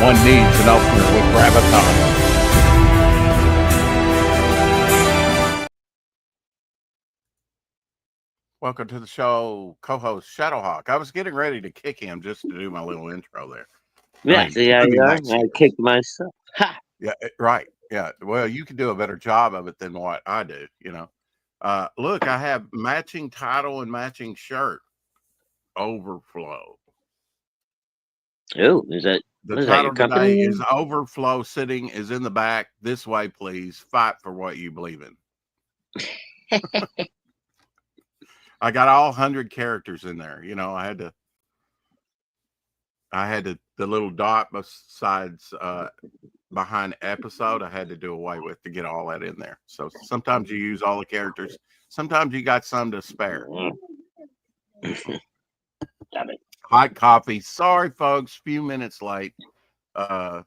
one needs an opener with gravitas. Welcome to the show, co-host Shadowhawk. I was getting ready to kick him just to do my little intro there. Yeah, see how you are? I kicked myself. Ha! Yeah, right. Yeah. Well, you can do a better job of it than what I do, you know. Look, I have matching title and matching shirt. Overflow. Oh, is that The your title today company? is Overflow. Sitting is in the back. This way, please. Fight for what you believe in. I got all 100 characters in there. You know, I had the little dot besides behind episode. I had to do away with to get all that in there. So sometimes you use all the characters. Sometimes you got some to spare. Hot coffee. Sorry, folks. Few minutes late. But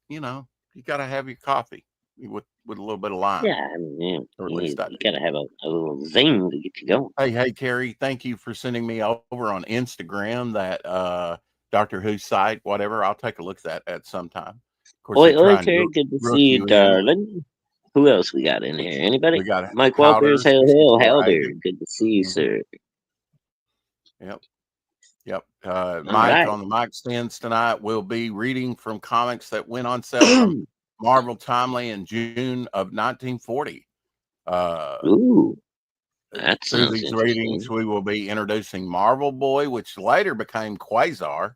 you know, you got to have your coffee with a little bit of lime. Yeah, I mean, or at least you got to have a little zing to get you going. Hey, Carrie, thank you for sending me over on Instagram that Doctor Who site, whatever. I'll take a look at that at some time. Of course, Oi, Terry, good to see you, darling. Who else we got in here? Anybody? We got Mike Walters, hail, Helder. Good to see you, sir. Yep. Mike on the mic stands tonight will be reading from comics that went on sale from Marvel Timely in June of 1940. Ooh. That Through these readings, we will be introducing Marvel Boy, which later became Quasar,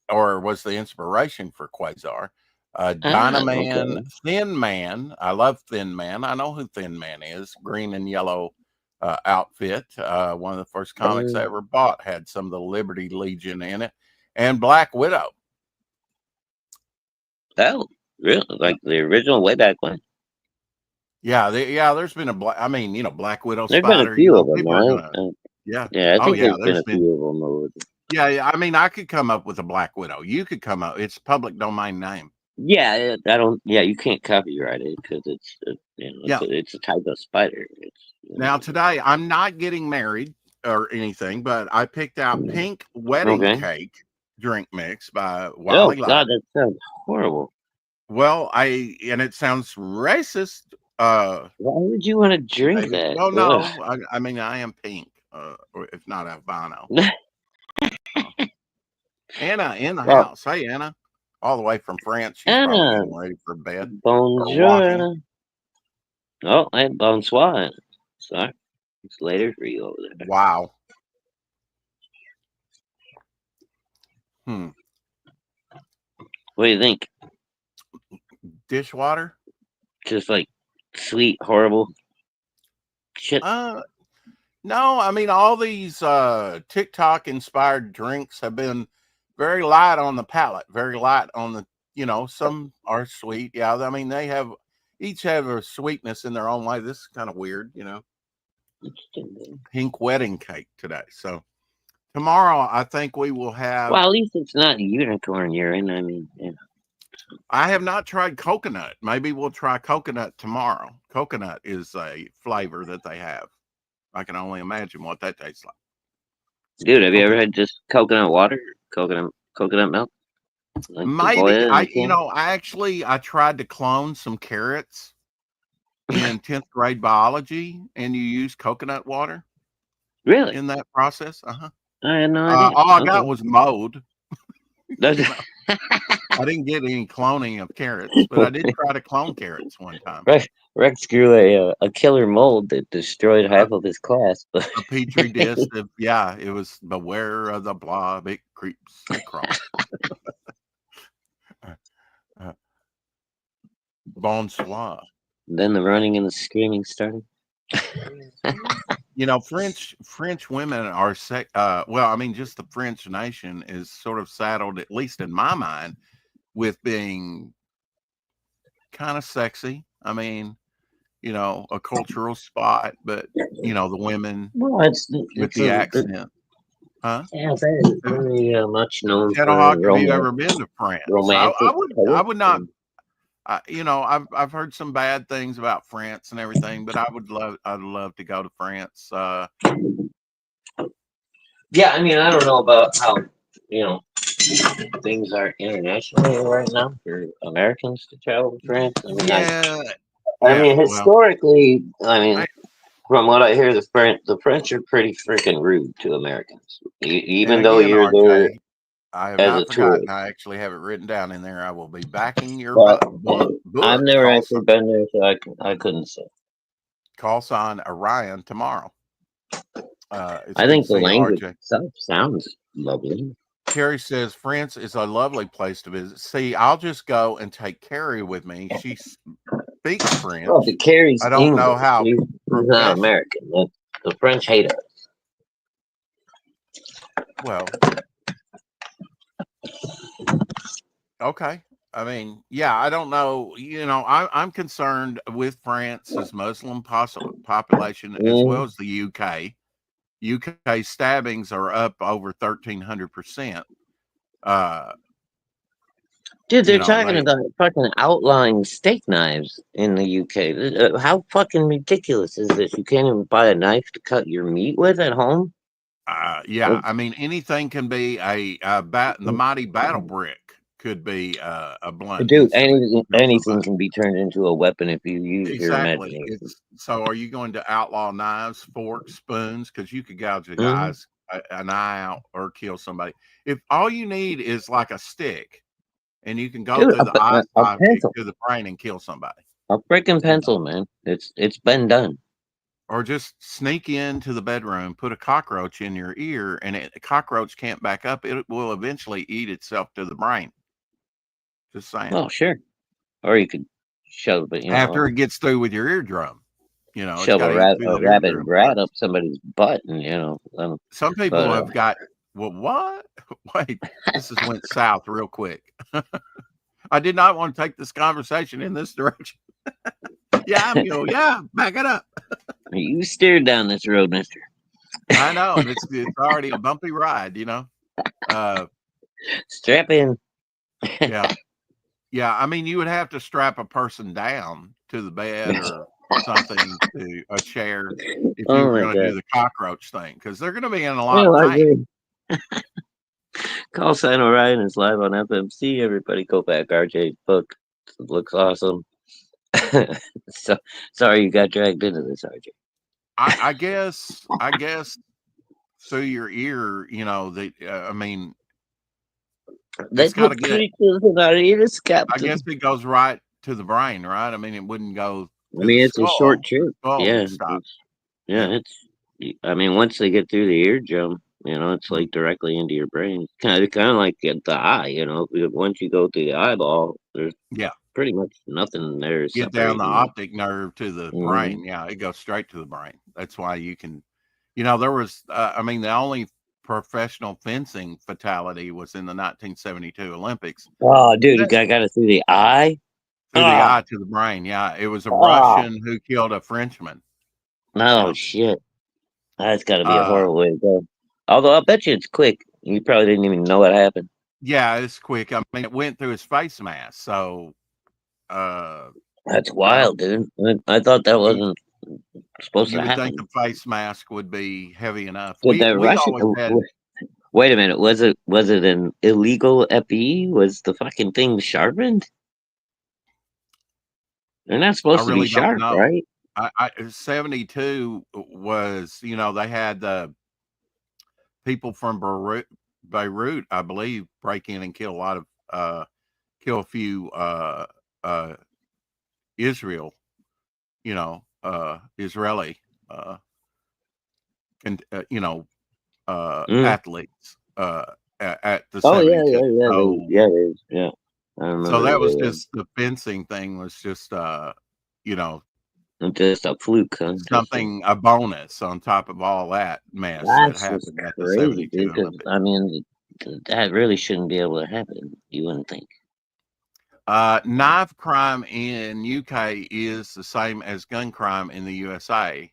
or was the inspiration for Quasar. Dynaman, okay. Thin Man. I love Thin Man. I know who Thin Man is. Green and yellow outfit. One of the first comics I ever bought had some of the Liberty Legion in it. And Black Widow. Oh, really? Like the original way back when? Yeah, there's been Black Widow. There's Spider, been a few of them, right? Yeah, I think there's been a few of them. Yeah, I mean, I could come up with a Black Widow. You could come up. It's public domain name. Yeah, I don't. Yeah, you can't copyright it because it's a type of spider. Now today, I'm not getting married or anything, but I picked out Pink Wedding Cake drink mix by Wiley Light. God, that sounds horrible. Well, and it sounds racist. Why would you want to drink that? Well, no, I mean, I am pink, or if not albino. Anna in the house. Hey, Anna, all the way from France. She's probably getting ready for bed. Bonjour. Oh, hey, bonsoir. Sorry, it's later for you over there. Wow. What do you think? Dishwater? Just like sweet, horrible shit. No, I mean, all these TikTok inspired drinks have been very light on the palate, very light on the, some are sweet. Yeah, I mean, each have a sweetness in their own way. This is kind of weird, Pink Wedding Cake today. So tomorrow, I think we will have. Well, at least it's not unicorn urine. I mean, I have not tried coconut. Maybe we'll try coconut tomorrow. Coconut is a flavor that they have. I can only imagine what that tastes like. Dude, have you ever had just coconut water, coconut milk? Like maybe I tried to clone some carrots in 10th grade biology, and you use coconut water. Really? In that process? I had no idea. All I got was mold. I didn't get any cloning of carrots, but I did try to clone carrots one time. Rex grew a killer mold that destroyed half of his class. A petri dish. It was beware of the blob. It creeps across. Bonsoir. Then the running and the screaming started. French women are just the French nation is sort of saddled, at least in my mind, with being kind of sexy. I mean, a cultural spot, but the women with the accent. Huh? Yeah, very much known for Shadowhawk, have you ever been to France? I would not. I've heard some bad things about France and everything, but I'd love to go to France. Yeah, I mean, I don't know about how you know, things are internationally right now for Americans to travel to France. I mean, Yeah, I yeah. mean, Well, historically, I mean, I, from what I hear, the French are pretty freaking rude to Americans, and even though again, you're there RJ, I have as a not forgotten. tourist. I actually have it written down in there. I will be backing your But I've book. never actually been there, so I couldn't say. Call sign Orion tomorrow. It's I good to think the see you, language RJ. itself sounds lovely. Carrie says France is a lovely place to visit. See, I'll just go and take Carrie with me. She speaks Well, but French. Carrie's I don't know English. how She's not professional. American. The French hate us. Well, okay. I mean, yeah, I don't know. I'm concerned with France's Muslim population as well Mm. as the UK. UK stabbings are up over 1,300%. Uh, Dude, they're talking they about fucking outlawing steak knives in the UK. How fucking ridiculous is this? You can't even buy a knife to cut your meat with at home? Yeah, I mean, anything can be the mighty battle brick could be a blunt Dude, instrument to kill anything somebody. can be turned into a weapon if you use your Exactly. imagination. It's so. Are you going to outlaw knives, forks, spoons? Because you could gouge a Hmm. guy's an eye out or kill somebody. If all you need is like a stick, and you can go Dude, through the eye a socket pencil. to the brain and kill somebody, A freaking you know, pencil, man. It's been done. or just sneak into the bedroom, put a cockroach in your ear, and a cockroach can't back up. It will eventually eat itself to the brain. Just saying. Oh, sure. Or you could shove it, After it gets through with your eardrum, it's shove got to get through a the rabid eardrum rat up first. somebody's butt, and Some but people have got, well, what? Wait, this has went south real quick. I did not want to take this conversation in this direction. Yeah, mule. Yeah, back it up. you steered down this road, Mister. I know, and it's already a bumpy ride. Uh, Strap in. yeah, yeah. I mean, you would have to strap a person down to the bed or something to a chair if you Oh were my going to do god. the cockroach thing because they're going to be in a lot Well, of pain. Call sign Orion is live on FMC. Everybody go back. RJ's book. It looks awesome. So sorry you got dragged into this, RJ. I guess through your ear, I mean, it's That's got to what get. creatures in our ears, I guess Captain. it goes right to the brain, right? I mean, it wouldn't go I to the mean, it's a short skull. The trip. skull Yeah, would stop. yeah. Yeah. I mean, once they get through the eardrum, it's Mm. like directly into your brain. Kind of like at the eye. Once you go through the eyeball, there's Yeah. pretty much nothing there Get down the separating you. optic nerve to the Hmm. brain. Yeah, it goes straight to the brain. That's why you can. There was. I mean, the only professional fencing fatality was in the 1972 Olympics. Oh, dude, you That, got it through the eye. through the Ah, eye to the brain. Yeah, it was a ah. Russian who killed a Frenchman. No Yeah. shit. That's got to be a Uh, horrible way to go. Although I bet you it's quick. You probably didn't even know what happened. yeah, it's quick. I mean, it went through his face mask. So, uh, That's you know, wild, dude. I thought that you wasn't supposed you to would think the happen. face mask would be heavy enough. Did We that we Russian? always had. Wait a minute. Was it an illegal FE? Was the fucking thing sharpened? They're not I supposed to be really don't sharp, know. right? 72 was, they had the people from Beirut, I believe, break in and kill a lot of kill a few uh Israel, Israeli uh, con- you know Mm. athletes at the Oh yeah, 72. So yeah. I so remember that was the just the fencing thing was just you know just a fluke, huh? something a bonus on top of all that mess that That's just happened at the crazy, 72 dude. Because Olympics. I mean, that really shouldn't be able to happen. You wouldn't think. Knife crime in UK is the same as gun crime in the USA.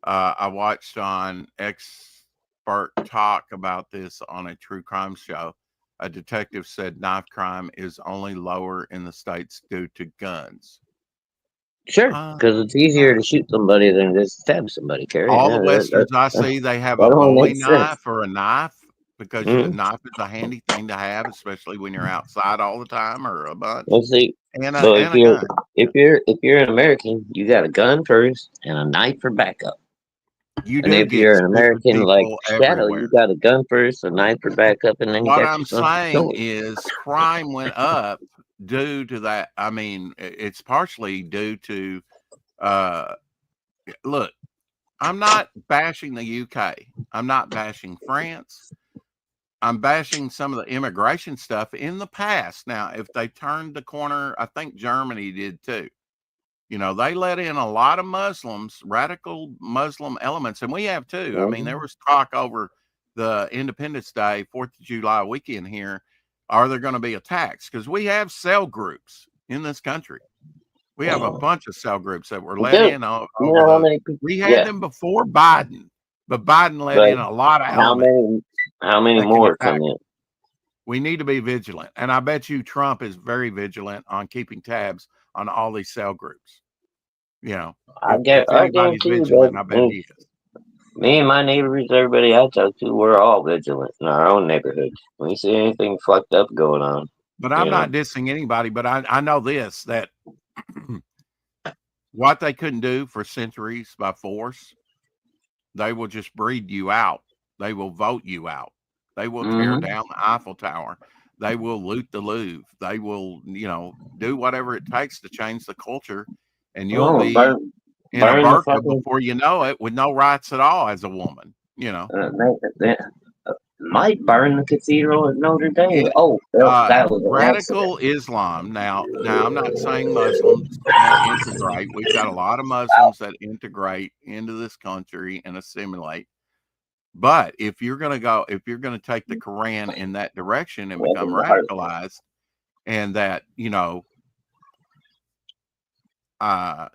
I watched on Expert Talk about this on a true crime show. A detective said knife crime is only lower in the states due to guns. Sure, Uh, because it's easier uh, to shoot somebody than to stab somebody, Carrie. all Yeah, the westerns I see, they have a that only Bowie makes sense. knife or a knife because a Mm. knife is a handy thing to have, especially when you're outside all the time or a bunch, Let's see. and So a gun. if you're an American, you got a gun first and a knife for backup. You And do if get you're an stupid American like people Shadow, you everywhere. got a gun first, a knife for backup, and then you What got I'm your son for saying choice. is crime went up due to that. I mean, it's partially due to, uh, look, I'm not bashing the UK. I'm not bashing France. I'm bashing some of the immigration stuff in the past. Now, if they turned the corner, I think Germany did too. You know, they let in a lot of Muslims, radical Muslim elements, and we have too. I mean, there Mhm. was talk over the Independence Day, 4th of July weekend here. Are there going to be attacks? Because we have cell groups in this country. We have a bunch of cell groups that were let Dude, in you over know how the. many people? We had Yeah, them before Biden, but Biden let but in a lot of how elements many? How many that can more attack. come in? We need to be vigilant. And I bet you Trump is very vigilant on keeping tabs on all these cell groups. You know, if I anybody's guarantee you that vigilant, I bet he is. me and my neighbors, everybody I talk to, we're all vigilant in our own neighborhoods. When you see anything fucked up going on, But you I'm know. not dissing anybody, but I know this that what they couldn't do for centuries by force, they will just breed you out. They will vote you out. They will tear Mm-hmm. down the Eiffel Tower. They will loot the Louvre. They will, do whatever it takes to change the culture. And you'll Oh, be in a burn the burqa fucking before you know it with no rights at all as a woman. they might burn the cathedral at Notre Dame. It Oh, that was an accident. radical Islam. Now I'm not saying Muslims integrate. We've got a lot of Muslims that integrate into this country and assimilate. But if you're gonna take the Quran in that direction and become Welcome to Heart. radicalized, and that I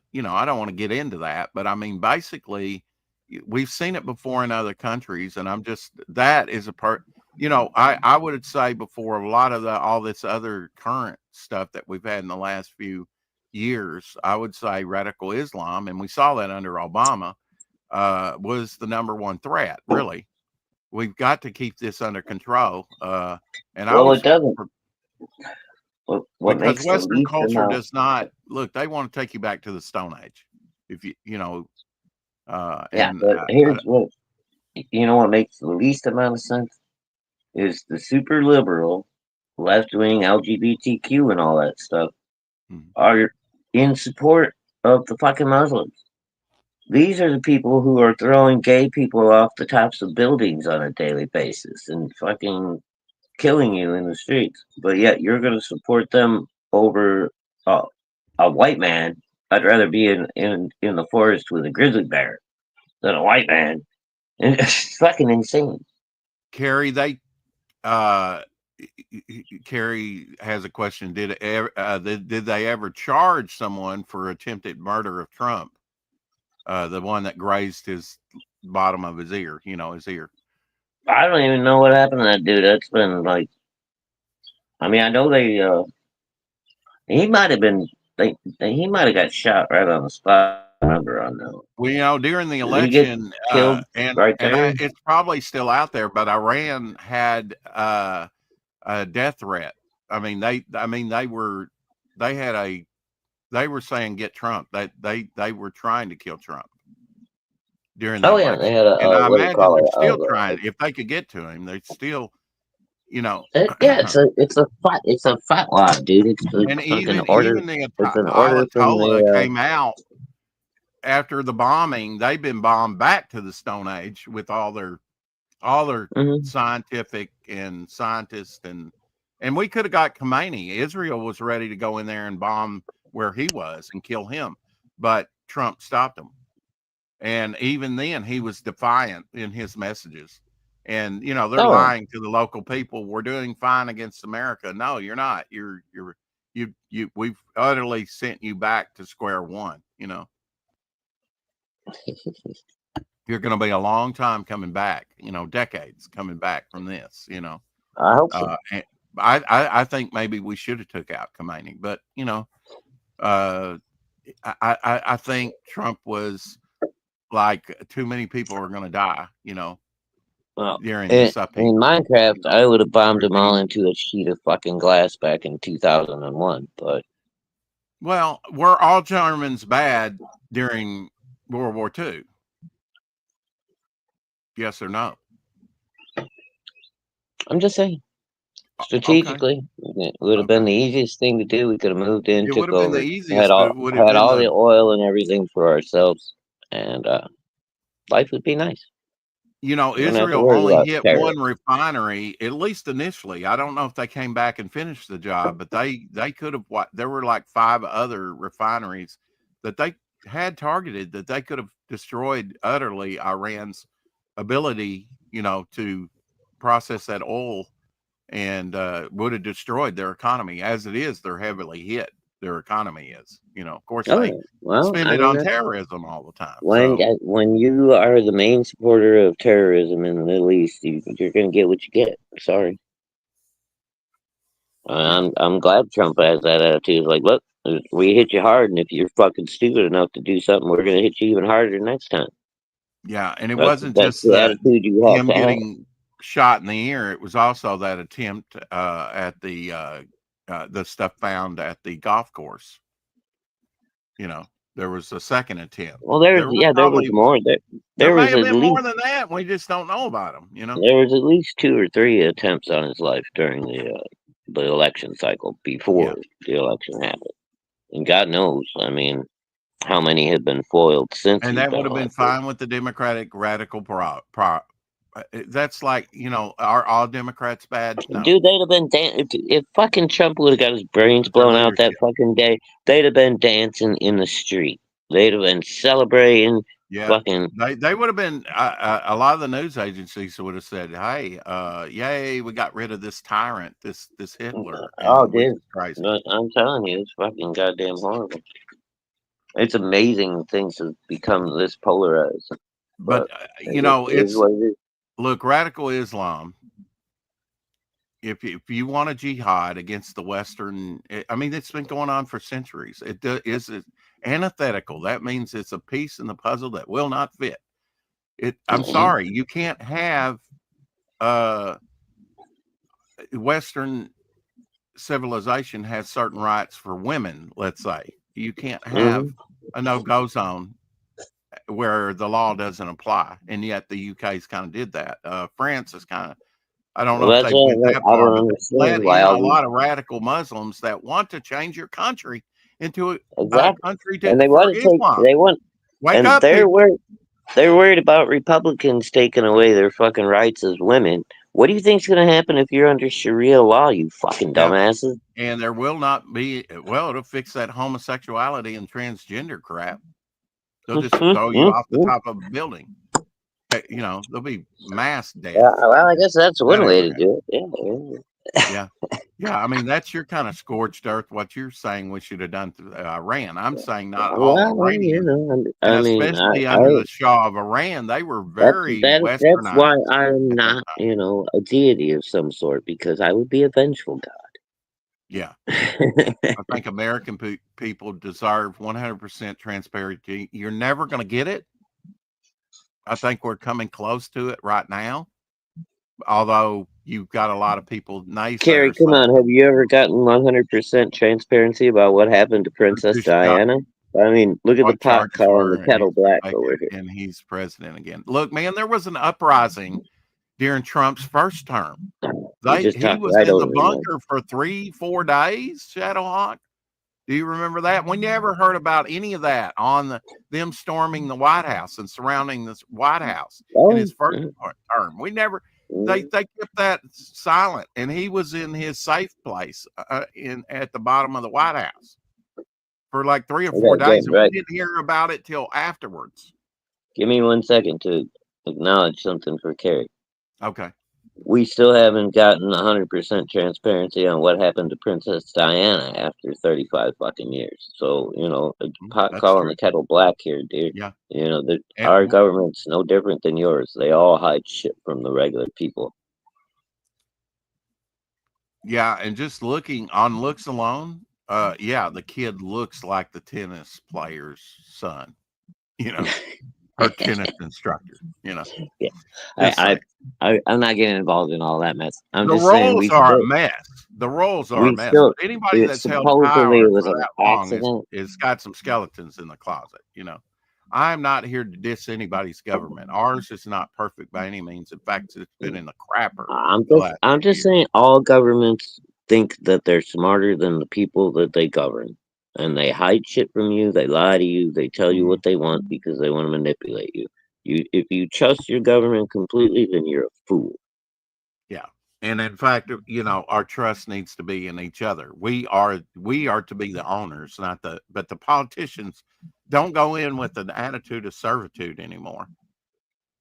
don't want to get into that, but I mean, basically, we've seen it before in other countries, and I'm just that is a part. I would say before a lot of all this other current stuff that we've had in the last few years, I would say radical Islam, and we saw that under Obama, was the number one threat. Really, we've got to keep this under control. And I Well, it was doesn't. What because makes the Western least culture amount? does not look. They want to take you back to the Stone Age, if Yeah, and but here's what you know. What makes the least amount of sense is the super liberal, left wing LGBTQ and all that stuff mm, are in support of the fucking Muslims. These are the people who are throwing gay people off the tops of buildings on a daily basis and fucking killing you in the streets. But yet you're going to support them over uh, a white man. I'd rather be in the forest with a grizzly bear than a white man. And it's fucking insane. Carrie, uh, Carrie has a question. Did they ever charge someone for attempted murder of Trump? The one that grazed his bottom of his ear, his ear. I don't even know what happened to that dude. That's been like, I mean, I know he might have been, he might have got shot right on the spot. I remember on that. Well, during the Did he get election, killed and right and there? it's probably still out there, but Iran had a death threat. They had they were saying get Trump. They were trying to kill Trump during the Oh yeah, they election, had a and I what do you imagine call they're it? still trying. If they could get to him, they'd still, you know. Yeah, it's a fat lie, dude. It's a And fucking even order. the It's an order from Ayatollah that the. came out after the bombing, they've been bombed back to the Stone Age with all their Mhm. scientific and scientists, and we could have got Khomeini. Israel was ready to go in there and bomb where he was and kill him, but Trump stopped him. And even then, he was defiant in his messages. And they're Oh lying to the local people. We're doing fine against America. No, you're not. We've utterly sent you back to square one. You're going to be a long time coming back. Decades coming back from this. I hope so. And I think maybe we should have took out Khomeini, but uh, I think Trump was like too many people are going to die. Well, during this in upheaval. Minecraft, I would have bombed them all Regime. into a sheet of fucking glass back in 2001. But Well, were all Germans bad during World War II? Yes or no? I'm just saying, Okay. strategically, it would have been Okay. the easiest thing to do. We could have moved in, It would took have been the over, had easiest, but it all would have had been all the the oil and everything for ourselves, and life would be nice. You wouldn't have to Israel worry only about hit terror. one refinery, at least initially. I don't know if they came back and finished the job, but they could have. What there were like 5 other refineries that they had targeted that they could have destroyed utterly Iran's ability, to process that oil and would have destroyed their economy. As it is, they're heavily hit. Their economy is, of course, they Oh, well, spend I it mean, on that's terrorism all the time. when So, when you are the main supporter of terrorism in the Middle East, you're going to get what you get. Sorry. yeah. I'm glad Trump has that attitude. Like, look, we hit you hard, and if you're fucking stupid enough to do something, we're gonna hit you even harder next time. Yeah, and it wasn't That's just the the attitude you have him to have. getting shot in the ear. It was also that attempt at the stuff found at the golf course. You know, there was a second attempt. Well, There were there was probably more. there There may was have at been more least than that. We just don't know about them. You know. 2 or 3 attempts on his life during the election cycle Yeah, before the election happened, and God knows, I mean, how many have been foiled since and he's that been would have been elected. fine with the Democratic radical that's like are all Democrats bad? No, Dude, they'd have been if fucking Trump would have got his brains but their blown out that leadership. fucking day. They'd have been dancing in the street. They'd have been celebrating. Yeah, Fucking they would have been a lot of the news agencies would have said, "Hey, yay, we got rid of this tyrant, this Hitler," oh, and which dude, is crazy. but I'm telling you, it's fucking goddamn horrible. It's amazing things have become this polarized, But but it is it's what it is. look radical Islam. If you want a jihad against the Western, I mean, it's been going on for centuries. Is antithetical. That means it's a piece in the puzzle that will not fit. I'm Mhm. sorry, you can't have uh, Western civilization has certain rights for women, let's say. You can't have Mhm. a no-go zone where the law doesn't apply. And yet the UK's kind of did that. France is kind of, I don't know Well, if that's they went what that I far, don't but they understand let why in a all these lot of radical Muslims that want to change your country into a exactly, country and they for want to take Islam. they want Wake and up, people. they're worried about Republicans taking away their fucking rights as women. What do you think's gonna happen if you're under Sharia law, you fucking Yeah. dumbasses? And there will not be, well, it'll fix that homosexuality and transgender crap. They'll just throw you off the top of a building. There'll be mass Yeah, death well, I if guess that's one that way ever to happens. do it. Yeah, Yeah. Yeah. I mean, that's your kind of scorched earth, what you're saying we should have done to Iran. I'm saying not all well, Iranians, and I mean, especially under the Shah of Iran, they were very that's why westernized I'm at that not, time. a deity of some sort because I would be a vengeful Yeah. god. I think American people deserve 100% transparency. You're never going to get it. I think we're coming close to it right now, although you've got a lot of people, Carrie, naysayers, come saying, on, have you ever gotten 100% transparency about what happened to who Princess shot Diana? I mean, look at the what pot charges calling were, the and kettle he's black over protected, here. and he's president again. Look, man, there was an uprising during Trump's first term. You just He talked was right in over the me, man. bunker for 3-4 days. Shadowhawk. Do you remember that? We never heard about any of that on them storming the White House and surrounding the White House in Oh, his first term. We never. mm, They kept that silent, and he was in his safe place in at the bottom of the White House for like 3 or 4 okay, days, good, and we right. didn't hear about it till afterwards. Give me 1 second to acknowledge something for Carrie. Okay. We still haven't gotten 100% transparency on what happened to Princess Diana after 35 fucking years. So, pot That's calling true. the kettle black here, dear. Yeah. And, Our government's no different than yours. They all hide shit from the regular people. yeah, and just looking on looks alone, yeah, the kid looks like the tennis player's son. You know, her tennis instructor. Yeah, Just saying. I'm not getting involved in all that mess. I'm The just saying roles are a mess. The roles are a we mess. still, But anybody it, that's held supposedly power it was for an that long accident. is got some skeletons in the closet. I'm not here to diss anybody's government. Ours is not perfect by any means. In fact, it's been in the crapper the last I'm few just years. saying all governments think that they're smarter than the people that they govern. And they hide shit from you, they lie to you, they tell you what they want because they want to manipulate you. If you trust your government completely, then you're a fool. Yeah. And in fact, our trust needs to be in each other. We are to be the owners, but the politicians don't go in with an attitude of servitude anymore.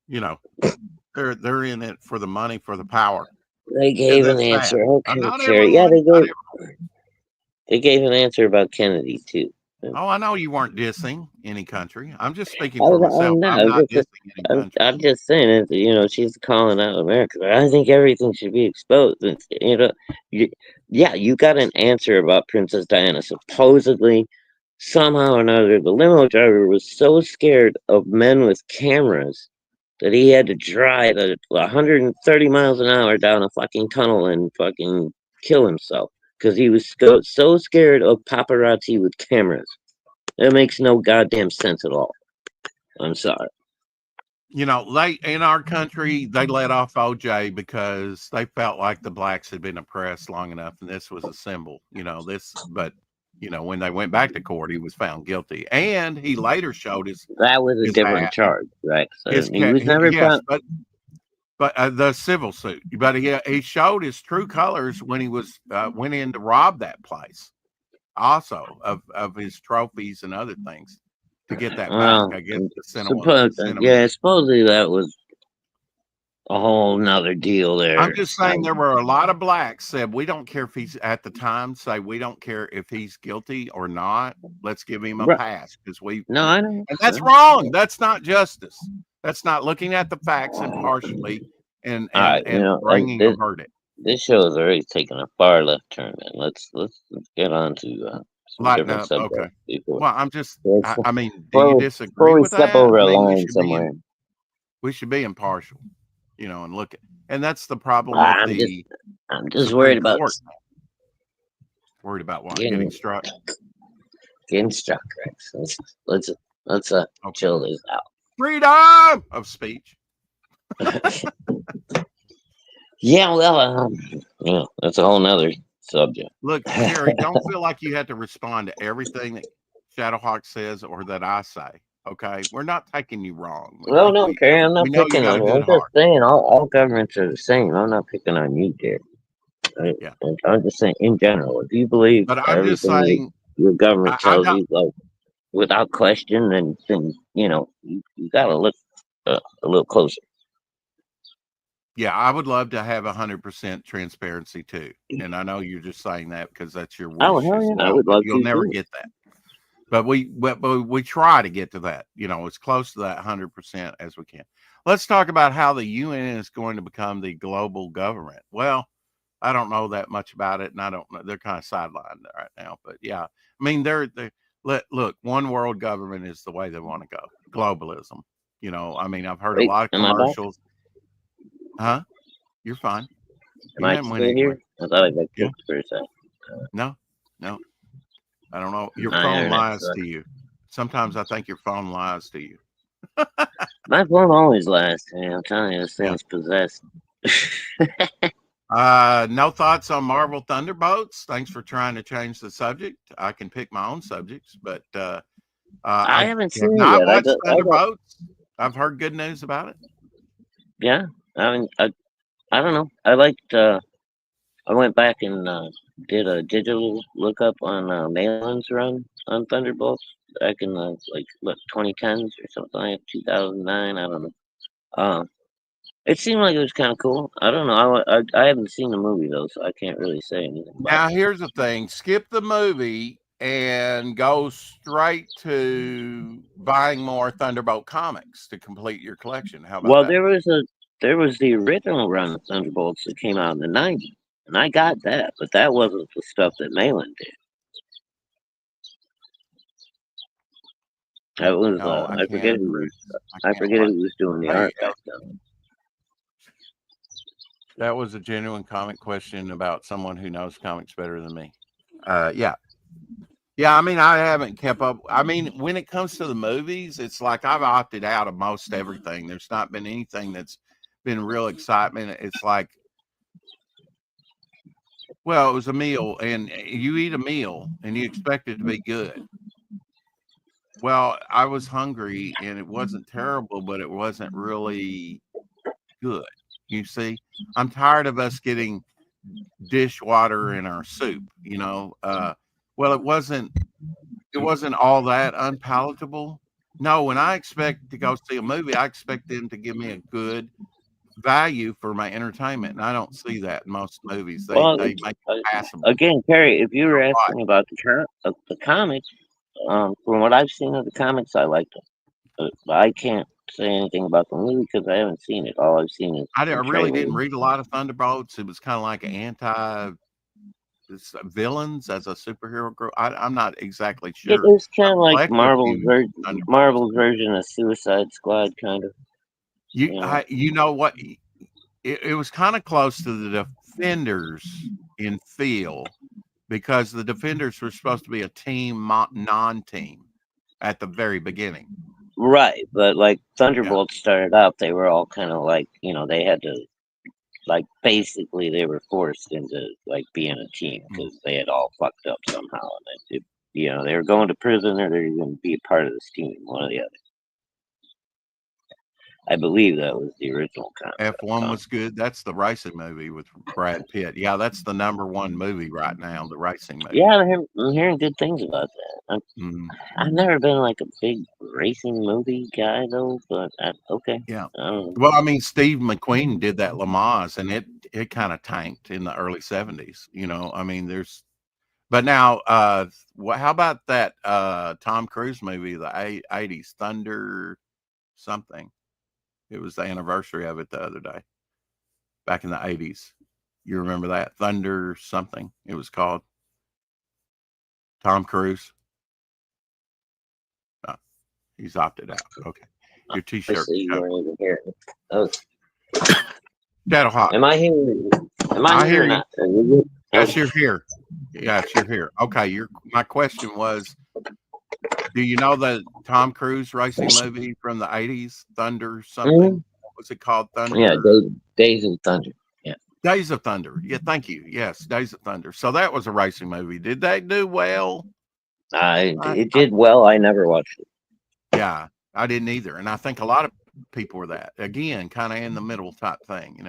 You know, they're in it for the money, for the power. They And gave an that's sad. answer. Okay, Not Terry. Yeah, everyone, not everyone. they gave an answer about Kennedy too. Oh, I know you weren't dissing any country. I'm just speaking for I'm myself. not. I'm not dissing any country. I'm just saying it. She's calling out America. But I think everything should be exposed. You, yeah, you got an answer about Princess Diana. Supposedly, somehow or another, the limo driver was so scared of men with cameras that he had to drive at 130 miles an hour down a fucking tunnel and fucking kill himself because he was so scared of paparazzi with cameras. It makes no goddamn sense at all. I'm sorry. They in our country they let off OJ because they felt like the blacks had been oppressed long enough, and this was a symbol. But when they went back to court, he was found guilty, and he later showed That was a his different hat, charge, right? So his he cat. was never Yes, found. but the civil suit. But he showed his true colors when he went in to rob that place, also of his trophies and other things to get that back. Well, I guess the sentiment. yeah, supposedly that was a whole nother deal I'm there. just saying there were a lot of blacks said we don't care if he's at the time say we don't care if he's guilty or not. Let's give him a Right. pass because No, I know. and that's wrong. That's not justice. That's not looking at the facts impartially and All right, bringing a verdict. this show is already taking a far left turn, man. Let's get on to some Lighten different up. subjects Okay. Well, I'm just. before, I mean, do you before disagree we with step that? over I a mean, line somewhere. we should be impartial, and look at. And that's the problem with the I'm just Supreme worried about Court. Worried about what? getting Getting struck. getting struck, Rex. Let's Okay. chill this Freedom of speech. out. Yeah, well, that's a whole nother subject. Look, Terry, don't feel like you have to respond to everything that Shadowhawk says or that I say. Okay, we're not taking you wrong. Well, no, Terry, I'm not We know you picking got on a you. good I'm just heart. saying all governments are the same. I'm not picking on you, Terry. Yeah, I'm just saying in general. If you believe but I'm just everything saying. your government I tells don't. you, like without question, then you got to look a little closer. Yeah, I would love to have 100% transparency too. And I know you're just saying that because that's your Oh wish hell as yeah, I well. would But love you'll to never too. get that. But we try to get to that. As close to that 100% as we can. Let's talk about how the UN is going to become the global government. Well, I don't know that much about it, and I don't know. They're kind of sidelined right now, but yeah, I mean, look. One world government is the way they want to go. Globalism. I mean, I've heard a Wait, lot of am I back? commercials. Huh? You're fine. Am You I haven't went still here? anywhere. I thought I got Yeah. kicked for a second. No. No. I don't know. Your My phone internet lies sucks. to you. Sometimes I think your phone lies to you. My phone always lasts. Man, I'm telling you, this Yeah. thing's possessed. No thoughts on Marvel Thunderbolts. Thanks for trying to change the subject. I can pick my own subjects, but I I haven't have seen it not yet. watched I got, Thunderbolts. I've heard good news about it. yeah. I mean, I don't know. I liked. I went back and did a digital lookup on Malin's run on Thunderbolts back in the 2010s or something like 2009. I don't know. It seemed like it was kind of cool. I don't know. I haven't seen the movie though, so I can't really say anything about Now, it. here's the thing: skip the movie and go straight to buying more Thunderbolt comics to complete your collection. How about Well, that? there was the original run of Thunderbolts that came out in the '90s, and I got that, but that wasn't the stuff that Malin did. That was No, I I forget can't who agree. was I I can't forget watch. who was doing the Hey, art back then. that was a genuine comic question about someone who knows comics better than me. Yeah. Yeah, I mean, I haven't kept up. I mean, when it comes to the movies, it's like I've opted out of most everything. There's not been anything that's been real excitement. It's like, well, it was a meal, and you eat a meal and you expect it to be good. Well, I was hungry and it wasn't terrible, but it wasn't really good. You see, I'm tired of us getting dishwater in our soup, you know. Well, it wasn't all that unpalatable. No, when I expect to go see a movie, I expect them to give me a good value for my entertainment, and I don't see that in most movies. They Well, they make it passable. again, Terry, if you were Right. asking about the comics, from what I've seen of the comics, I like them. But I can't say anything about the movie because I haven't seen it. All I've seen is I some really trailers. didn't read a lot of Thunderbolts. It was kind of like anti villains as a superhero group. I'm not exactly It sure. was kind I've of like collected a few Thunderbolts. Marvel's version of Suicide Squad, kind of. You know, You know what? It was kind of close to the Defenders in feel because the Defenders were supposed to be a team non-team at the very beginning. right? But like Yeah. Thunderbolts started out, they were all kind of like they had to like basically they were forced into like being a team Mm. because they had all fucked up somehow, and they were going to prison or they were going to be a part of this team, one or the other. I believe that was the original concept. F1 was good. That's the racing movie with Brad Pitt. Yeah, that's the number one movie right now, the racing movie. Yeah, I'm hearing good things about that. Mm, I've never been like a big racing movie guy though, but okay. yeah. I don't know. Well, I mean, Steve McQueen did that Le Mans, and it kind of tanked in the early '70s. You know, I mean, but now, how about that Tom Cruise movie, the '80s Thunder something? It was the anniversary of it the other day, back in the '80s. You remember that Thunder something? It was called Tom Cruise. No, he's opted out. Okay, your T-shirt Obviously, you showed. weren't even here. Oh, Shadow Hawk. am I here? Am I I here hear or you. not? Are you good? Yes, Okay. you're here. Yes, you're here. Okay, my question was, do you know the Tom Cruise racing movie from the '80s, Thunder something? Hmm. What was it called? Yeah, Thunder Days of Thunder. Yeah, Days of Thunder. Yeah, thank you. Yes, Days of Thunder. So that was a racing movie. Did they do well? it did well. I never watched it. Yeah, I didn't either. And I think a lot of people were that. Again, kind of in the middle type thing, kind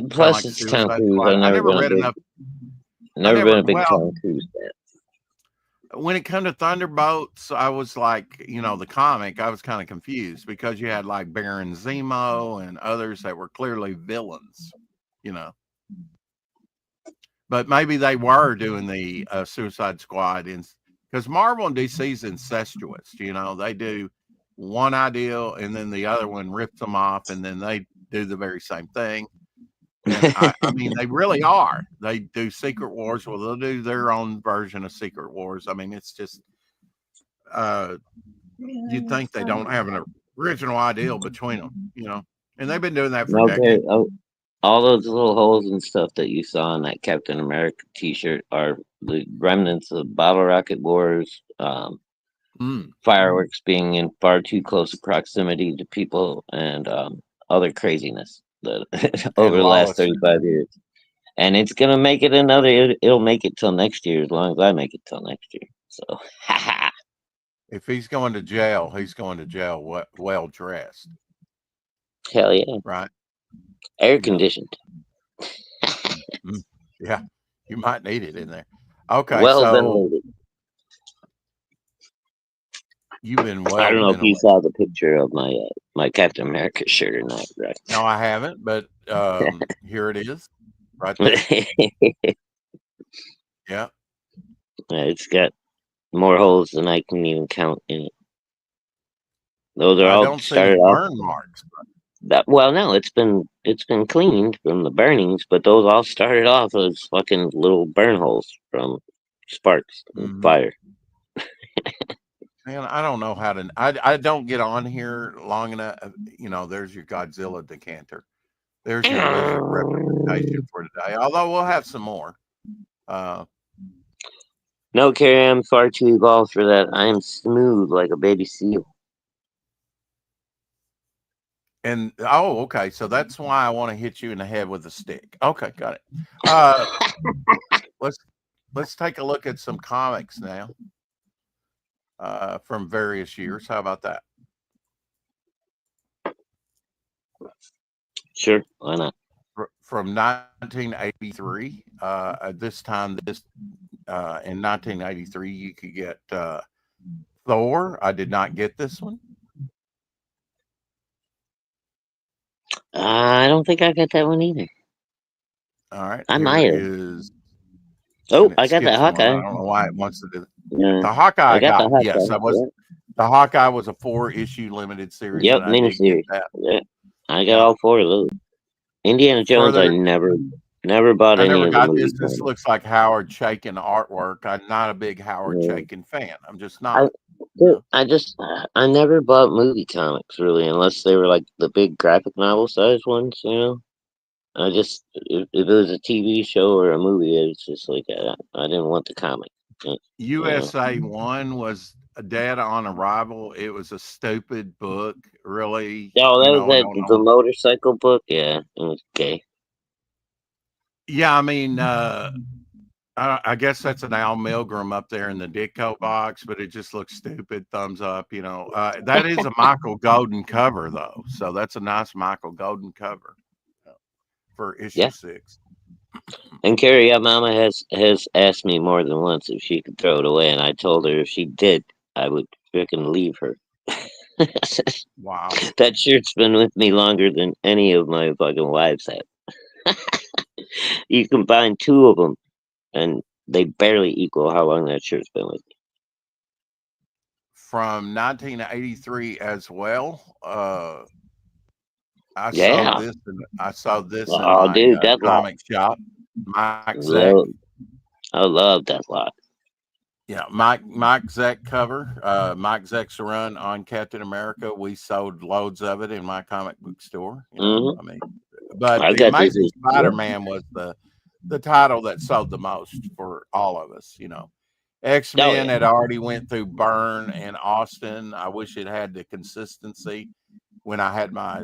of Plus, like it's Tom Suicide Cruise. Squad. I Never been a big well, Tom Cruise fan. when it come to Thunderbolts, I was like, the comic, I was kind of confused because you had like Baron Zemo and others that were clearly villains, you know. But maybe they were doing the Suicide Squad in because Marvel and DC's incestuous, they do one ideal and then the other one rips them off and then they do the very same thing. And I mean, they really are. They do Secret Wars. Well, they'll do their own version of Secret Wars. I mean, it's just uh, you'd think they don't have an original ideal between them. And they've been doing that for Okay, decades. all those little holes and stuff that you saw in that Captain America T-shirt are the remnants of Bottle Rocket Wars, Mm. fireworks being in far too close proximity to people, and other craziness that over And the last lawlessness. 35 years. And it's gonna make it it'll make it till next year as long as I make it till next year. So, If he's going to jail, he's going to jail well dressed, hell yeah, right? air Yeah. conditioned, Mm. Yeah. You might need it in there. Okay, well so ventilated. you've been I well don't know if you ventilated. saw the picture of my Captain America shirt or not, right? No, I haven't, but here it is, right there. Yeah. It's got more holes than I can even count in it. Those are I all don't see any started off burn marks. well, no, it's been cleaned from the burnings, but those all started off as fucking little burn holes from sparks and Mhm. fire. Man, I don't know how to. I don't get on here long enough. There's your Godzilla decanter. There's your lizard representation for today. Although we'll have some more. Uh, No, Carrie, I'm far too evolved for that. I am smooth like a baby seal. and oh, okay. So that's why I want to hit you in the head with a stick. Okay, got it. Uh, let's let's take a look at some comics now from various years. How about that? Sure, why not? From 1983. This time, in 1983, you could get Thor. I did not get this one. I don't think I got that one either. All right, I here might have. is, Oh, and it I got that skips one. I Hawkeye. don't know why it wants to do that. Yeah, The Hawkeye I I got the got. Yes, Hawkeye. I was. Yeah. The Hawkeye was a 4-issue limited series, Yep, and I did get miniseries. that. Yeah, I got Yeah. all four of those. Indiana Jones, I Further, never bought I any never of the got this. movie This comics. looks like Howard Chaykin artwork. I'm not a big Howard Yeah. Chaykin fan. I'm just I not. You dude, know. I never bought movie comics really, unless they were like the big graphic novel size ones. I just if it was a TV show or a movie, it's just like I didn't want the comic. Yeah. USA One was dead on arrival. It was a stupid book, really. Oh, that was I don't that the know. motorcycle book. Yeah, it was gay. Yeah, I mean, I guess that's an Al Milgram up there in the Ditko box, but it just looks stupid. Thumbs up. That is a Michael Golden cover though, so that's a nice Michael Golden cover for issue Yeah. 6. And Carrie, yeah, Mama has asked me more than once if she could throw it away, and I told her if she did, I would frickin' leave her. Wow. That shirt's been with me longer than any of my fucking wives have. You combine two of them, and they barely equal how long that shirt's been with me. From 1983 as well. Yeah. I saw this in Oh, my dude, Deadlock. comic shop. Mike Zeck. Love, I love Deadlock. Yeah, Mike Zeck cover. Mike Zeck's run on Captain America. We sold loads of it in my comic book store. Hmm. I mean, but I the got this. Amazing Yeah. Spider-Man was the title that sold the most for all of us. Oh X-Men yeah. had already went through Byrne and Austin. I wish it had the consistency when I had my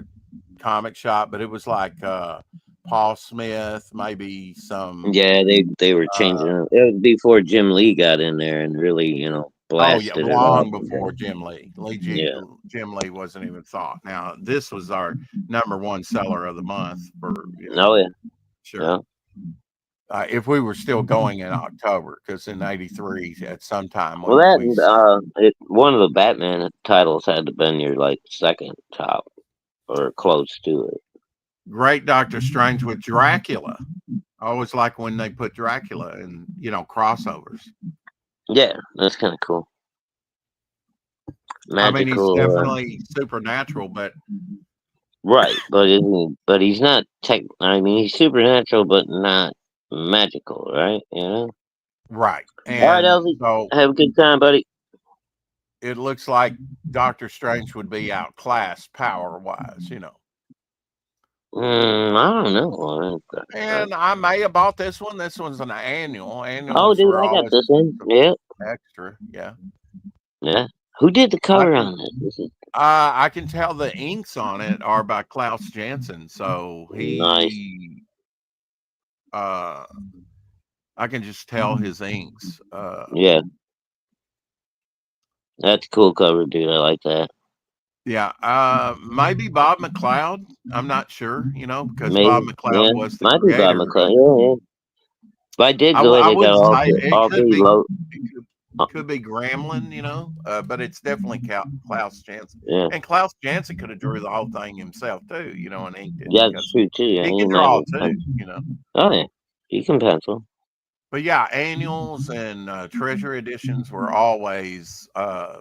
comic shop, but it was like Paul Smith, maybe some. Yeah, they were changing Uh, it. It was before Jim Lee got in there and really, oh yeah, blasted it off. long before Jim Lee. Yeah. Jim Lee wasn't even thought. Now this was our number one seller of the month for Oh yeah. sure. Yeah. If we were still going in October, because in '83 at some time Well, we we one of the Batman titles had to been your like second top or close to it. great Doctor Strange with Dracula. I always like when they put Dracula in crossovers. Yeah, that's kind of cool. I mean, he's Magical, definitely supernatural, but right? But he's not tech. I mean, he's supernatural, but not magical, right? right. All right, And Elsie, so have a good time, buddy. it looks like Doctor Strange would be outclassed power wise. I don't know. And I may have bought this one. This one's an annual. Oh, Annuals dude, were I got always this one. Yeah, extra. Yeah. yeah. Who did the I cover can on this? This is I can tell the inks on it are by Klaus Janson. So nice. uh I can just tell his inks. Yeah, that's a cool cover, dude. I like that. Yeah, maybe Bob McLeod. I'm not sure, because Bob Maybe, McLeod yeah, was the might be Bob creator, McClellan. but Yeah, yeah. But I dig the way I they got wouldn't say it all could three be. low. It Uh, could be Gremlin, but it's definitely Klaus Janson. yeah, And Klaus Janson could have drew the whole thing himself too, and inked it yeah, it's because true too. Yeah, he he can might draw have. too. Oh yeah, he can pencil. But yeah, annuals and treasure editions were always, a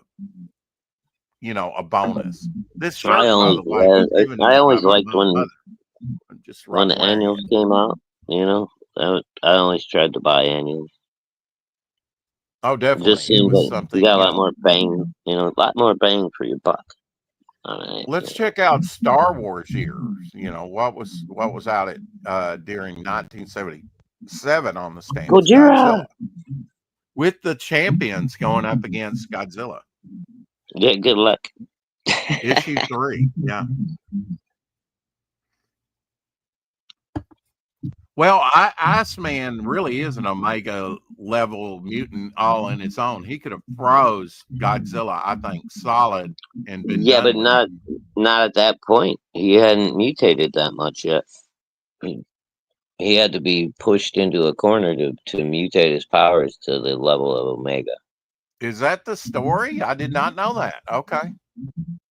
bonus. This shirt, by the way, was given to I me by always my liked mother. I'm just when right the wearing annuals it. came out. I always tried to buy annuals. Oh, It just definitely. It seems was like you something, got a lot more bang, a lot more bang for your buck. I mean, let's check out Star Wars years. What was out at during 1977 on the stands? Gojira! Godzilla, with the champions going up against Godzilla. Yeah, good luck. Issue 3. Yeah. Well, Iceman really is an Omega level mutant all in its own. He could have froze Godzilla, I think, solid and been Yeah, done but with it. not at that point. He hadn't mutated that much yet. He, he had to be pushed into a corner to mutate his powers to the level of Omega. Is that the story? I did not know that. Okay.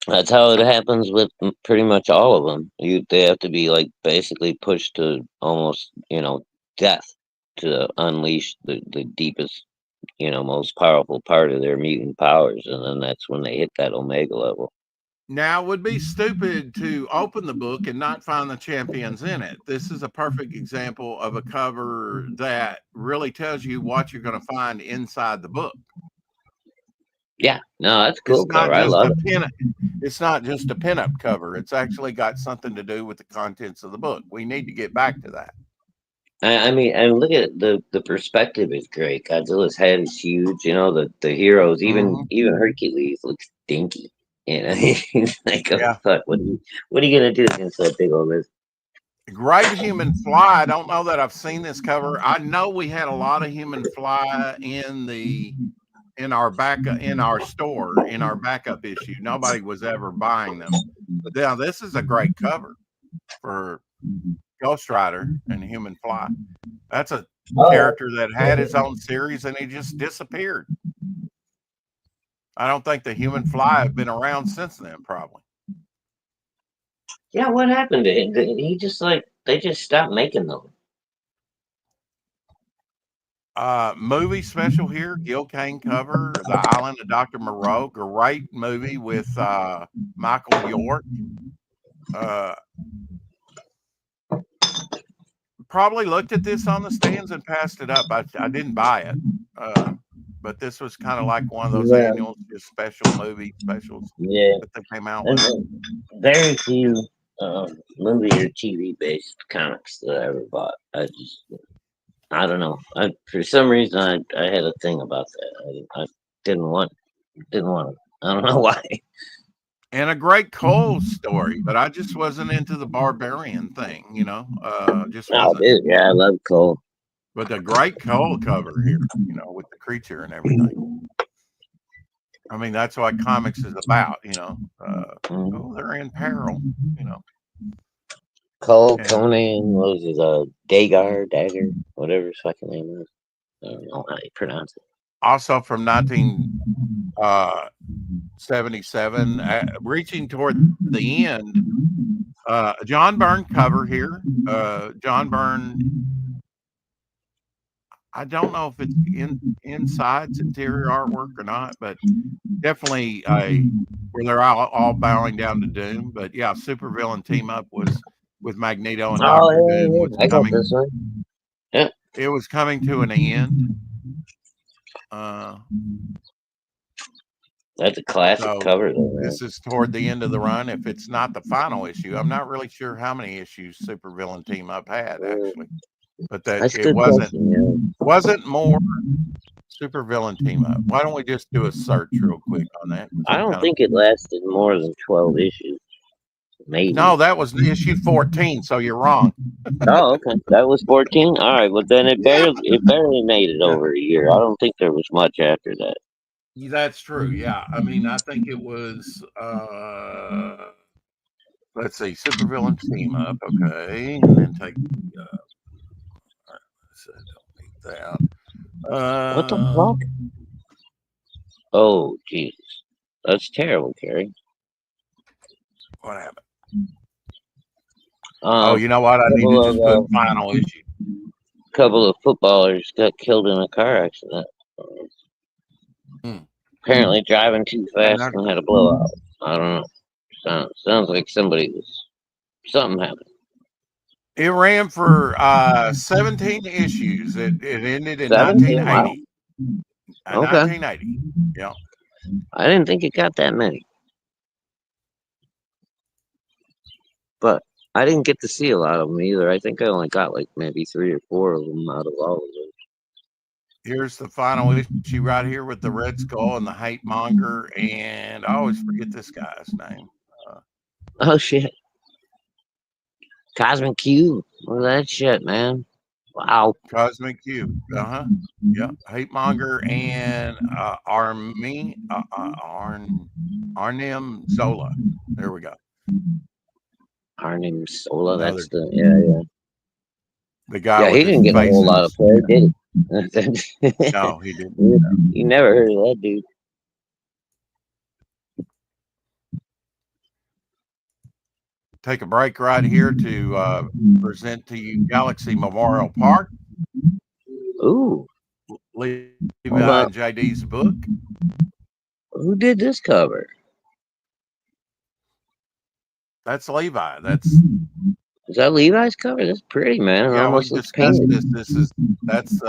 That's how it happens with pretty much all of them. They have to be like basically pushed to almost death to unleash the deepest most powerful part of their mutant powers, and then that's when they hit that Omega level. Now, it would be stupid to open the book and not find the champions in it. This is a perfect example of a cover that really tells you what you're going to find inside the book. Yeah, no, that's a It's cool not cover. I just love a it. pin. It's not just a pinup cover. It's actually got something to do with the contents of the book. We need to get back to that. I mean, and look at the perspective is great. Godzilla's head is huge. The heroes, Hmm. even Hercules looks dinky. He's like, oh Yeah. fuck, what are you gonna do against that big old lizard? Great Human Fly. I don't know that I've seen this cover. I know we had a lot of Human Fly in our store in our backup issue. Nobody was ever buying them. But now this is a great cover for Ghost Rider and Human Fly. That's a Oh character that had his own series and he just disappeared. I don't think the Human Fly have been around since then, probably. yeah, what happened to him? He just like they just stopped making them. Movie special here, Gil Kane cover, The Island of Dr. Moreau. Great movie with Michael York. Uh, Probably looked at this on the stands and passed it up. I didn't buy it. But this was kind of like one of those Yeah, annual just special movie specials yeah. that they came out And with. very few movie or TV based comics that I ever bought. I don't know. For some reason I had a thing about that. I didn't want it. I don't know why. And a great Cole story, but I just wasn't into the barbarian thing, just Oh, wasn't. dude, yeah, I love Cole. But the great Cole cover here, with the creature and everything. I mean, that's what comics is about. Oh, they're in peril, you know. Cole, And Conan, what was his Dagger, whatever his fucking name is. I don't know how you pronounce it. also from 1977, reaching toward the end, John Byrne cover here. John Byrne, I don't know if it's inside's interior artwork or not, but definitely where they're all bowing down to Doom. But yeah, supervillain team up was with Magneto and Oh Doctor yeah, Doom yeah, was I got coming. this one. Yeah, It was coming to an end. Uh, that's a classic so cover though, man. this is toward the end of the run. If it's not the final issue, I'm not really sure how many issues supervillain team up had actually, but that That's a it good question. wasn't more supervillain team up. Why don't we just do a search real quick on that? Because I I'm don't kind of think it lasted more than 12 issues, maybe. no, that was issue 14. So you're wrong. Oh, okay. That was 14. All right. Well, then Yeah, it barely made it yeah, over a year. I don't think there was much after that. that's true. Yeah, I mean, I think it was. Let's see, supervillain team up. Okay, and then take. Don't need that. What the fuck? Oh, Jesus. That's terrible, Carrie. What happened? Oh, Um, you know what? I need to couple just put of final issue. couple of footballers got killed in a car accident. Hmm. Apparently driving too Man, fast and had a blowout. I don't know. Sounds like something happened. it ran for 17 issues. It ended in 17? Wow. 1980. Okay. 1980. Yeah. I didn't think it got that many, but I didn't get to see a lot of them either. I think I only got like maybe 3 or 4 of them out of all of them. Here's the final issue right here with the Red Skull and the Hate Monger, and I always forget this guy's name. Oh shit, Cosmic Q. Look at that shit, man. Wow. Cosmic Cube. Uh-huh. Yeah. Hate Monger and Arnim Zola. There we go. Arnim Sola. Another That's the the guy yeah. with He his didn't get a whole lot of faces. play, did he? No, he didn't. You never heard of that dude. Take a break right here to present to you Galaxy Memorial Park, Ooh, Levi hold and up. JD's book. Who did this cover? That's Levi. That's Is that Levi's cover? That's pretty, man. It yeah. We almost looks discussed painted. this. That's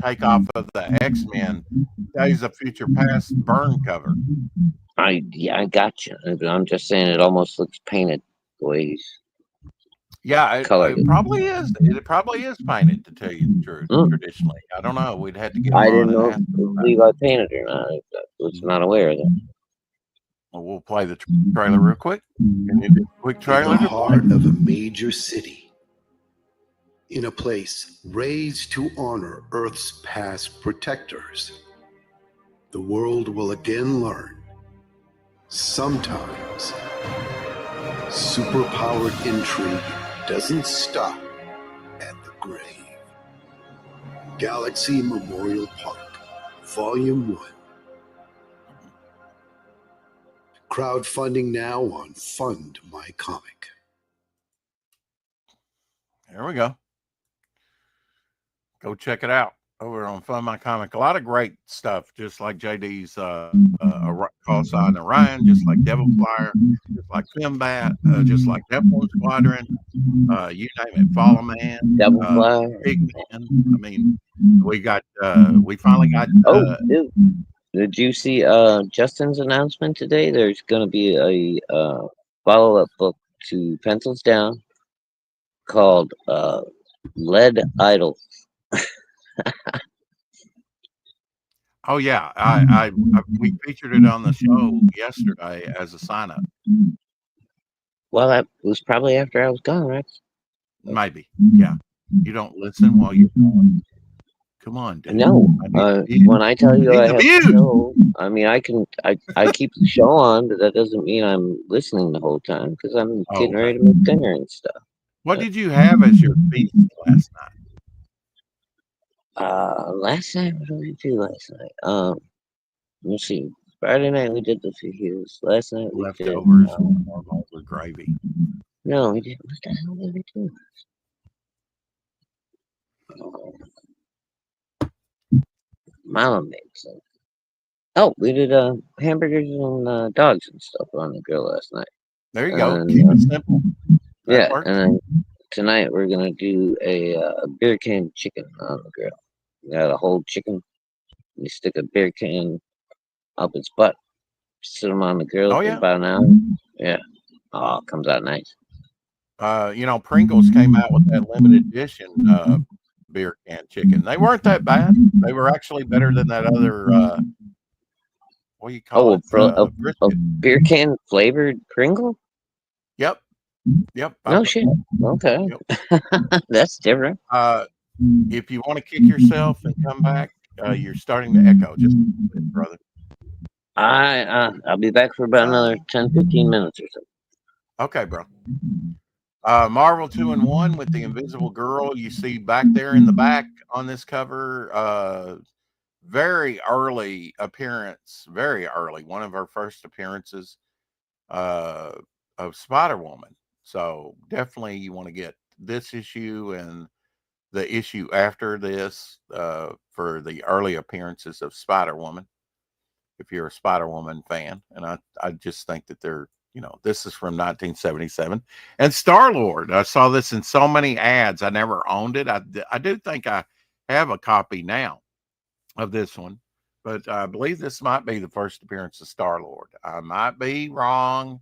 takeoff of the X-Men Days of Future Past burn cover. I got you. But I'm just saying it almost looks painted the way he's Yeah, colored it it. probably is. It probably is painted, to tell you the truth. Mm. Traditionally, I don't know. We'd have to get I him on didn't and know ask if him about it. Levi painted or not. I was not aware of that. Well, we'll play the trailer real quick. Can you do a quick In trailer the to play? heart of a major city, in a place raised to honor Earth's past protectors, the world will again learn sometimes superpowered intrigue doesn't stop at the grave. Galaxy Memorial Park, Volume 1. Crowdfunding now on Fund My Comic. There we go. Go check it out over on Fund My Comic. A lot of great stuff, just like JD's Call Sign Orion, just like Devil Flyer, just like Fembat, just like Neptune Squadron, you name it, Follow Man, Devil Fly. Pigman. I mean, we finally got Oh, dude. Did you see Justin's announcement today? There's going to be a follow-up book to Pencils Down called Lead Idol. oh yeah, we featured it on the show yesterday as a sign up. Well, that was probably after I was gone, right? Maybe, yeah. You don't listen while you're going. Come on, dude. No, when I tell you I have a show, I mean I keep the show on, but that doesn't mean I'm listening the whole time because I'm getting ready to make dinner and stuff. What did you have as your feast last night? Last night, what did we do last night? Let's see. Friday night we did the fajitas. Last night we Leftovers with gravy. No, we didn't. What the hell did we do? Mama made some. Oh, we did hamburgers and dogs and stuff on the grill last night. There you go. Keep it simple. Yeah, and then tonight we're gonna do a beer can chicken on the grill. You got a whole chicken. You stick a beer can up its butt, sit them on the grill for about an hour. Yeah. Oh, it comes out nice. Pringles came out with that limited edition beer can chicken. They weren't that bad. They were actually better than that other what do you call it? A beer can flavored Pringle? Yep. No shit. Okay. Yep. That's different. If you want to kick yourself and come back, you're starting to echo just a little bit, brother. I'll be back for about another 10, 15 minutes or so. Okay, bro. Marvel 2-in-1 with the Invisible Girl. You see back there in the back on this cover, very early appearance, very early. One of her first appearances of Spider-Woman. So definitely you want to get this issue and the issue after this for the early appearances of Spider-Woman, if you're a Spider-Woman fan. And I just think that they're, this is from 1977. And Star-Lord, I saw this in so many ads. I never owned it. I do think I have a copy now of this one, but I believe this might be the first appearance of Star-Lord. I might be wrong,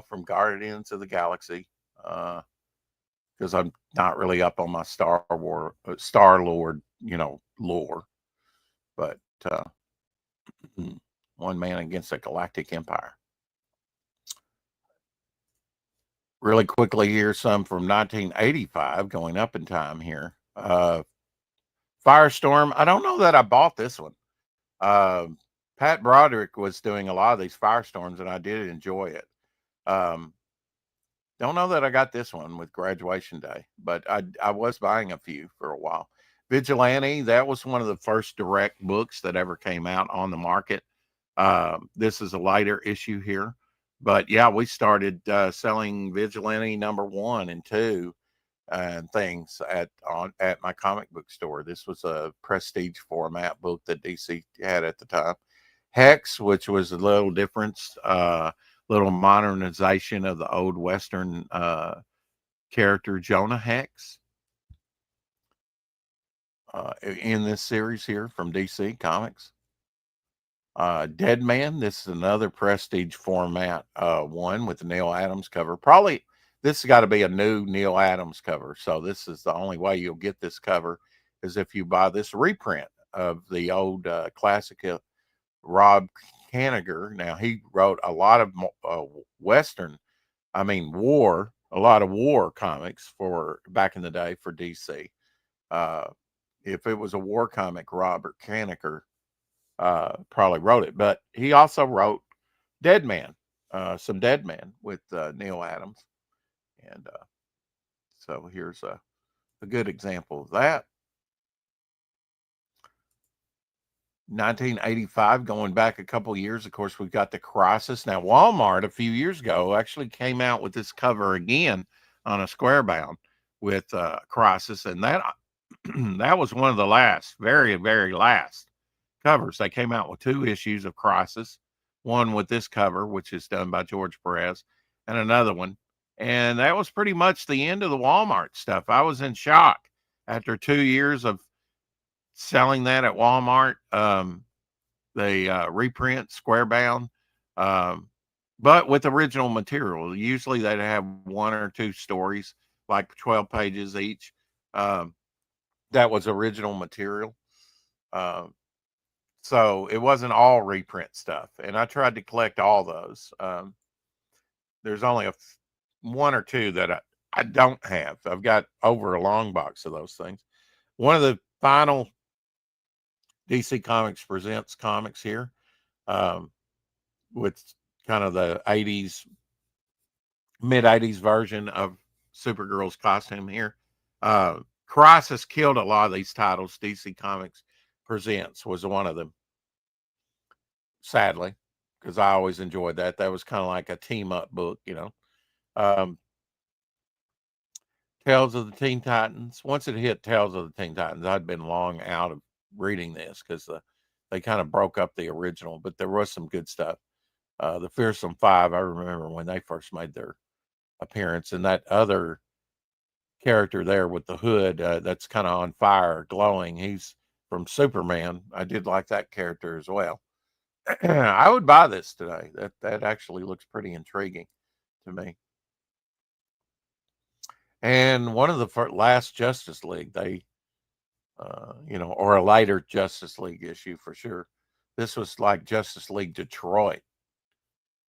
from Guardians of the Galaxy, because I'm not really up on my Star-Lord, lore. But one man against a galactic empire. Really quickly here, some from 1985, going up in time here. Firestorm. I don't know that I bought this one. Pat Broderick was doing a lot of these Firestorms, and I did enjoy it. Don't know that I got this one with Graduation Day, but I was buying a few for a while. Vigilante, that was one of the first direct books that ever came out on the market. This is a lighter issue here, but yeah, we started selling Vigilante #1 and 2 and things at my comic book store. This was a prestige format book that DC had at the time. Hex, which was a little difference, little modernization of the old Western character Jonah Hex in this series here from DC Comics. Dead Man, this is another prestige format one with the Neil Adams cover. Probably this has got to be a new Neil Adams cover. So this is the only way you'll get this cover is if you buy this reprint of the old classic Rob Kanigher. Now he wrote a lot of a lot of war comics for back in the day for DC. If it was a war comic, Robert Kanigher probably wrote it, but he also wrote Dead Man, some Dead Man with Neil Adams. And so here's a good example of that. 1985, going back a couple years, of course, we've got the Crisis. Now, Walmart a few years ago actually came out with this cover again on a square bound with Crisis, and that that was one of the last, very, very last covers. They came out with 2 issues of Crisis, one with this cover, which is done by George Perez, and another one. And that was pretty much the end of the Walmart stuff. I was in shock after 2 years of selling that at Walmart. They reprint square bound, but with original material. Usually they'd have 1 or 2 stories, like 12 pages each. That was original material. So it wasn't all reprint stuff. And I tried to collect all those. There's only 1 or 2 that I don't have. I've got over a long box of those things. One of the final DC Comics Presents comics here, with kind of the 80s, mid 80s version of Supergirl's costume here. Crisis killed a lot of these titles. DC Comics Presents was one of them, sadly, because I always enjoyed that. That was kind of like a team up book, Tales of the Teen Titans. Once it hit Tales of the Teen Titans, I'd been long out of reading this because they kind of broke up the original, but there was some good stuff. The Fearsome Five, I remember when they first made their appearance, and that other character there with the hood that's kind of on fire, glowing. He's from Superman. I did like that character as well. I would buy this today. That actually looks pretty intriguing to me. And one of the last Justice League, they, or a later Justice League issue for sure. This was like Justice League Detroit.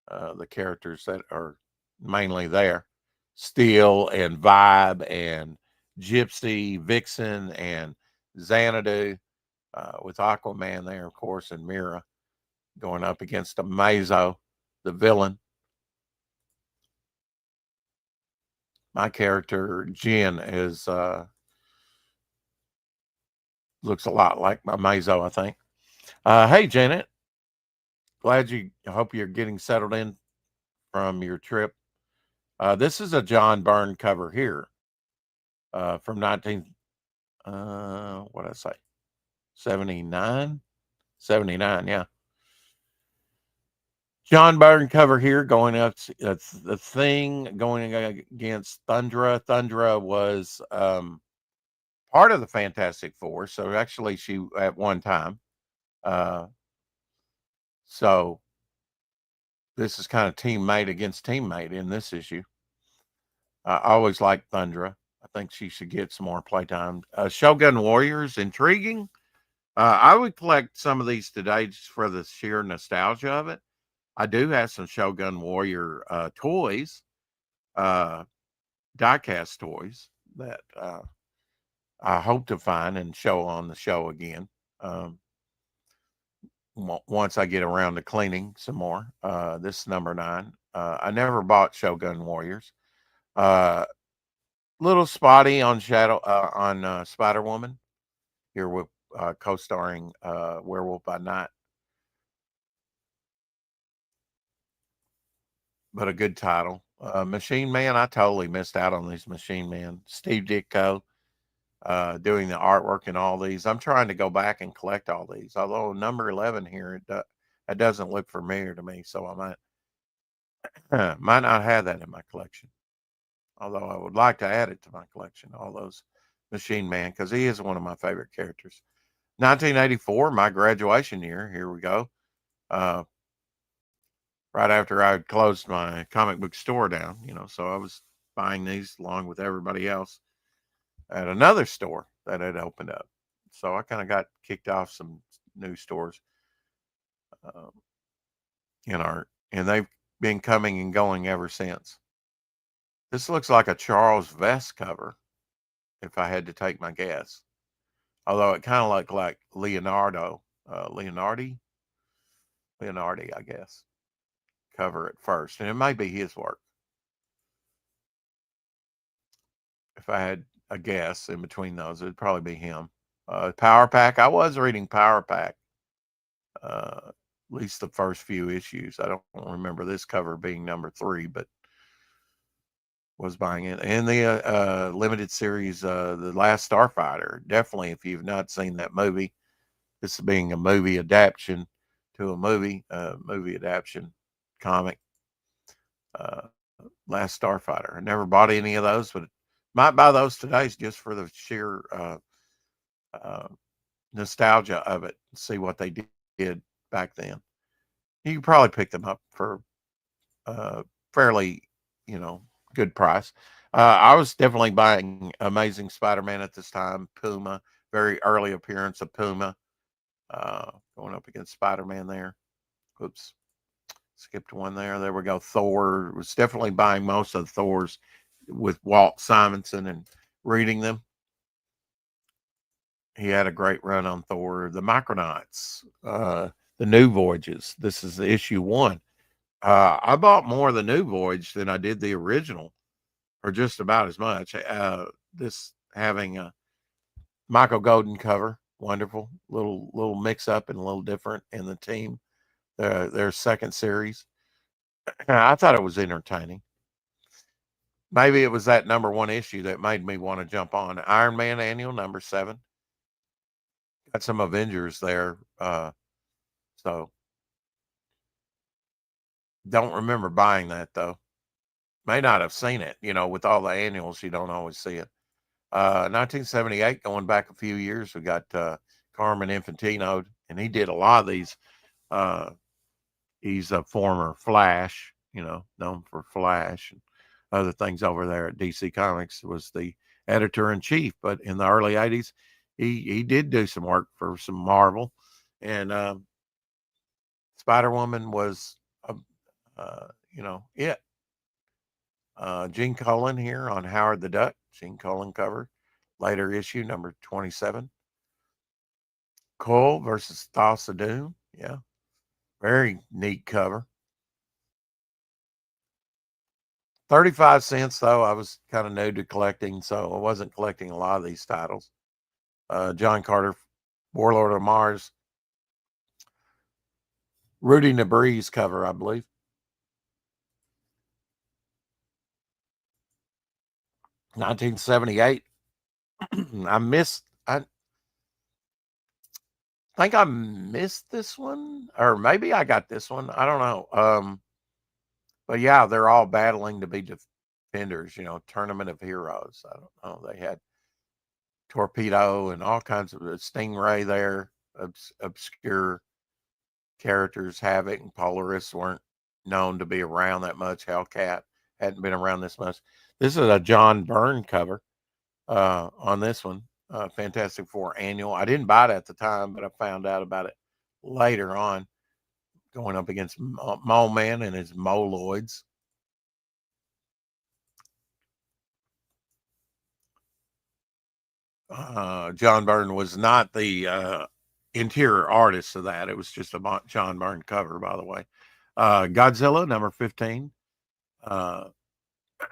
The characters that are mainly there, Steel and Vibe and Gypsy, Vixen and Xanadu, with Aquaman there, of course, and Mira going up against Amazo, the villain. My character, Jen, is looks a lot like Amazo, I think. Hey, Janet. I hope you're getting settled in from your trip. This is a John Byrne cover here from 79? 79, yeah. John Byrne cover here going up. That's the Thing going against Thundra. Thundra was part of the Fantastic Four. So actually, she at one time So this is kind of teammate against teammate in this issue. I always liked Thundra. I think she should get some more playtime. Shogun Warriors, intriguing. I would collect some of these today just for the sheer nostalgia of it. I do have some Shogun Warrior toys, diecast toys that I hope to find and show on the show again. Once I get around to cleaning some more. This is number 9. I never bought Shogun Warriors. Little spotty on Spider Woman here with co-starring Werewolf by Night, but a good title. Machine Man, I totally missed out on these Machine Man. Steve Ditko doing the artwork and all these. I'm trying to go back and collect all these. Although number 11 here, it doesn't look familiar to me, so I might not have that in my collection. Although I would like to add it to my collection, all those Machine Man, because he is one of my favorite characters. 1984, my graduation year. Here we go. Right after I had closed my comic book store down, so I was buying these along with everybody else at another store that had opened up. So I kind of got kicked off some new stores and they've been coming and going ever since. This looks like a Charles Vest cover, if I had to take my guess. Although it kind of looked like Leonardi, I guess, cover at first. And it may be his work. If I had a guess in between those, it'd probably be him. Power Pack. I was reading Power Pack, at least the first few issues. I don't remember this cover being number 3, but was buying it. And the limited series, The Last Starfighter. Definitely, if you've not seen that movie, this being a movie adaptation to a movie adaptation comic. Last Starfighter. I never bought any of those, but might buy those today just for the sheer nostalgia of it. See what they did back then. You can probably pick them up for fairly, good price. I was definitely buying Amazing Spider-Man at this time. Puma, very early appearance of Puma, going up against Spider-Man there. Oops, skipped one there. There we go. Thor. Was definitely buying most of Thor's with Walt Simonson and reading them. He had a great run on Thor. The Micronauts, the New Voyages. This is the issue 1. I bought more of the New Voyage than I did the original, or just about as much. This having a Michael Golden cover, wonderful little mix up and a little different in the team. Their second series, I thought it was entertaining. Maybe it was that number 1 issue that made me want to jump on. Iron Man Annual number 7. Got some Avengers there, so don't remember buying that though. May not have seen it. With all the annuals, you don't always see it. 1978, going back a few years, we got Carmen Infantino, and he did a lot of these. He's a former Flash, known for Flash and other things over there at DC Comics. Was the editor-in-chief, but in the early 80s, he did do some work for some Marvel, and Spider-Woman was, it. Gene Colan here on Howard the Duck. Gene Colan cover. Later issue, number 27. Cole versus Thassa Doom. Yeah. Very neat cover. 35 cents, though. I was kind of new to collecting, so I wasn't collecting a lot of these titles. John Carter, Warlord of Mars. Rudy Nebree's cover, I believe. $1978. I think I missed this one, or maybe I got this one. I don't know. But yeah, they're all battling to be defenders, Tournament of Heroes. I don't know. They had Torpedo and all kinds of Stingray there. obscure characters. Havoc and Polaris weren't known to be around that much. Hellcat hadn't been around this much. This is a John Byrne cover on this one. Fantastic Four annual. I didn't buy it at the time, but I found out about it later on, going up against Mole Man and his Moloids. John Byrne was not the interior artist of that. It was just a John Byrne cover, by the way. Godzilla, number 15,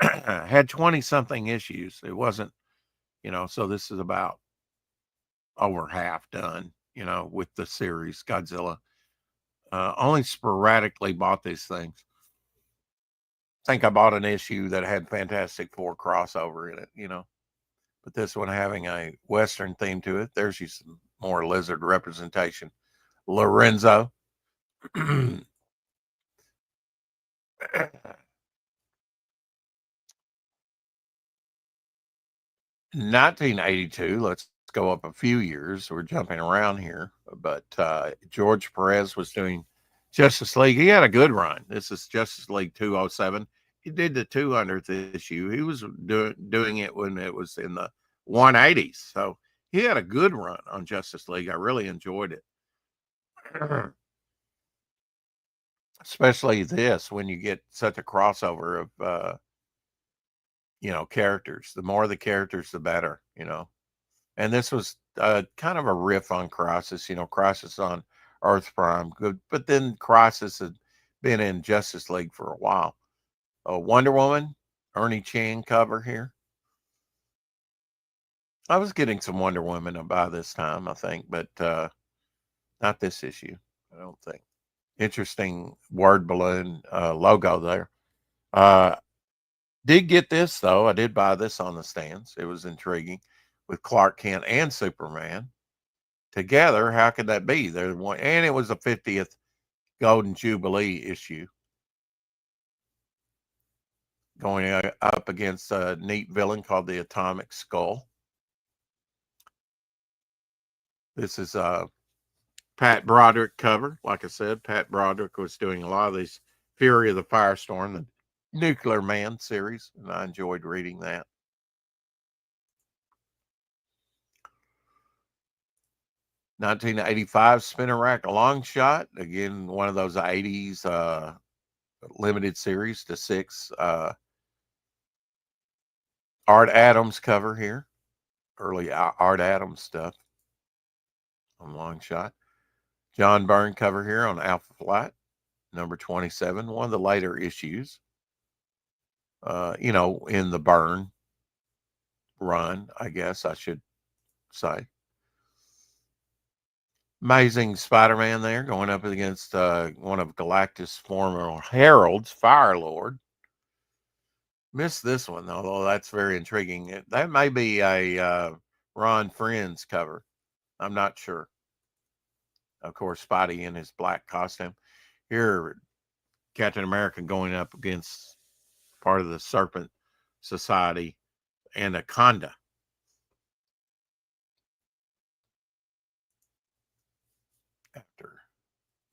had 20 something issues. It wasn't, so this is about over half done, with the series Godzilla. Only sporadically bought these things. I think I bought an issue that had Fantastic Four crossover in it, but this one having a Western theme to it. There's you some more lizard representation. Lorenzo. 1982. Let's go up a few years. We're jumping around here, but George Perez was doing Justice League. He had a good run. This is Justice League 207. He did the 200th issue. He was doing it when it was in the 180s. So he had a good run on Justice League. I really enjoyed it. Especially this, when you get such a crossover of characters. The more the characters, the better, And this was kind of a riff on Crisis, Crisis on Earth Prime. Good, but then Crisis had been in Justice League for a while. Wonder Woman, Ernie Chan cover here. I was getting some Wonder Woman by this time, I think, but not this issue, I don't think. Interesting word balloon logo there. Did get this, though. I did buy this on the stands. It was intriguing with Clark Kent and Superman together. How could that be? There's one, and it was the 50th Golden Jubilee issue, going up against a neat villain called the Atomic Skull. This is a Pat Broderick cover. Like I said, Pat Broderick was doing a lot of these Fury of the Firestorm, the Nuclear Man series, and I enjoyed reading that. '85 Spinner Rack Long Shot. Again, one of those 80s limited series to 6. Art Adams cover here. Early Art Adams stuff on Long Shot. John Byrne cover here on Alpha Flight, number 27. One of the later issues, in the Byrne run, I guess I should say. Amazing Spider-Man there, going up against one of Galactus' former heralds, Firelord. Missed this one, although that's very intriguing. That may be a Ron Friends cover. I'm not sure. Of course, Spidey in his black costume. Here, Captain America going up against part of the Serpent Society, Anaconda. After,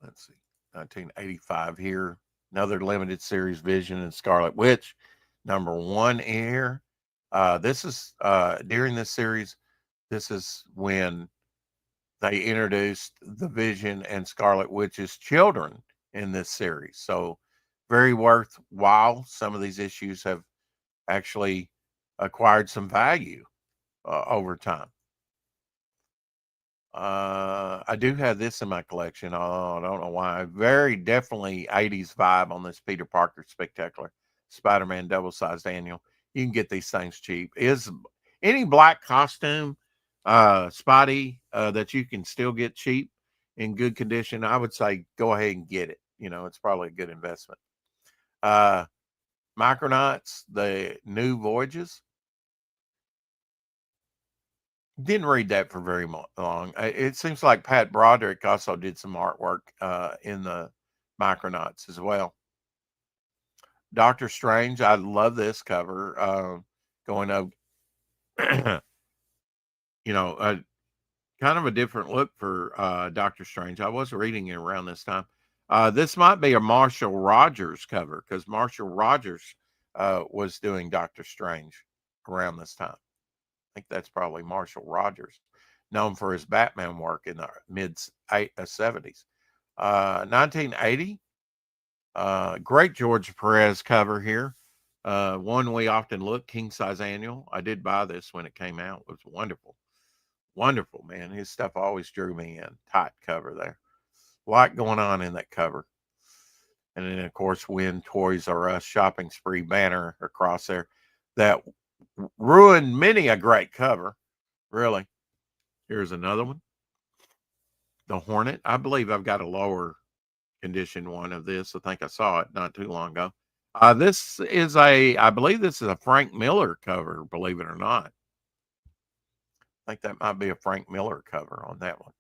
let's see, 1985 here. Another limited series, Vision and Scarlet Witch, number 1 here. This is during this series. This is when they introduced the Vision and Scarlet Witch's children in this series. So very worthwhile. Some of these issues have actually acquired some value over time. I do have this in my collection. Oh, I don't know why. Very definitely 80s vibe on this Peter Parker Spectacular Spider-Man double-sized annual. You can get these things cheap. Is any black costume Spotty that you can still get cheap in good condition, I would say go ahead and get it. It's probably a good investment. Micronauts, the New Voyages. Didn't read that for very long. It seems like Pat Broderick also did some artwork in the Micronauts as well. Doctor Strange, I love this cover. Going up, kind of a different look for Doctor Strange. I was reading it around this time. This might be a Marshall Rogers cover because Marshall Rogers was doing Doctor Strange around this time. I think that's probably Marshall Rogers, known for his Batman work in the mid 70s. 1980, great George Perez cover here. One we often look, King Size Annual. I did buy this when it came out. It was wonderful. Wonderful, man. His stuff always drew me in. Tight cover there. A lot going on in that cover. And then, of course, Win Toys R Us shopping spree banner across there that ruined many a great cover. Really. Here's another one. The Hornet. I believe I've got a lower condition one of this. I think I saw it not too long ago. This is I believe this is a Frank Miller cover, believe it or not. I think that might be a Frank Miller cover on that one.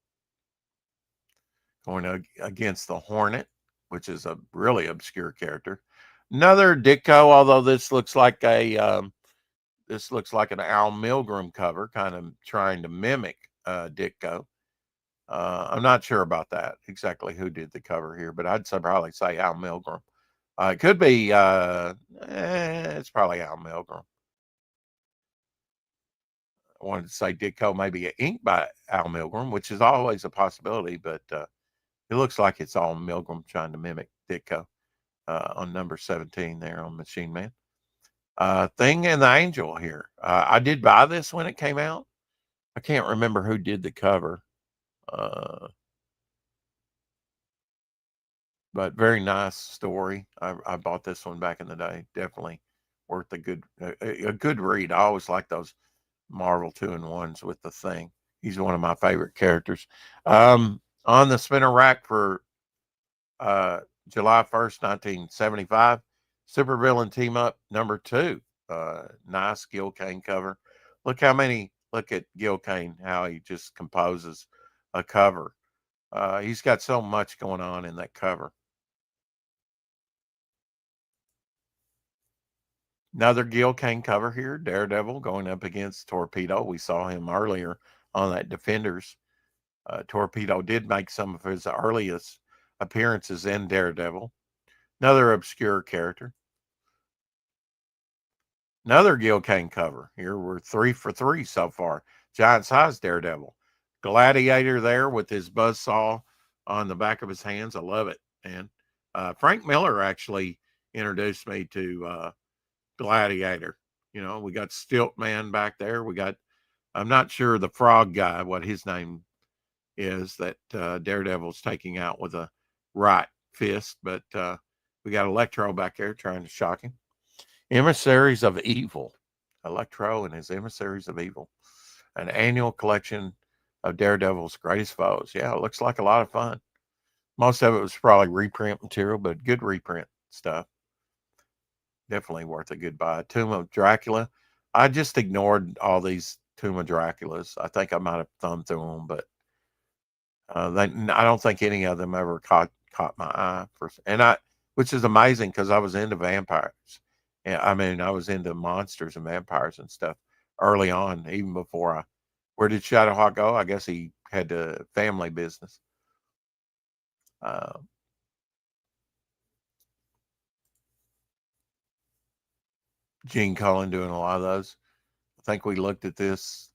Going against the Hornet, which is a really obscure character. Another Ditko, although this looks like an Al Milgram cover, kind of trying to mimic Ditko. I'm not sure about that, exactly who did the cover here, but I'd probably say Al Milgram. It could be, it's probably Al Milgram. I wanted to say Ditko maybe inked by Al Milgram, which is always a possibility, but it looks like it's all Milgram trying to mimic Ditko on number 17 there on Machine Man. Thing and the Angel here. I did buy this when it came out. I can't remember who did the cover. But very nice story. I bought this one back in the day. Definitely worth a good read. I always like those Marvel 2-in-1s with the Thing. He's one of my favorite characters. On the spinner rack for July 1st, 1975, Supervillain Team Up number 2. Nice Gil Kane cover. Look at Gil Kane, how he just composes a cover. He's got so much going on in that cover. Another Gil Kane cover here, Daredevil going up against Torpedo. We saw him earlier on that Defenders. Torpedo did make some of his earliest appearances in Daredevil. Another obscure character. Another Gil Kane cover. Here we're 3 for 3 so far. Giant size Daredevil. Gladiator there with his buzzsaw on the back of his hands. I love it. And Frank Miller actually introduced me to Gladiator. You know, we got Stilt Man back there. We got, I'm not sure the frog guy, what his name is, that Daredevil's taking out with a right fist, but we got Electro back there trying to shock him. Emissaries of Evil. Electro and his Emissaries of Evil. An annual collection of Daredevil's greatest foes. Yeah, it looks like a lot of fun. Most of it was probably reprint material, but good reprint stuff. Definitely worth a good buy. Tomb of Dracula. I just ignored all these Tomb of Draculas. I think I might have thumbed through them, but I don't think any of them ever caught my eye. Which is amazing because I was into vampires. And I mean, I was into monsters and vampires and stuff early on, even before where did Shadowhawk go? I guess he had a family business. Gene Colan doing a lot of those. I think we looked at this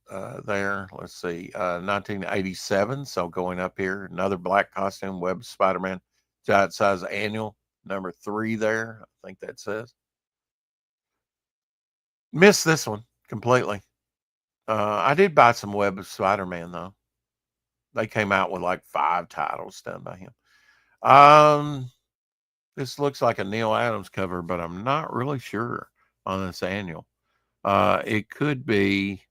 there. Let's see, 1987. So going up here, another black costume, Web Spider-Man, giant size annual, number 3 there. I think that says. Missed this one completely. I did buy some Web of Spider-Man though. They came out with like 5 titles done by him. This looks like a Neil Adams cover, but I'm not really sure on this annual. It could be.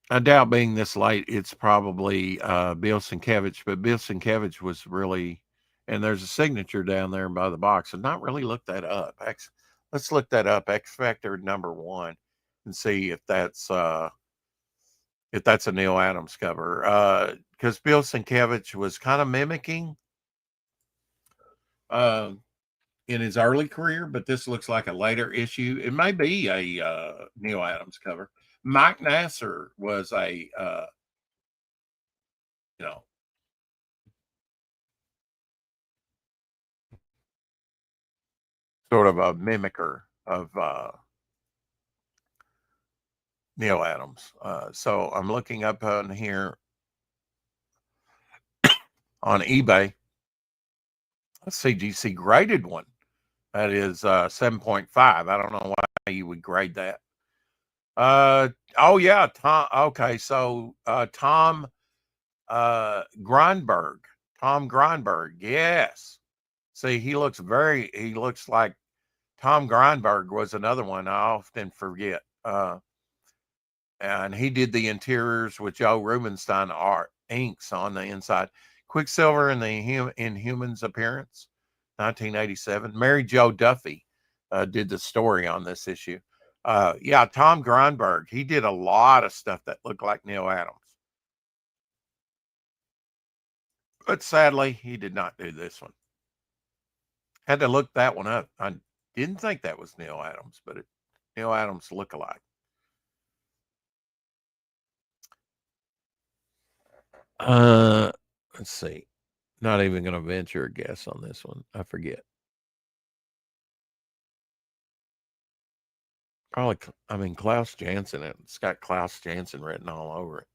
I doubt being this late, it's probably Bill Sienkiewicz, but Bill Sienkiewicz was really, and there's a signature down there by the box. I've not really looked that up. Let's look that up. X Factor number 1 and see if that's a Neil Adams cover. Because Bill Sienkiewicz was kind of mimicking in his early career, but this looks like a later issue. It may be a Neil Adams cover. Mike Nasser was a you know, sort of a mimicker of Neil Adams. So I'm looking up on here on eBay. A CGC graded one. That is 7.5. I don't know why you would grade that. Oh yeah, Tom. Okay, so Tom Grindberg. Tom Grindberg. Yes. See, he looks like Tom Grindberg was another one I often forget. And he did the interiors with Joe Rubenstein art inks on the inside. Quicksilver in the Inhumans appearance, 1987. Mary Jo Duffy did the story on this issue. Yeah, Tom Grindberg. He did a lot of stuff that looked like Neil Adams. But sadly, he did not do this one. Had to look that one up. I didn't think that was Neil Adams, but Neil Adams look-alike. Let's see. Not even going to venture a guess on this one. I forget. Probably, I mean, Klaus Janson. It's got Klaus Janson written all over it.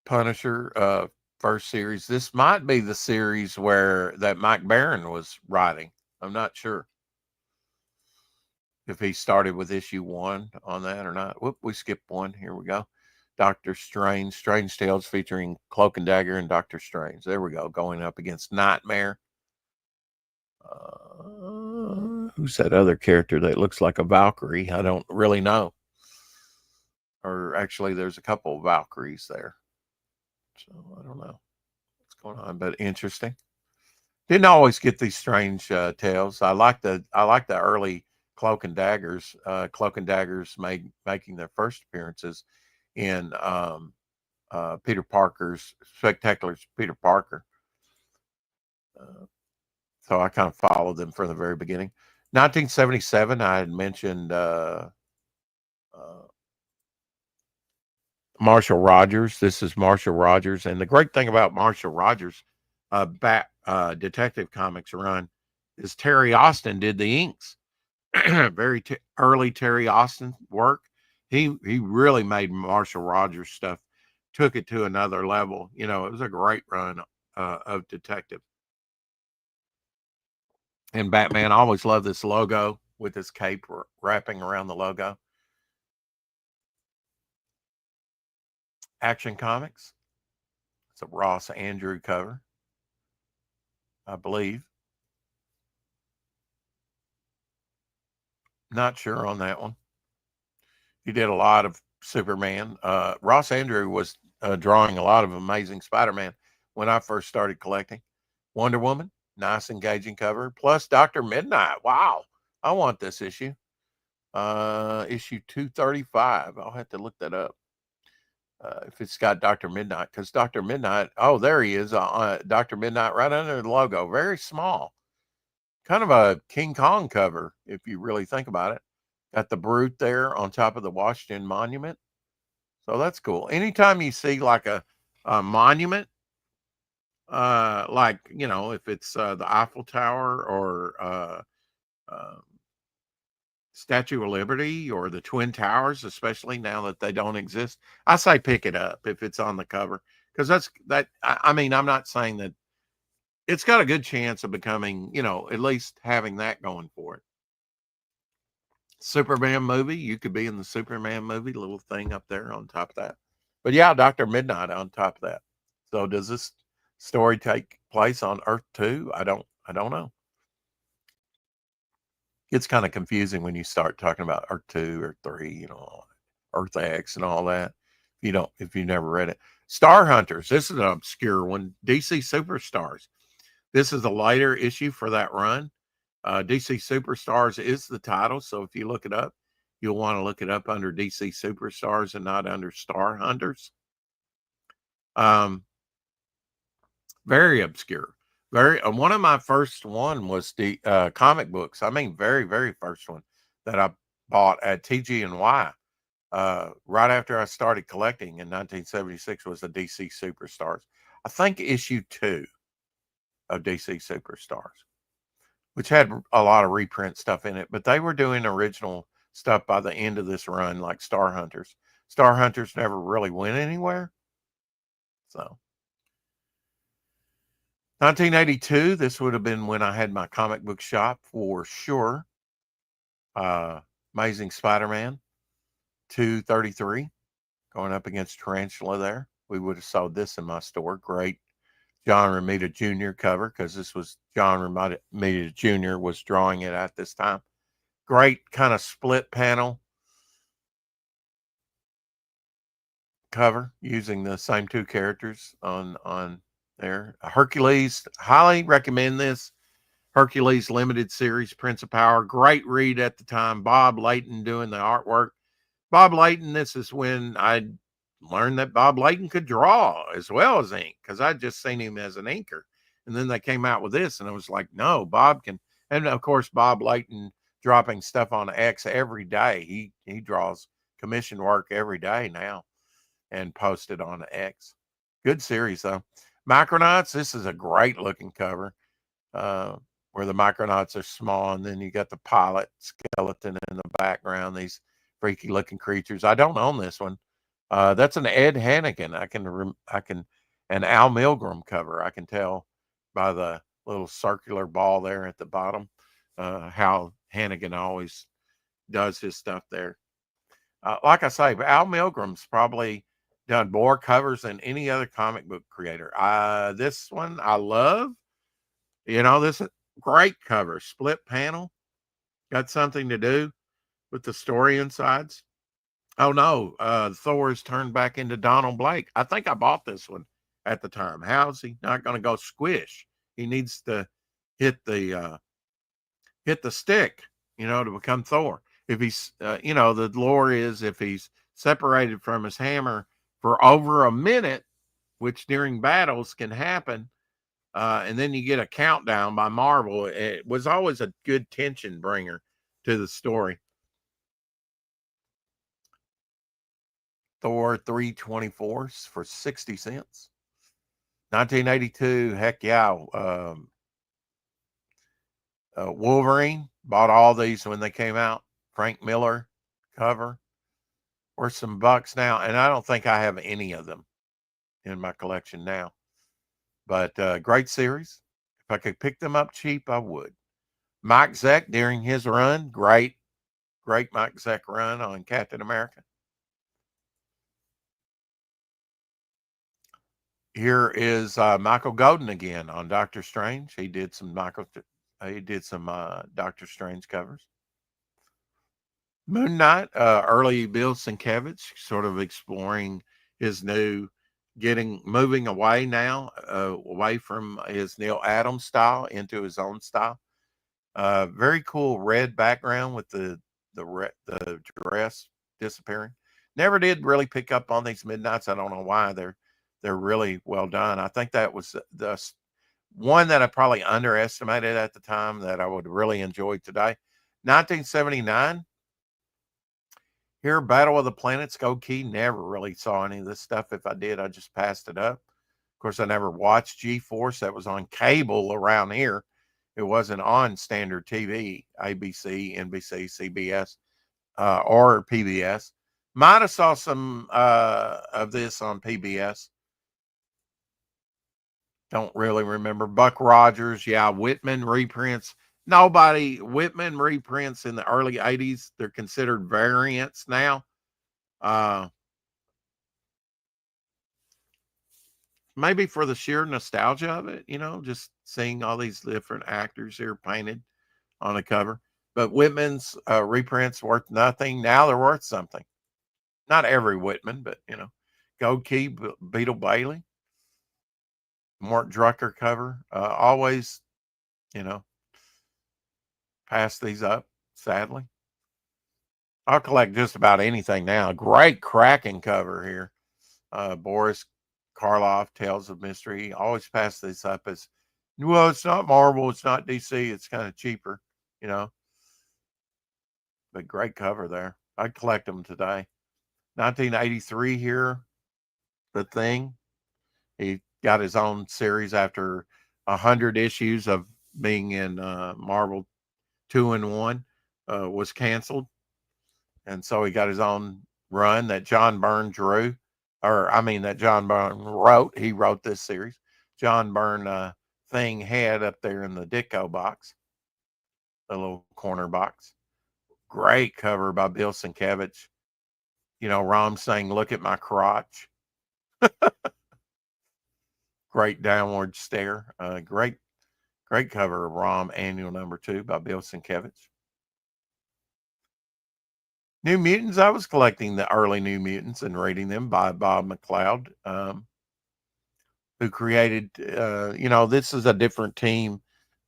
Punisher, first series. This might be the series where that Mike Baron was writing. I'm not sure if he started with issue 1 on that or not. Whoop, we skipped one. Here we go. Doctor Strange, Strange Tales featuring Cloak and Dagger and Doctor Strange. There we go, going up against Nightmare. Who's that other character that looks like a Valkyrie? I don't really know. Or actually, there's a couple of Valkyries there. So I don't know what's going on, but interesting. Didn't always get these Strange tales. I like the early Cloak and Daggers. Cloak and Daggers making their first appearances in Peter Parker's Spectacular Peter Parker. So I kind of followed them from the very beginning. 1977, I had mentioned Marshall Rogers. This is Marshall Rogers. And the great thing about Marshall Rogers' Detective Comics run is Terry Austin did the inks. Very early Terry Austin work. He really made Marshall Rogers stuff, took it to another level. You know, it was a great run of Detective. And Batman, I always love this logo with this cape wrapping around the logo. Action Comics. It's a Ross Andrew cover, I believe. Not sure on that one. He did a lot of Superman. Ross Andrew was drawing a lot of Amazing Spider-Man when I first started collecting. Wonder Woman, nice engaging cover. Plus Dr. Midnight. Wow, I want this issue. Issue 235. I'll have to look that up. If it's got Dr. Midnight, because Dr. Midnight, oh, there he is, Dr. Midnight right under the logo, very small. Kind of a King Kong cover, if you really think about it. Got the Brute there on top of the Washington Monument. So that's cool. Anytime you see like a monument, like, you know, if it's the Eiffel Tower or Statue of Liberty or the Twin Towers, especially now that they don't exist, I say pick it up if it's on the cover, because I mean, I'm not saying that it's got a good chance of becoming, you know, at least having that going for it. Superman movie, you could be in the Superman movie, little thing up there on top of that. But yeah, Dr. Midnight on top of that. So does this story take place on Earth 2? I don't know. It's kind of confusing when you start talking about Earth 2 or 3, you know, Earth X and all that. If you never read it. Star Hunters, this is an obscure one. DC Superstars. This is a later issue for that run. DC Superstars is the title, so if you look it up, you'll want to look it up under DC Superstars and not under Star Hunters. Very obscure. Very one of my first one was the comic books. I mean, very, very first one that I bought at TG&Y. Right after I started collecting in 1976 was the DC Superstars. I think issue 2 of DC Superstars, which had a lot of reprint stuff in it, but they were doing original stuff by the end of this run, like Star Hunters. Star Hunters never really went anywhere. So 1982, this would have been when I had my comic book shop for sure. Amazing Spider-Man 233 going up against Tarantula there. We would have sold this in my store. Great John Romita Jr. cover, because this was John Romita Jr. was drawing it at this time. Great kind of split panel cover using the same two characters on there. Hercules, highly recommend this. Hercules limited series, Prince of Power. Great read at the time. Bob Layton doing the artwork. Bob Layton, this is when I learned that Bob Layton could draw as well as ink, because I'd just seen him as an inker. And then they came out with this, and I was like, no, Bob can. And of course, Bob Layton dropping stuff on X every day. He draws commission work every day now and posted on X. Good series, though. Micronauts, this is a great looking cover. Where the Micronauts are small, and then you got the pilot skeleton in the background, these freaky looking creatures. I don't own this one. That's an Ed Hannigan. I can an Al Milgrom cover. I can tell by the little circular ball there at the bottom how Hannigan always does his stuff there. Like I say, Al Milgrom's probably done more covers than any other comic book creator. This one I love. This is great cover, split panel. Got something to do with the story insides. Oh no, Thor is turned back into Donald Blake. I think I bought this one at the time. How's he not going to go squish? He needs to hit the stick, to become Thor. If he's, the lore is if he's separated from his hammer for over a minute, which during battles can happen, and then you get a countdown by Marvel. It was always a good tension bringer to the story. Thor 324s for 60 cents. 1982, heck yeah. Wolverine, bought all these when they came out. Frank Miller cover. Worth some bucks now, and I don't think I have any of them in my collection now. But great series. If I could pick them up cheap, I would. Mike Zeck during his run, great Mike Zeck run on Captain America. Here is Michael Golden again on Doctor Strange. He did some Doctor Strange covers. Moon Knight, early Bill Sienkiewicz, sort of exploring his moving away now, away from his Neil Adams style into his own style. Very cool red background with the dress disappearing. Never did really pick up on these Midnights. I don't know why. They're really well done. I think that was the one that I probably underestimated at the time that I would really enjoy today. 1979. Here, Battle of the Planets, Gold Key. Never really saw any of this stuff. If I did, I just passed it up. Of course, I never watched G-Force. That was on cable around here. It wasn't on standard TV, ABC, NBC, CBS, or PBS. Might have saw some of this on PBS. Don't really remember. Buck Rogers, yeah, Whitman reprints. Whitman reprints in the early 80s. They're considered variants now. Maybe for the sheer nostalgia of it, just seeing all these different actors here painted on a cover. But Whitman's reprints worth nothing. Now they're worth something. Not every Whitman, but, Gold Key, Beetle Bailey. Mort Drucker cover. Always, pass these up, sadly. I'll collect just about anything now. Great cracking cover here. Boris Karloff, Tales of Mystery. Always pass this up as, well, it's not Marvel, it's not DC, it's kind of cheaper, you know. But great cover there. I'd collect them today. 1983 here, The Thing. He got his own series after 100 issues of being in Marvel 2-in-1 was canceled. And so he got his own run that John Byrne drew, that John Byrne wrote. He wrote this series. John Byrne Thing had up there in the Ditko box, the little corner box. Great cover by Bill Sienkiewicz. You know, Rom saying, "Look at my crotch." Great downward stare. Great cover of Rom Annual #2 by Bill Sienkiewicz. New Mutants, I was collecting the early New Mutants and reading them by Bob McLeod, who created, this is a different team.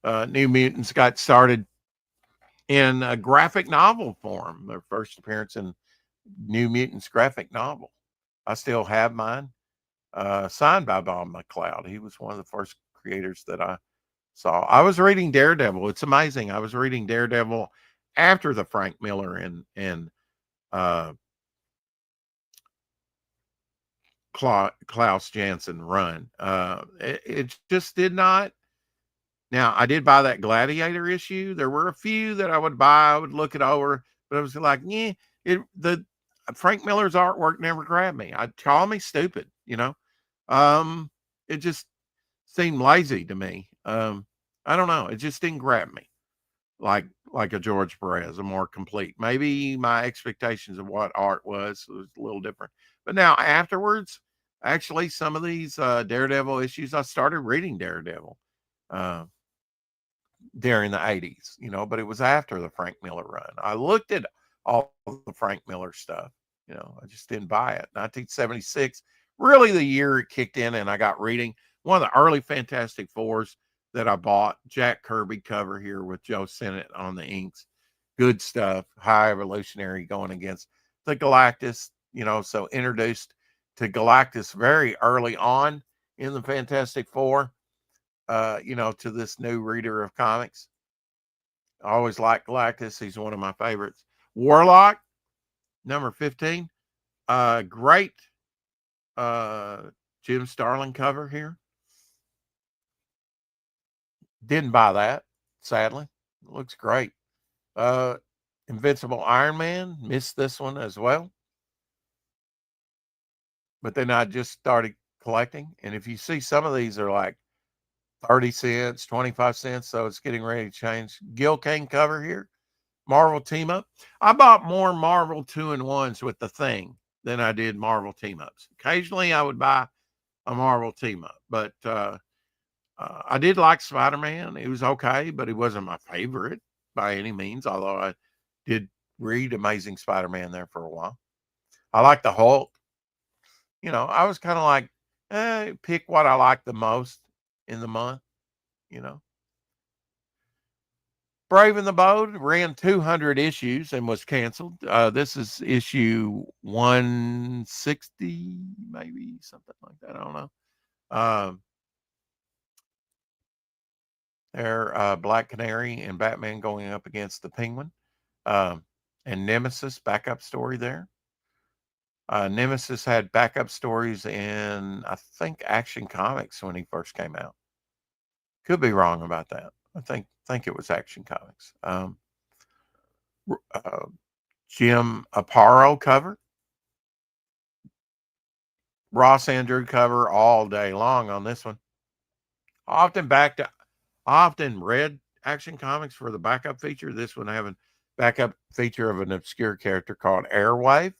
New Mutants got started in a graphic novel form, their first appearance in New Mutants graphic novel. I still have mine, signed by Bob McLeod. He was one of the first creators that I saw. I was reading Daredevil. It's amazing. I was reading Daredevil after the Frank Miller and Klaus Janson run. It just did not. Now, I did buy that Gladiator issue. There were a few that I would buy. I would look it over, but I was like, yeah, the Frank Miller's artwork never grabbed me. I'd call me stupid, you know. It just seemed lazy to me. I don't know. It just didn't grab me like a George Perez, a more complete. Maybe my expectations of what art was a little different. But now afterwards, actually, some of these Daredevil issues, I started reading Daredevil during the 80s, you know, but it was after the Frank Miller run. I looked at all the Frank Miller stuff, you know, I just didn't buy it. 1976, really the year it kicked in and I got reading one of the early Fantastic Fours that I bought. Jack Kirby cover here with Joe Sennett on the inks. Good stuff. High Evolutionary going against the Galactus, you know, so introduced to Galactus very early on in the Fantastic Four, to this new reader of comics. I always liked Galactus. He's one of my favorites. Warlock, number 15. Great Jim Starlin cover here. Didn't buy that, sadly. It looks great. Invincible Iron Man, missed this one as well. But then I just started collecting. And if you see, some of these are like 30 cents, 25 cents. So it's getting ready to change. Gil Kane cover here. Marvel Team Up. I bought more Marvel 2-in-1s with the Thing than I did Marvel Team Ups. Occasionally I would buy a Marvel Team Up, but I did like Spider-Man. It was okay, but it wasn't my favorite by any means, although I did read Amazing Spider-Man there for a while. I like the Hulk. You know, I was kind of like, pick what I like the most in the month, you know. Brave and the Bold ran 200 issues and was canceled. This is issue 160, maybe something like that. I don't know. They're Black Canary and Batman going up against the Penguin. And Nemesis backup story there. Nemesis had backup stories in, I think, Action Comics when he first came out. Could be wrong about that. I think it was Action Comics. Jim Aparo cover. Ross Andrew cover all day long on this one. Often read Action Comics for the backup feature. This one having backup feature of an obscure character called Airwave.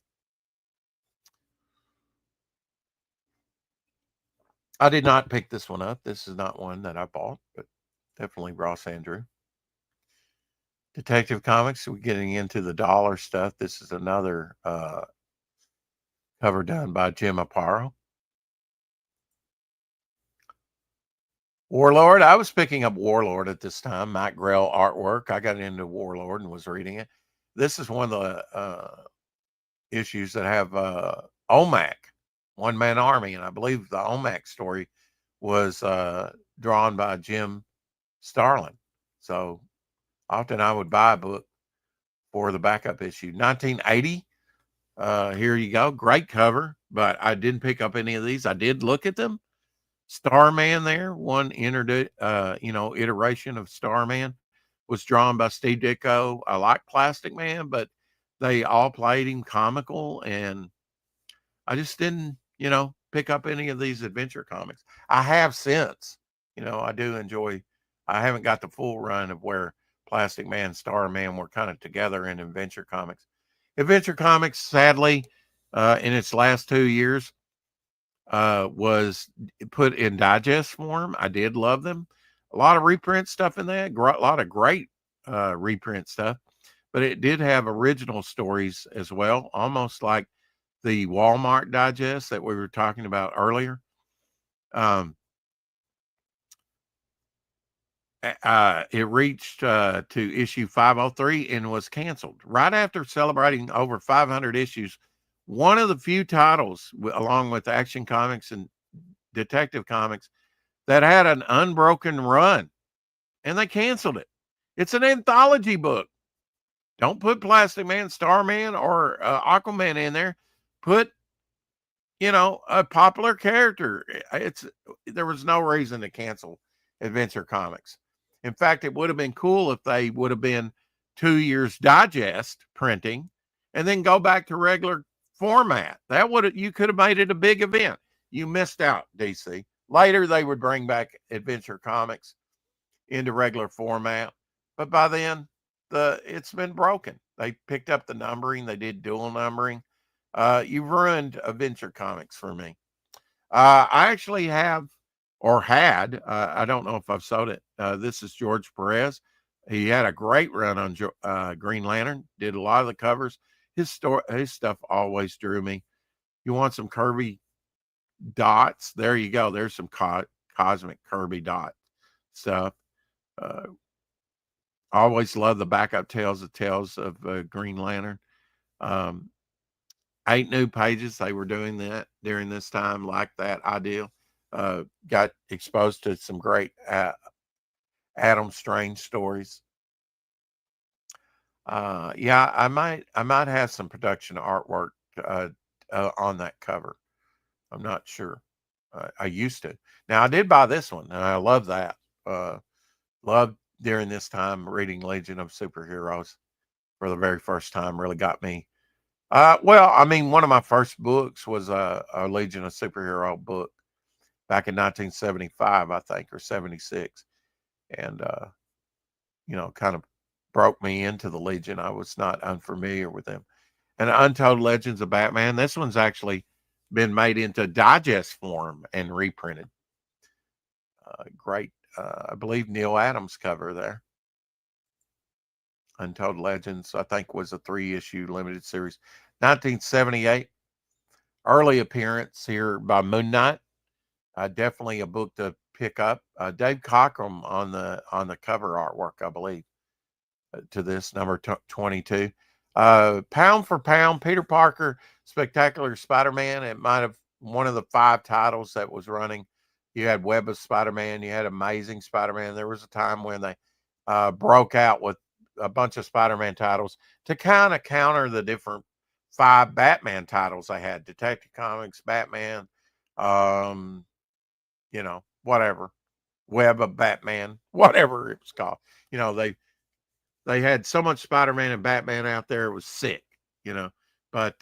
I did not pick this one up. This is not one that I bought, but definitely Ross Andrew. Detective Comics, we're getting into the dollar stuff. This is another cover done by Jim Aparo. Warlord, I was picking up Warlord at this time. Mike Grell artwork. I got into Warlord and was reading it. This is one of the issues that have OMAC one man army. And I believe the OMAC story was drawn by Jim Starlin. So often I would buy a book for the backup issue. 1980. Here you go. Great cover, but I didn't pick up any of these. I did look at them. Starman there, one iteration of Starman was drawn by Steve Ditko. I like Plastic Man, but they all played him comical, and I just didn't, pick up any of these adventure comics. I have since, I do enjoy. I haven't got the full run of where Plastic Man, Starman were kind of together in Adventure Comics. Adventure Comics, sadly, in its last 2 years, was put in digest form. I did love them. A lot of reprint stuff in that, a lot of great reprint stuff, but it did have original stories as well, almost like the Walmart digest that we were talking about earlier. It reached to issue 503 and was canceled right after celebrating over 500 issues. One of the few titles, along with Action Comics and Detective Comics, that had an unbroken run, and they canceled it. It's an anthology book. Don't put Plastic Man, Starman, or Aquaman in there. Put, a popular character. There was no reason to cancel Adventure Comics. In fact, it would have been cool if they would have been 2 years digest printing and then go back to regular format. You could have made it a big event. You missed out, DC. Later, they would bring back Adventure Comics into regular format, but by then, it's been broken. They picked up the numbering. They did dual numbering. You ruined Adventure Comics for me. I actually have or had. I don't know if I've sold it. This is George Perez. He had a great run on Green Lantern. Did a lot of the covers. His stuff always drew me. You want some Kirby dots? There you go. There's some cosmic Kirby dot stuff. Always love the backup tales of Green Lantern. 8 new pages. They were doing that during this time, like that idea. Got exposed to some great Adam Strange stories. Yeah, I might have some production artwork on that cover. I'm not sure. I used to. Now I did buy this one, and I love that. Loved during this time reading Legion of Superheroes for the very first time. Really got me. Well, I mean, one of my first books was a Legion of Superhero book back in 1975, I think, or 76. And, kind of broke me into the Legion. I was not unfamiliar with them. And Untold Legends of Batman, this one's actually been made into digest form and reprinted. Great. I believe Neil Adams cover there. Untold Legends, I think, was a 3-issue limited series. 1978, early appearance here by Moon Knight. Definitely a book to pick up. Dave Cockrum on the cover artwork, I believe, to this number 22. Pound for pound, Peter Parker, Spectacular Spider-Man. It might have one of the 5 titles that was running. You had Web of Spider-Man. You had Amazing Spider-Man. There was a time when they broke out with a bunch of Spider-Man titles to kind of counter the different 5 Batman titles they had. Detective Comics, Batman, whatever. Web of Batman, whatever it was called. They had so much Spider-Man and Batman out there, it was sick, But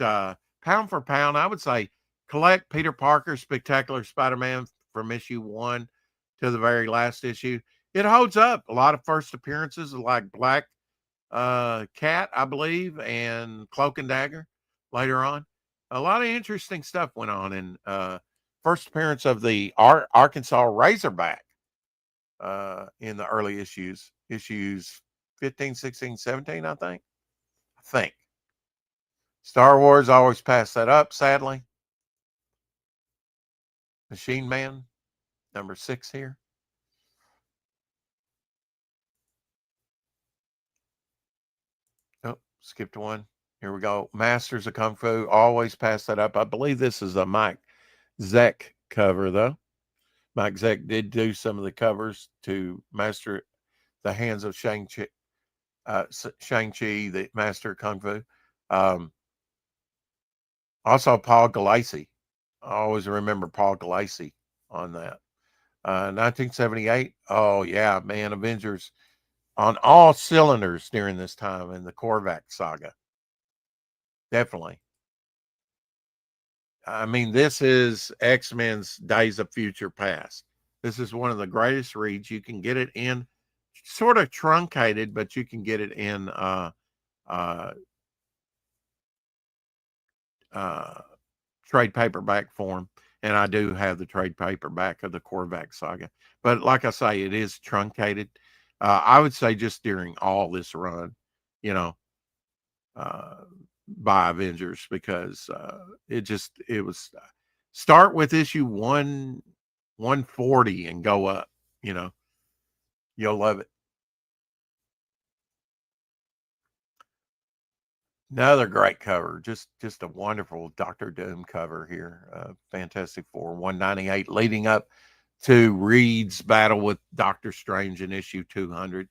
pound for pound, I would say collect Peter Parker Spectacular Spider-Man from issue 1 to the very last issue. It holds up. A lot of first appearances like Black Cat, I believe, and Cloak and Dagger later on. A lot of interesting stuff went on in first appearance of the Arkansas Razorback in the early issues 15, 16, 17, I think. Star Wars always passed that up, sadly. Machine Man, number 6 here. Oh, skipped one. Here we go. Masters of Kung Fu, always pass that up. I believe this is a Mike Zek cover, though. Mike Zek did do some of the covers to Master the Hands of Shang-Chi, the Master of Kung Fu. Also, Paul Galassi. I always remember Paul Galassi on that. 1978. Oh, yeah, man. Avengers on all cylinders during this time in the Korvac saga. Definitely. I mean, this is X-Men's Days of Future Past. This is one of the greatest reads. You can get it in sort of truncated, but you can get it in uh, trade paperback form. And I do have the trade paperback of the Korvac saga. But like I say, it is truncated. I would say just during all this run, you know, by Avengers, because it was start with issue 140 and go up, you know, you'll love it. Another great cover, just a wonderful Doctor Doom cover here. Fantastic Four 198, leading up to Reed's battle with Doctor Strange in issue 200.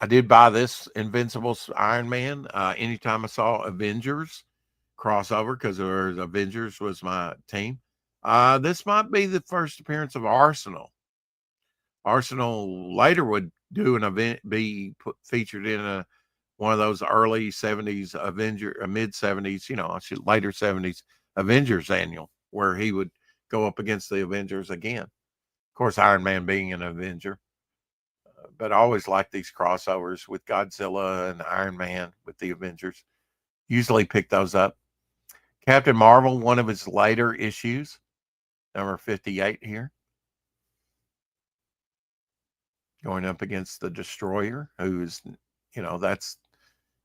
I did buy this Invincible's Iron Man anytime I saw Avengers crossover, because Avengers was my team. This might be the first appearance of Arsenal. Arsenal later would do an event, featured in one of those early 70s mid 70s, later 70s Avengers annual, where he would go up against the Avengers again. Of course, Iron Man being an Avenger. But I always like these crossovers with Godzilla and Iron Man with the Avengers. Usually pick those up. Captain Marvel, one of his later issues, number 58 here. Going up against the Destroyer, who's,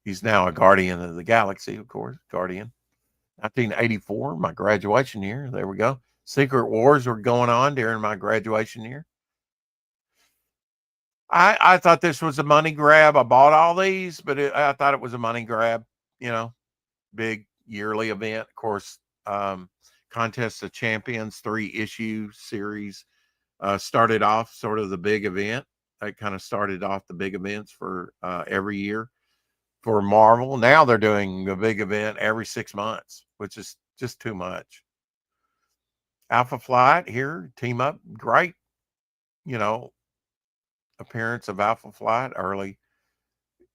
he's now a Guardian of the Galaxy, of course, Guardian. 1984, my graduation year. There we go. Secret Wars were going on during my graduation year. I thought this was a money grab. I bought all these, but I thought it was a money grab, big yearly event. Of course, Contest of Champions 3-issue series started off sort of the big event. It kind of started off the big events for every year for Marvel. Now they're doing a big event every 6 months, which is just too much. Alpha Flight here, team up, great, appearance of Alpha Flight early.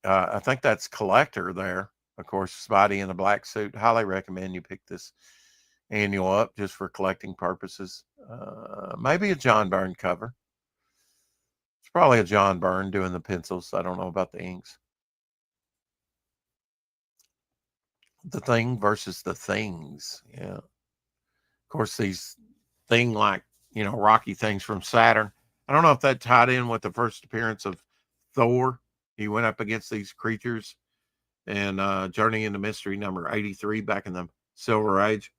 I think that's Collector there. Of course, Spidey in the black suit. Highly recommend you pick this annual up just for collecting purposes. Maybe a John Byrne cover. It's probably a John Byrne doing the pencils. I don't know about the inks. The Thing versus the Things. Yeah. Of course, these thing-like, rocky things from Saturn. I don't know if that tied in with the first appearance of Thor. He went up against these creatures and Journey into Mystery number 83 back in the Silver Age.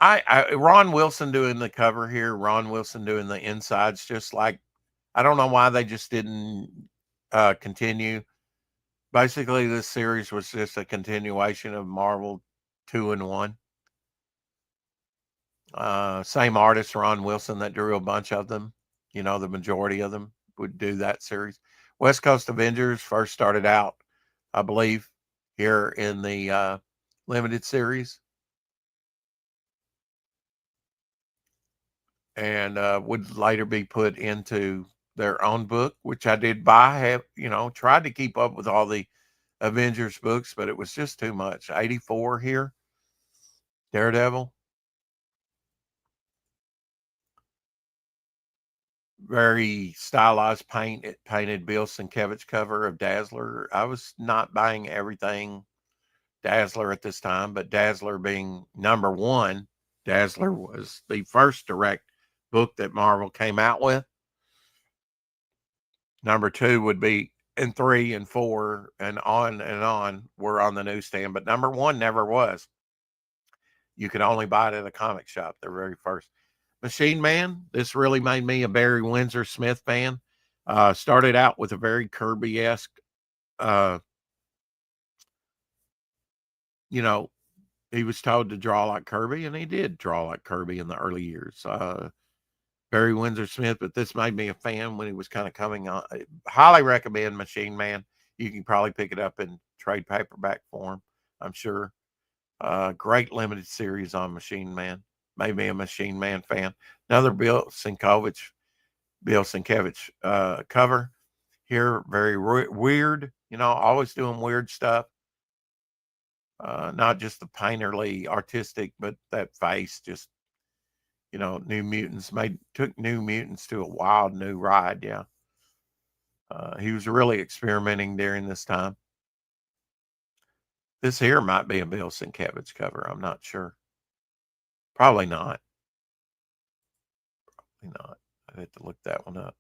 Ron Wilson doing the cover here. Ron Wilson doing the insides. Just like, I don't know why they just didn't continue. Basically, this series was just a continuation of Marvel 2-in-1. Same artist, Ron Wilson, that drew a bunch of them. The majority of them would do that series. West Coast Avengers first started out, I believe, here in the limited series. And would later be put into their own book, which I did buy. Tried to keep up with all the Avengers books, but it was just too much. 84 here, Daredevil. Very stylized painted Bill Sienkiewicz cover of Dazzler. I was not buying everything Dazzler at this time, but Dazzler being number one, Dazzler was the first direct book that Marvel came out with. Number two would be, and 3 and 4 and on were on the newsstand, but number one never was. You could only buy it at a comic shop, the very first. Machine Man, this really made me a Barry Windsor Smith fan. Started out with a very Kirby-esque, you know, he was told to draw like Kirby, and he did draw like Kirby in the early years. Barry Windsor Smith, but this made me a fan when he was kind of coming on. I highly recommend Machine Man. You can probably pick it up in trade paperback form, I'm sure. Great limited series on Machine Man. Made me a Machine Man fan. Another Bill Sienkiewicz cover here. Very weird, always doing weird stuff. Not just the painterly artistic, but that face, just, New Mutants took New Mutants to a wild new ride. Yeah. He was really experimenting during this time. This here might be a Bill Sienkiewicz cover. I'm not sure. Probably not. Probably not. I had to look that one up.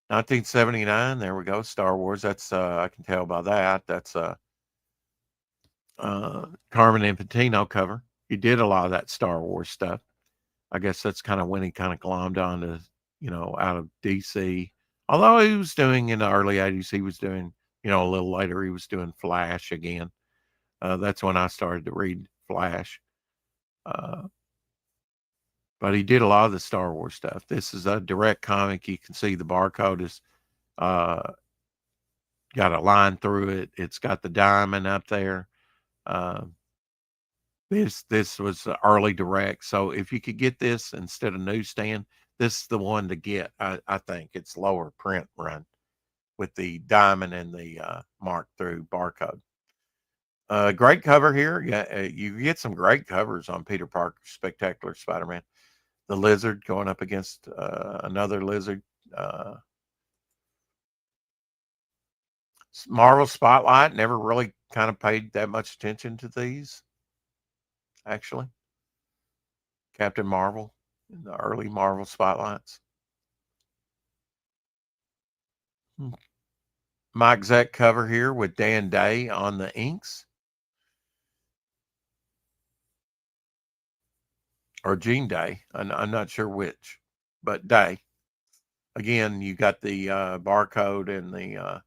1979. There we go. Star Wars. That's I can tell by that. That's Carmen Infantino cover. He did a lot of that Star Wars stuff. I guess that's kind of when he kind of glommed onto, out of DC. Although he was doing in the early 80s, he was doing, a little later, he was doing Flash again. That's when I started to read Flash. But he did a lot of the Star Wars stuff. This is a direct comic. You can see the barcode is got a line through it. It's got the diamond up there. This was early direct. So if you could get this instead of newsstand, this is the one to get. I think it's lower print run with the diamond and the mark through barcode. Great cover here. Yeah, you get some great covers on Peter Parker's Spectacular Spider-Man. The Lizard going up against another Lizard. Marvel Spotlight, never really kind of paid that much attention to these, actually. Captain Marvel in the early Marvel Spotlights. Mike Zeck cover here with Dan Day on the inks. Or Gene Day. I'm not sure which, but Day. Again, you got the barcode and the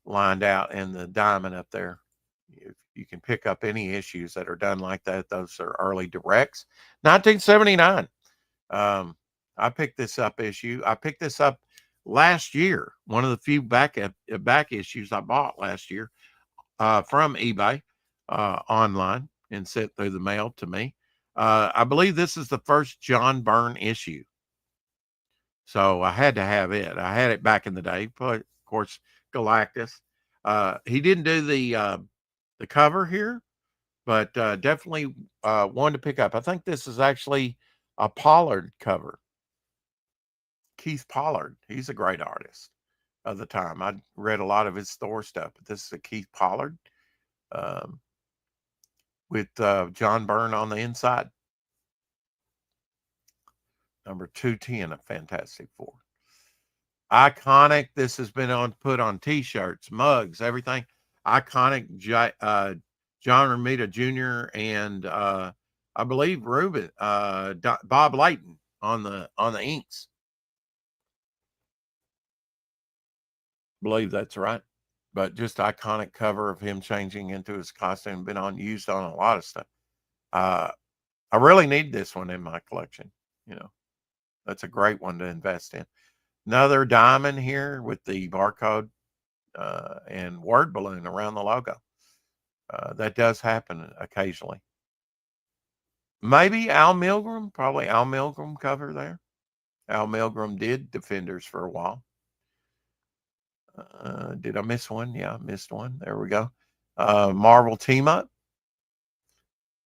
lined out and the diamond up there. If you can pick up any issues that are done like that, those are early directs. 1979. I picked this up issue. I picked this up last year. One of the few back issues I bought last year from eBay online and sent through the mail to me. I believe this is the first John Byrne issue. So I had to have it. I had it back in the day, but of course, Galactus. He didn't do the cover here, but definitely one to pick up. I think this is actually a Pollard cover. Keith Pollard. He's a great artist of the time. I read a lot of his Thor stuff, but this is a Keith Pollard with John Byrne on the inside. Number 210 of Fantastic Four. Iconic. This has been put on T-shirts, mugs, everything. Iconic. John Romita Jr. and I believe Bob Layton on the inks. Believe that's right. But just iconic cover of him changing into his costume. Been used on a lot of stuff. I really need this one in my collection. That's a great one to invest in. Another diamond here with the barcode and word balloon around the logo. That does happen occasionally. Maybe Al Milgrom, probably Al Milgrom cover there. Al Milgrom did Defenders for a while. Did I miss one? Yeah, I missed one. There we go. Marvel Team Up.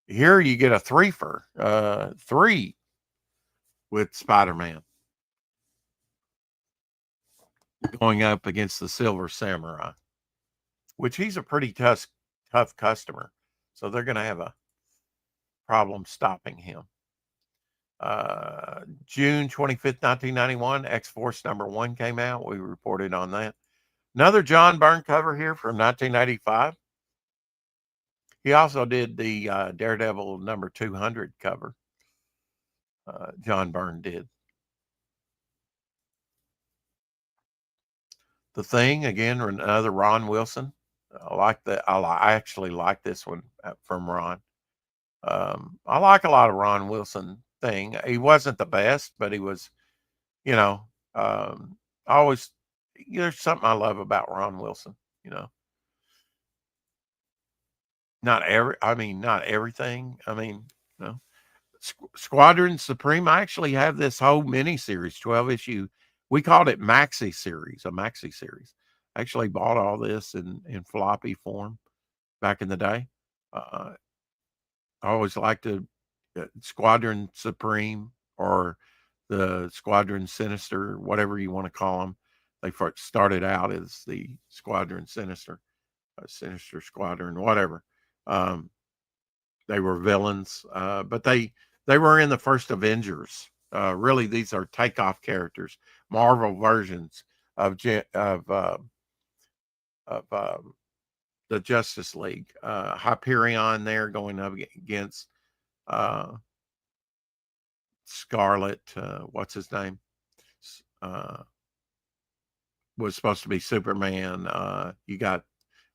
Here you get a threefer, 3 with Spider-Man going up against the Silver Samurai, which he's a pretty tough customer. So they're going to have a problem stopping him. June 25th, 1991, X-Force #1 came out. We reported on that. Another John Byrne cover here from 1985. He also did the Daredevil #200 cover. John Byrne did. The Thing again, another Ron Wilson. I like that. I actually like this one from Ron. I like a lot of Ron Wilson thing. He wasn't the best, but he was, you know, I always there's something I love about Ron Wilson. You know, not everything. I mean, you know, Squadron Supreme. I actually have this whole mini series, 12 issue. We called it Maxi Series, a Maxi Series. I actually bought all this in floppy form back in the day. Uh, I always liked to Squadron Supreme or the Squadron Sinister, whatever you want to call them. They first started out as the Squadron Sinister, Sinister Squadron, whatever. Um, they were villains, but they were in the first Avengers. Really, these are takeoff characters, Marvel versions of of the Justice League. Hyperion there going up against uh, Scarlet. What's his name? Uh, was supposed to be Superman. You got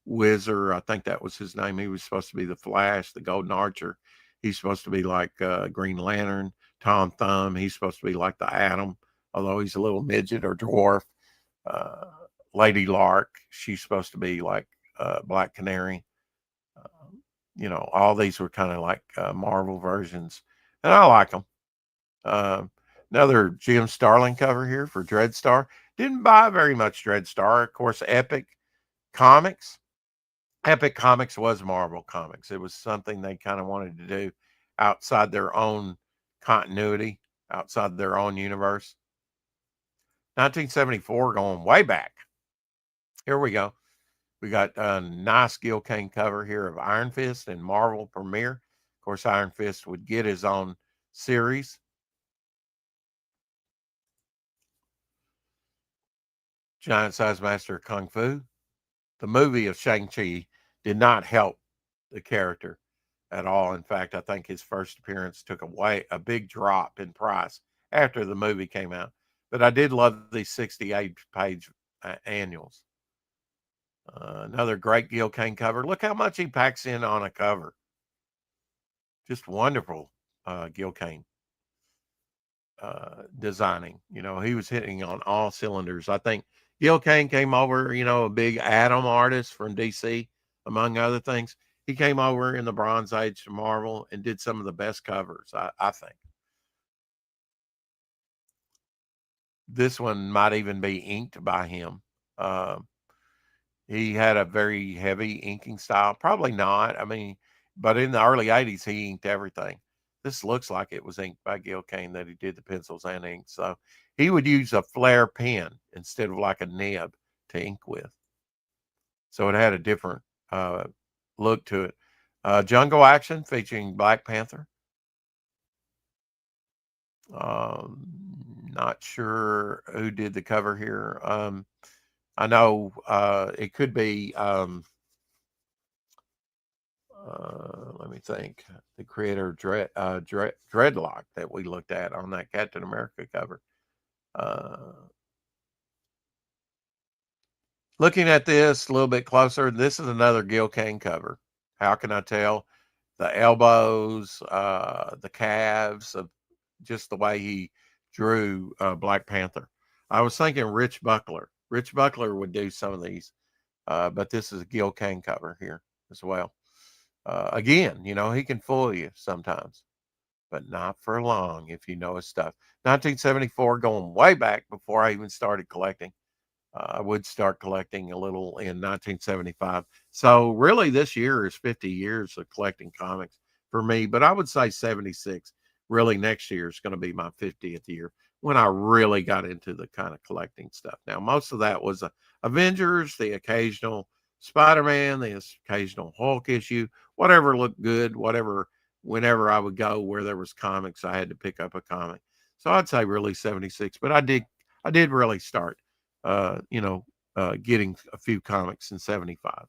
Whizzer, I think that was his name. He was supposed to be the Flash, the Golden Archer. He's supposed to be like Green Lantern. Tom Thumb, he's supposed to be like the Atom, although he's a little midget or dwarf. Uh, Lady Lark, she's supposed to be like Black Canary. All these were kind of like Marvel versions, and I like them. Uh, Another Jim Starlin cover here for Dreadstar. Didn't buy very much Dreadstar. Of course, Comics. Epic Comics was Marvel Comics. It was something they kind of wanted to do outside their own continuity, outside their own universe. 1974, going way back. Here we go. We got a nice Gil Kane cover here of Iron Fist and Marvel Premiere. Of course, Iron Fist would get his own series. Giant Size Master of Kung Fu. The movie of Shang-Chi did not help the character at all. In fact, I think his first appearance took a big drop in price after the movie came out. But I did love these 68-page annuals. Another great Gil Kane cover. Look how much he packs in on a cover. Just wonderful, Gil Kane designing. He was hitting on all cylinders. I think Gil Kane came over, a big Atom artist from DC, among other things. He came over in the Bronze Age to Marvel and did some of the best covers, I think. This one might even be inked by him. He had a very heavy inking style. Probably not. I mean, but in the early 80s, he inked everything. This looks like it was inked by Gil Kane, that he did the pencils and ink. So he would use a flare pen instead of like a nib to ink with. So it had a different look to it. Jungle Action featuring Black Panther. Not sure who did the cover here. I know it could be, let me think, the creator of Dreadlock that we looked at on that Captain America cover. Looking at this a little bit closer, this is another Gil Kane cover. How can I tell? The elbows, the calves, of just the way he drew Black Panther. I was thinking Rich Buckler. Rich Buckler would do some of these, but this is a Gil Kane cover here as well. Again, he can fool you sometimes, but not for long if you know his stuff. 1974, going way back before I even started collecting. I would start collecting a little in 1975. So really this year is 50 years of collecting comics for me, but I would say 76. Really next year is going to be my 50th year when I really got into the kind of collecting stuff. Now, most of that was Avengers, the occasional Spider-Man, the occasional Hulk issue, whatever looked good, whenever I would go where there was comics, I had to pick up a comic. So I'd say really 76, but I did really start getting a few comics in 75.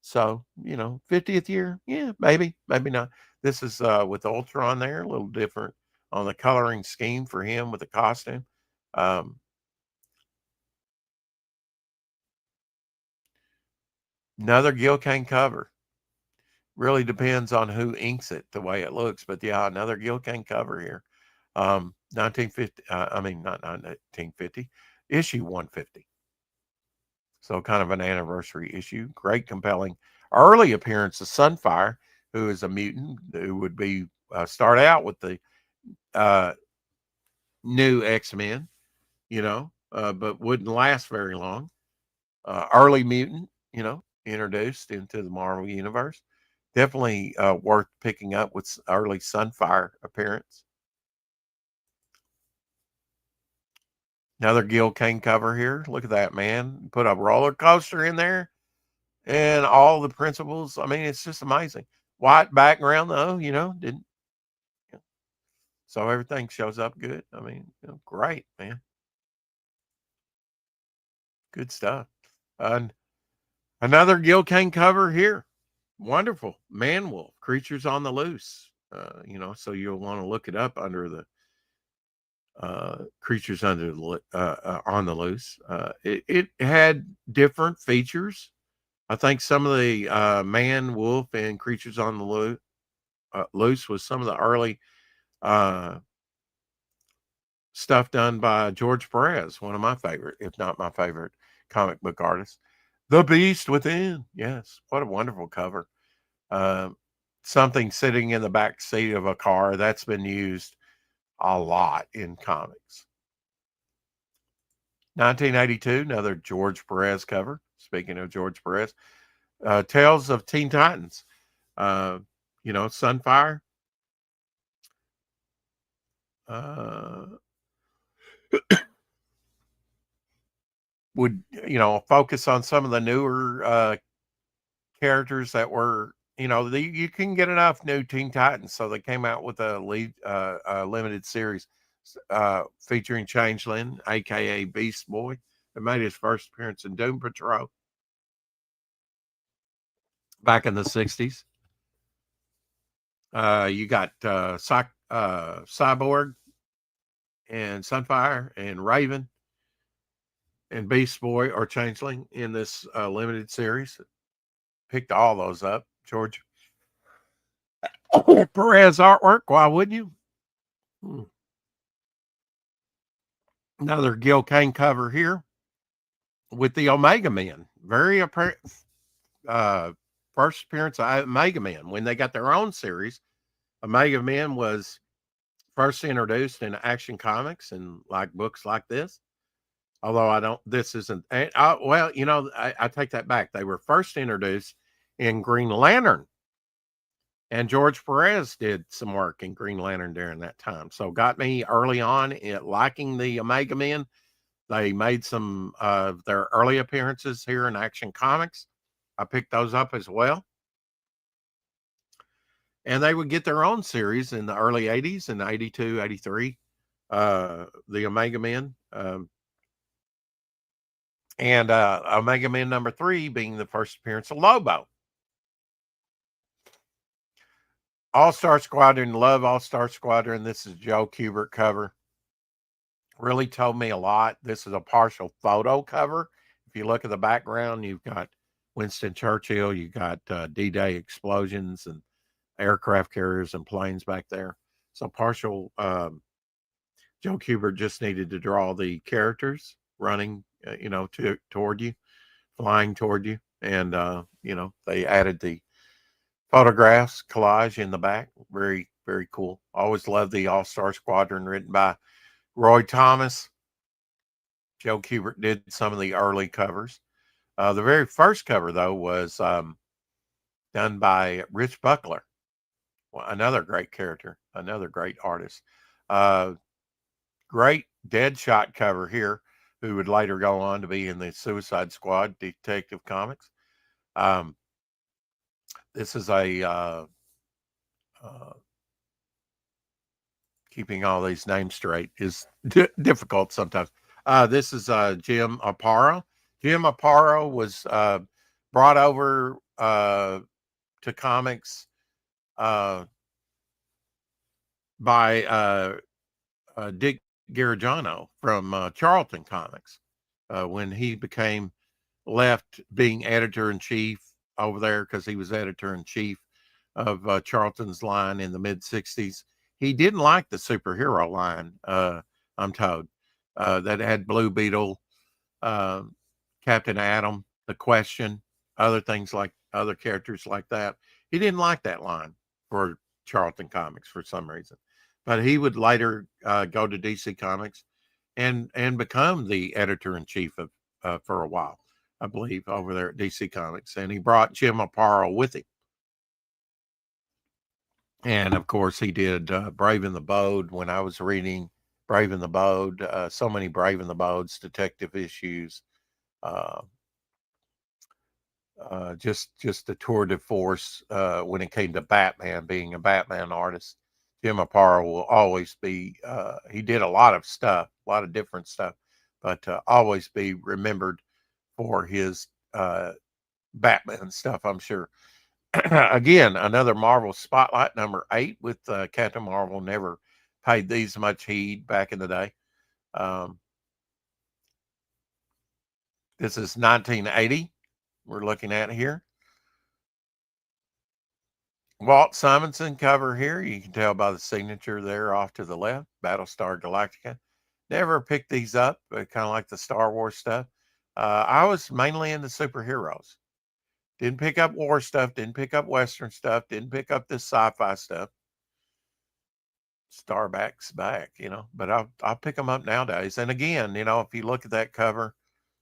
So, 50th year, yeah, maybe not. This is with Ultron there, a little different on the coloring scheme for him with the costume. Another Gil Kane cover. Really depends on who inks it, the way it looks. But yeah, another Gil Kane cover here. 1950, not 1950, issue 150. So kind of an anniversary issue. Great, compelling early appearance of Sunfire, who is a mutant who would be start out with the new X-Men, but wouldn't last very long. Early mutant, introduced into the Marvel Universe. Definitely worth picking up with early Sunfire appearance. Another Gil Kane cover here. Look at that, man. Put a roller coaster in there and all the principles. I mean, it's just amazing. White background, though, didn't. So everything shows up good. I mean, great, man. Good stuff. Another Gil Kane cover here. Wonderful. Man Wolf, Creatures on the Loose. So you'll want to look it up under the Creatures on the Loose. It had different features. I think some of the Man Wolf and Creatures on the Loose was some of the early stuff done by George Perez, one of my favorite, if not my favorite, comic book artists. The Beast Within. Yes, what a wonderful cover. Something sitting in the back seat of a car that's been used a lot in comics. 1982, another George Perez cover. Speaking of George Perez, Tales of Teen Titans. Sunfire. Would focus on some of the newer characters that were you can get enough new Teen Titans, so they came out with a limited series featuring Changeling, aka Beast Boy, that made his first appearance in Doom Patrol back in the 60s. You got Cyborg and Sunfire and Raven and Beast Boy or Changeling in this limited series. Picked all those up. George Perez artwork. Why wouldn't you? Another Gil Kane cover here with the Omega Men. Very first appearance of Omega Men when they got their own series. Omega Men was first introduced in Action Comics and like books like this. Although this isn't. I take that back. They were first introduced in Green Lantern. And George Perez did some work in Green Lantern during that time. So got me early on liking the Omega Men. They made some of their early appearances here in Action Comics. I picked those up as well. And they would get their own series in the early 80s, in 82, 83, the Omega Men. And Omega Men number 3 being the first appearance of Lobo. All-Star Squadron, love All-Star Squadron. This is Joe Kubert cover. Really told me a lot. This is a partial photo cover. If you look at the background, you've got Winston Churchill, you've got D-Day explosions and aircraft carriers and planes back there. So partial, Joe Kubert just needed to draw the characters running, toward you, flying toward you. And, they added the photographs, collage in the back. Very, very cool. Always loved the All-Star Squadron written by Roy Thomas. Joe Kubert did some of the early covers. The very first cover, though, was done by Rich Buckler. Well, another great character, another great artist. Great Deadshot cover here, who would later go on to be in the Suicide Squad Detective Comics. This is a keeping all these names straight is difficult sometimes. This is Jim Aparo. Jim Aparo was brought over to comics by Dick Garagano from Charlton Comics when he became left being editor-in-chief over there because he was editor-in-chief of Charlton's line in the mid-'60s. He didn't like the superhero line, I'm told, that had Blue Beetle, uh, Captain Atom, The Question, other characters like that. He didn't like that line for Charlton Comics for some reason. But he would later go to DC Comics and become the editor-in-chief of for a while, I believe, over there at DC Comics. And he brought Jim Aparo with him. And of course, he did Brave in the Bold when I was reading Brave in the Bold. So many Brave in the Bold's detective issues. Uh, just a tour de force when it came to Batman, being a Batman artist. Jim Aparo will always be, he did a lot of stuff, a lot of different stuff, but always be remembered for his Batman stuff, I'm sure. Again, another Marvel Spotlight, number 8 with Captain Marvel. Never paid these much heed back in the day. This is 1980 we're looking at here. Walt Simonson cover here. You can tell by the signature there off to the left, Battlestar Galactica. Never picked these up, kind of like the Star Wars stuff. I was mainly into superheroes. Didn't pick up war stuff, didn't pick up Western stuff, didn't pick up this sci-fi stuff. Starback's back, but I'll pick them up nowadays. And again, if you look at that cover,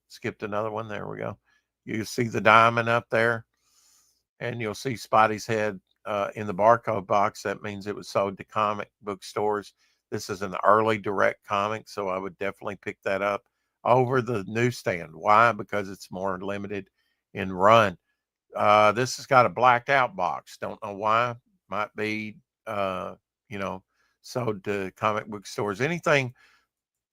skipped another one. There we go. You see the diamond up there, and you'll see Spotty's head in the barcode box. That means it was sold to comic book stores. This is an early direct comic, so I would definitely pick that up over the newsstand. Why? Because it's more limited in run. This has got a blacked out box. Don't know why. Might be, sold to comic book stores. Anything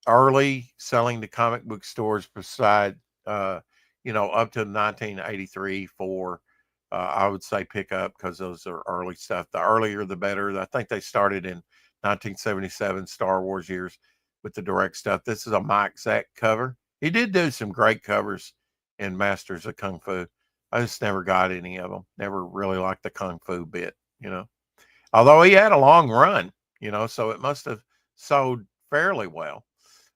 early selling to comic book stores beside, up to 1983, 4, I would say pick up because those are early stuff. The earlier, the better. I think they started in 1977, Star Wars years with the direct stuff. This is a Mike Zack cover. He did do some great covers in Masters of Kung Fu. I just never got any of them. Never really liked the Kung Fu bit, Although he had a long run, so it must have sold fairly well.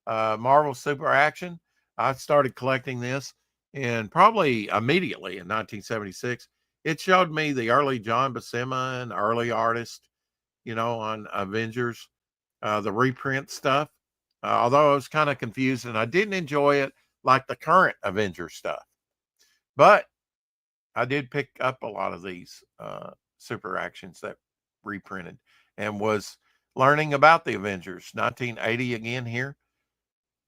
Marvel Super Action. I started collecting this and probably immediately in 1976. It showed me the early John Buscema and early artist, on Avengers, the reprint stuff. Although I was kind of confused and I didn't enjoy it like the current Avengers stuff. But I did pick up a lot of these Super Actions that reprinted and was learning about the Avengers. 1980 again here.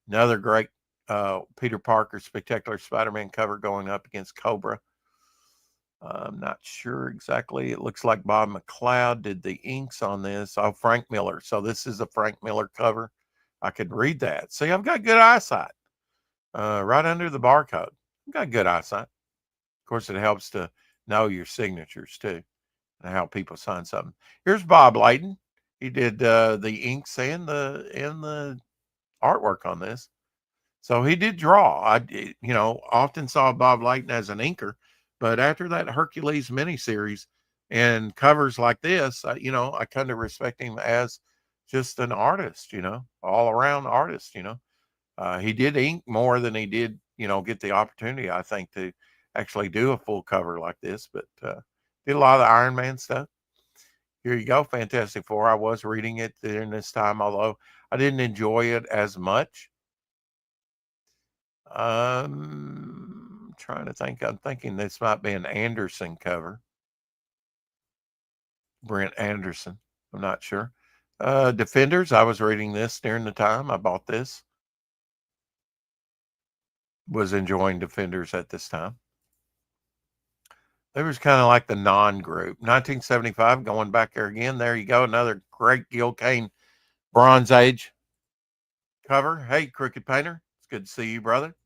Another great Peter Parker Spectacular Spider-Man cover going up against Cobra. I'm not sure exactly. It looks like Bob McLeod did the inks on this. Oh, Frank Miller. So this is a Frank Miller cover. I could read that. See, I've got good eyesight. Right under the barcode. I've got good eyesight. Of course, it helps to know your signatures too and how people sign something. Here's Bob Layton. He did the inks and the artwork on this. So he did draw. I often saw Bob Layton as an inker, but after that Hercules miniseries and covers like this, I kind of respect him as just an artist, all around artist, he did ink more than he did, get the opportunity, I think, to actually do a full cover like this, but did a lot of the Iron Man stuff. Here you go, Fantastic Four. I was reading it during this time, although I didn't enjoy it as much. Trying to think. I'm thinking this might be an Anderson cover. Brent Anderson. I'm not sure. Defenders. I was reading this during the time I bought this. Was enjoying Defenders at this time. It was kind of like the non-group. 1975, going back there again. There you go. Another great Gil Kane Bronze Age cover. Hey, Crooked Painter. It's good to see you, brother.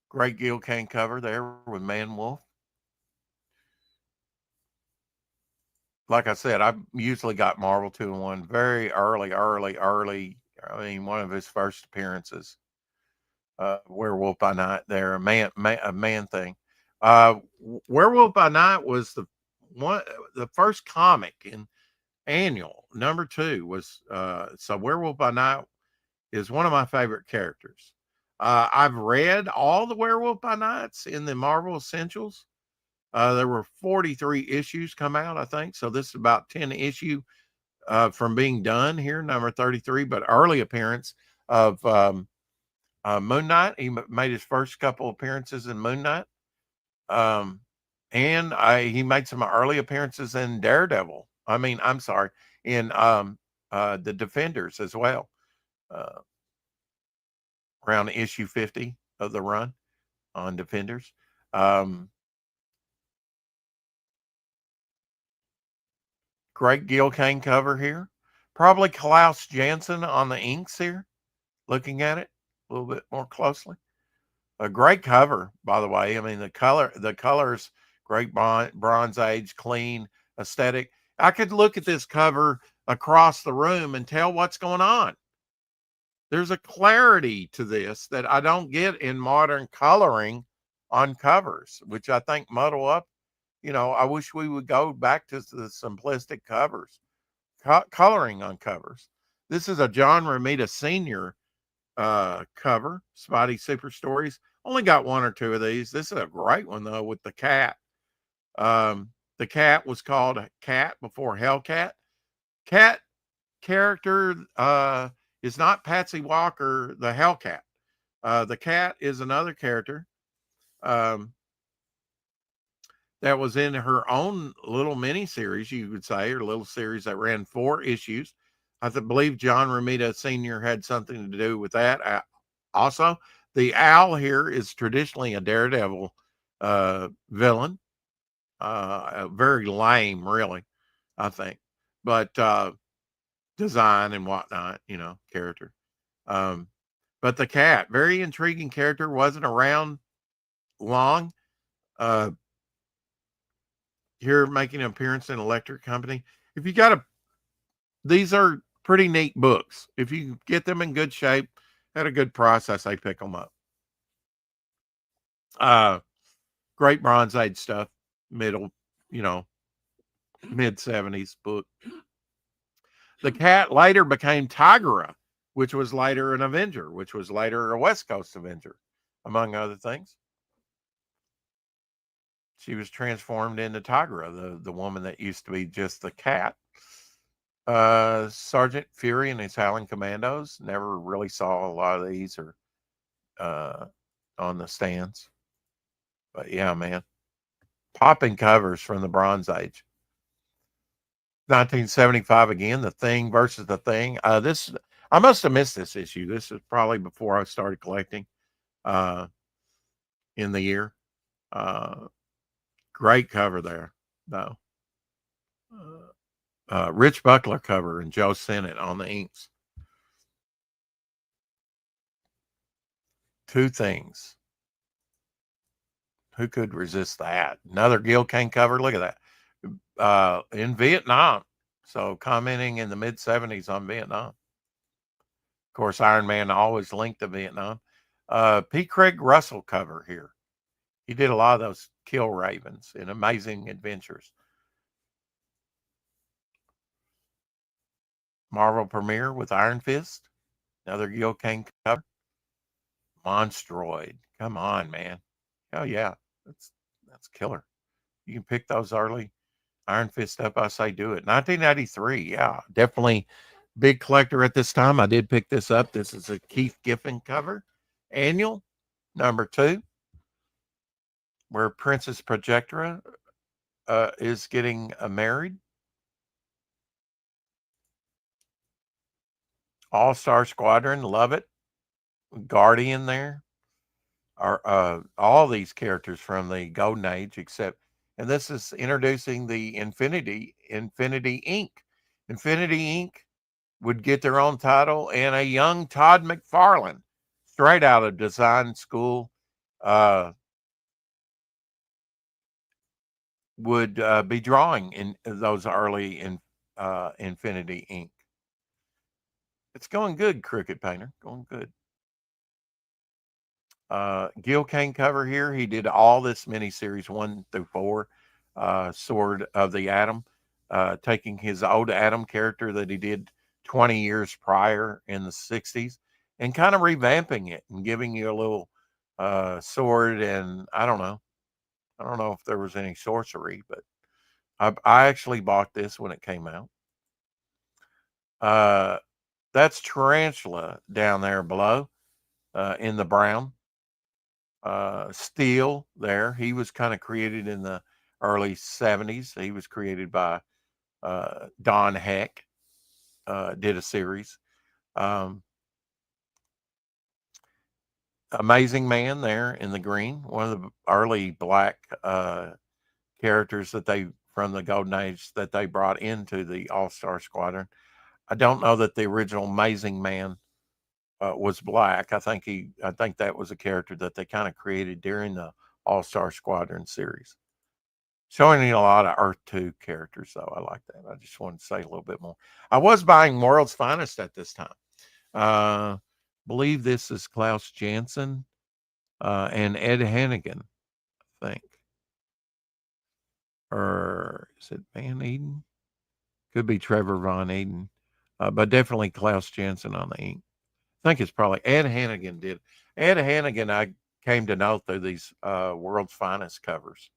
Great Gil Kane cover there with Man Wolf. Like I said, I usually got Marvel 2-in-1 very early. I mean, one of his first appearances. Werewolf by Night there, a man thing. Werewolf by Night was the first comic in annual. Number 2 was so Werewolf by Night is one of my favorite characters. I've read all the Werewolf by Nights in the Marvel Essentials. There were 43 issues come out, I think. So this is about 10 issue from being done here, number 33, but early appearance of Moon Knight. He made his first couple appearances in Moon Knight. And he made some early appearances in Daredevil. I'm sorry, in the Defenders as well. Around issue 50 of the run on Defenders. Great Gil Kane cover here. Probably Klaus Janson on the inks here. Looking at it a little bit more closely. A great cover, by the way. I mean, the colors, great Bronze Age, clean, aesthetic. I could look at this cover across the room and tell what's going on. There's a clarity to this that I don't get in modern coloring on covers, which I think muddle up. I wish we would go back to the simplistic covers, coloring on covers. This is a John Romita Sr. Cover, Spidey Super Stories. Only got 1 or 2 of these. This is a great one, though, with the cat. The cat was called Cat before Hellcat. Cat character is not Patsy Walker, the Hellcat. The cat is another character that was in her own little mini series, you could say, or little series that ran 4 issues. I believe John Romita Sr. had something to do with that. Also, the owl here is traditionally a Daredevil villain. Very lame, really, I think. But design and whatnot, character. But the cat, very intriguing character, wasn't around long. Here making an appearance in Electric Company. If you got these are pretty neat books. If you get them in good shape at a good price, I say pick them up. Great Bronze Age stuff, mid 70s book. The cat later became Tigra, which was later an Avenger, which was later a West Coast Avenger, among other things. She was transformed into Tigra, the woman that used to be just the cat. Sergeant Fury and his Howling Commandos. Never really saw a lot of these or on the stands. But yeah, man. Popping covers from the Bronze Age. 1975 again, The Thing versus The Thing. This I must have missed this issue. This is probably before I started collecting in the year. Great cover there, though. Rich Buckler cover and Joe Sennett on the inks. 2 things. Who could resist that? Another Gil Kane cover. Look at that. In Vietnam. So commenting in the mid-70s on Vietnam. Of course, Iron Man always linked to Vietnam. P. Craig Russell cover here. He did a lot of those Kill Ravens in Amazing Adventures. Marvel premiere with Iron Fist. Another Gil Kane cover. Monstroid. Come on, man. Oh yeah, that's killer. You can pick those early. Iron Fist up, I say do it. 1993, yeah, definitely big collector at this time. I did pick this up. This is a Keith Giffen cover, annual, number 2, where Princess Projectra is getting married. All-Star Squadron, love it. Guardian there. Are all these characters from the Golden Age, and this is introducing the Infinity Inc. Infinity Inc. would get their own title, and a young Todd McFarlane, straight out of design school, would be drawing in those early Infinity Inc. It's going good, Cricket Painter, going good. Gil Kane cover here. He did all this miniseries 1 through 4, Sword of the Atom, taking his old Atom character that he did 20 years prior in the 60s and kind of revamping it and giving you a little sword. And I don't know if there was any sorcery, but I actually bought this when it came out. That's Tarantula down there below in the brown. Steel there. He was kind of created in the early 70s. He was created by Don Heck, did a series. Amazing Man there in the green, one of the early black characters that they from the Golden Age that they brought into the All-Star Squadron. I don't know that the original Amazing Man was black. I think that was a character that they kind of created during the All-Star Squadron series. Showing you a lot of Earth 2 characters, though. I like that. I just wanted to say a little bit more. I was buying World's Finest at this time. Believe this is Klaus Janson and Ed Hannigan, I think. Or is it Van Eden? Could be Trevor Von Eden. But definitely Klaus Janson on the ink. I think it's probably Ed Hannigan did. Ed Hannigan, I came to know through these World's Finest covers.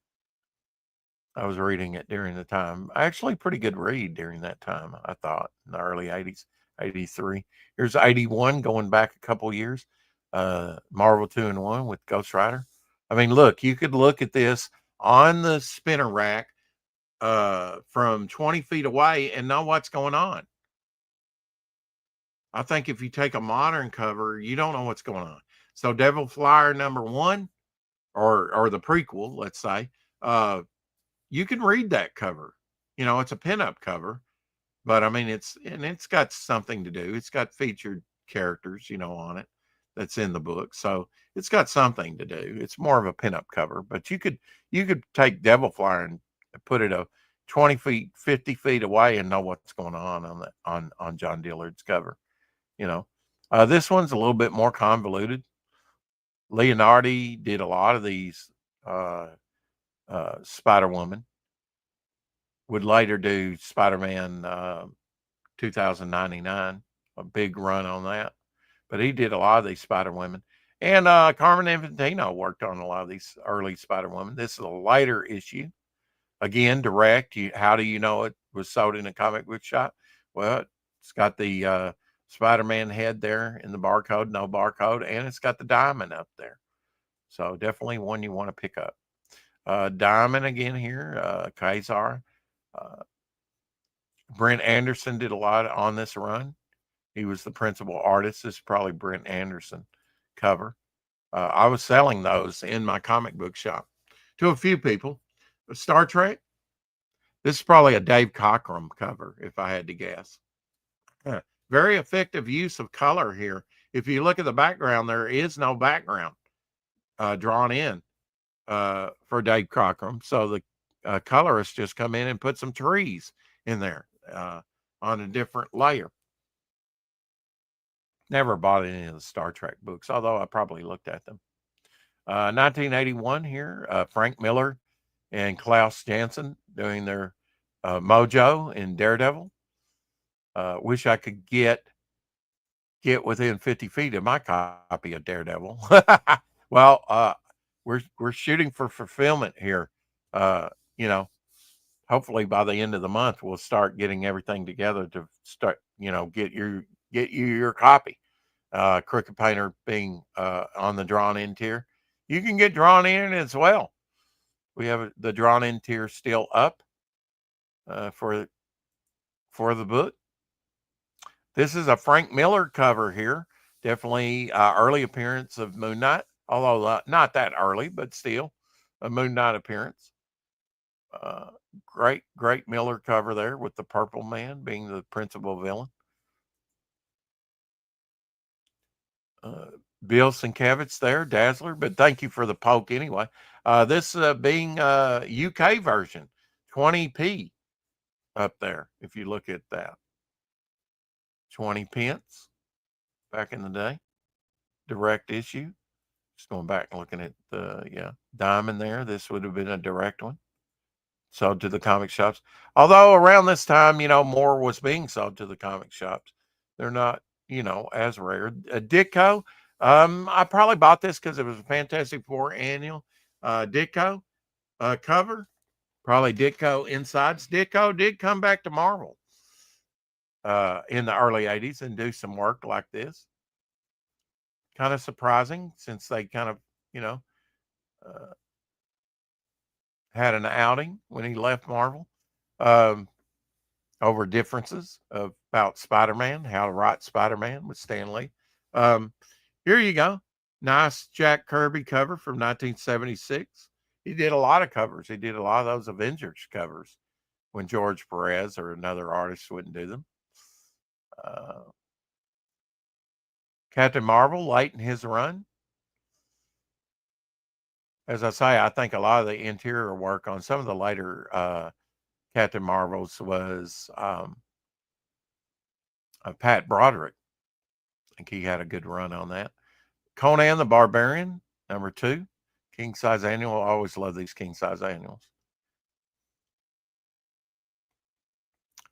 I was reading it during the time. Actually, pretty good read during that time, I thought, in the early 80s, 83. Here's 81 going back a couple years. Marvel 2-in-1 with Ghost Rider. I mean, look, you could look at this on the spinner rack from 20 feet away and know what's going on. I think if you take a modern cover, you don't know what's going on. So Devil Flyer #1 or the prequel, let's say, you can read that cover. You know, it's a pinup cover, but I mean, it's got something to do. It's got featured characters, on it that's in the book. So it's got something to do. It's more of a pinup cover, but you could take Devil Flyer and put it 20 feet, 50 feet away and know what's going on on John Dillard's cover. This one's a little bit more convoluted. Leonardi did a lot of these Spider-Woman. Would later do Spider-Man 2099, a big run on that. But he did a lot of these Spider-Women. And Carmen Infantino worked on a lot of these early Spider-Women. This is a later issue. Again, direct. How do you know it was sold in a comic book shop? Well, it's got the Spider-Man head there in the barcode, no barcode, and it's got the diamond up there. So definitely one you want to pick up. Diamond again here, Kaiser. Brent Anderson did a lot on this run. He was the principal artist. This is probably Brent Anderson cover. I was selling those in my comic book shop to a few people. Star Trek. This is probably a Dave Cockrum cover, if I had to guess. Very effective use of color here. If you look at the background, there is no background drawn in for Dave Cockrum. So the colorist just come in and put some trees in there on a different layer. Never bought any of the Star Trek books, although I probably looked at them. 1981 here, Frank Miller and Klaus Janson doing their Mojo in Daredevil. Wish I could get within 50 feet of my copy of Daredevil. Well, we're shooting for fulfillment here. Hopefully by the end of the month we'll start getting everything together to start, get you your copy. Crooked Painter being on the drawn in tier. You can get drawn in as well. We have the drawn in tier still up for the book. This is a Frank Miller cover here. Definitely early appearance of Moon Knight, although not that early, but still a Moon Knight appearance. Great Miller cover there with the Purple Man being the principal villain. Bill Sienkiewicz there, Dazzler, but thank you for the poke anyway. This being UK version, 20p up there, if you look at that. 20 pence back in the day. Direct issue. Just going back and looking at the Diamond there. This would have been a direct one. Sold to the comic shops. Although around this time, more was being sold to the comic shops. They're not, as rare. Ditko. I probably bought this because it was a Fantastic Four annual. Ditko cover. Probably Ditko insides. Ditko did come back to Marvel in the early 80s and do some work like this. Kind of surprising since they kind of, had an outing when he left Marvel over differences about Spider-Man, how to write Spider-Man with Stan Lee. Here you go. Nice Jack Kirby cover from 1976. He did a lot of covers. He did a lot of those Avengers covers when George Perez or another artist wouldn't do them. Captain Marvel, late in his run. As I say, I think a lot of the interior work on some of the later Captain Marvels was Pat Broderick. I think he had a good run on that. Conan the Barbarian, number 2. King size annual. I always love these king size annuals.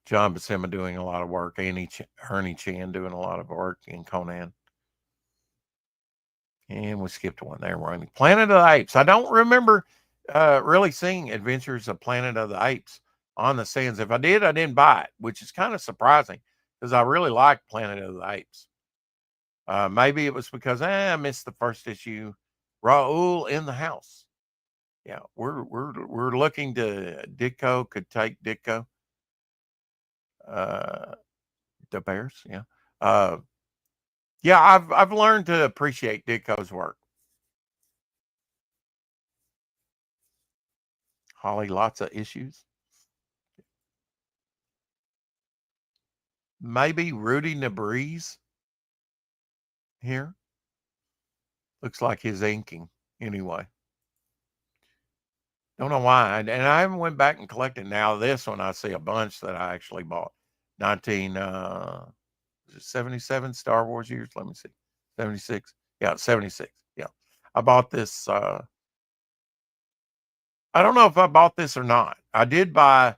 John Buscema doing a lot of work. Ernie Chan doing a lot of work in Conan. And we skipped one there. We're on Planet of the Apes. I don't remember really seeing Adventures of Planet of the Apes on the stands. If I did, I didn't buy it, which is kind of surprising because I really liked Planet of the Apes. Maybe it was because I missed the first issue. Raoul in the house. Yeah, we're looking to Ditko could take Ditko. The Bears, yeah. Yeah, I've learned to appreciate Ditko's work. Holly, lots of issues. Maybe Rudy Nebreeze here. Looks like his inking anyway. Don't know why. And I haven't went back and collected. Now this one I see a bunch that I actually bought. 1977 Star Wars years. Let me see. 76. Yeah, 76. Yeah. I bought this. I don't know if I bought this or not. I did buy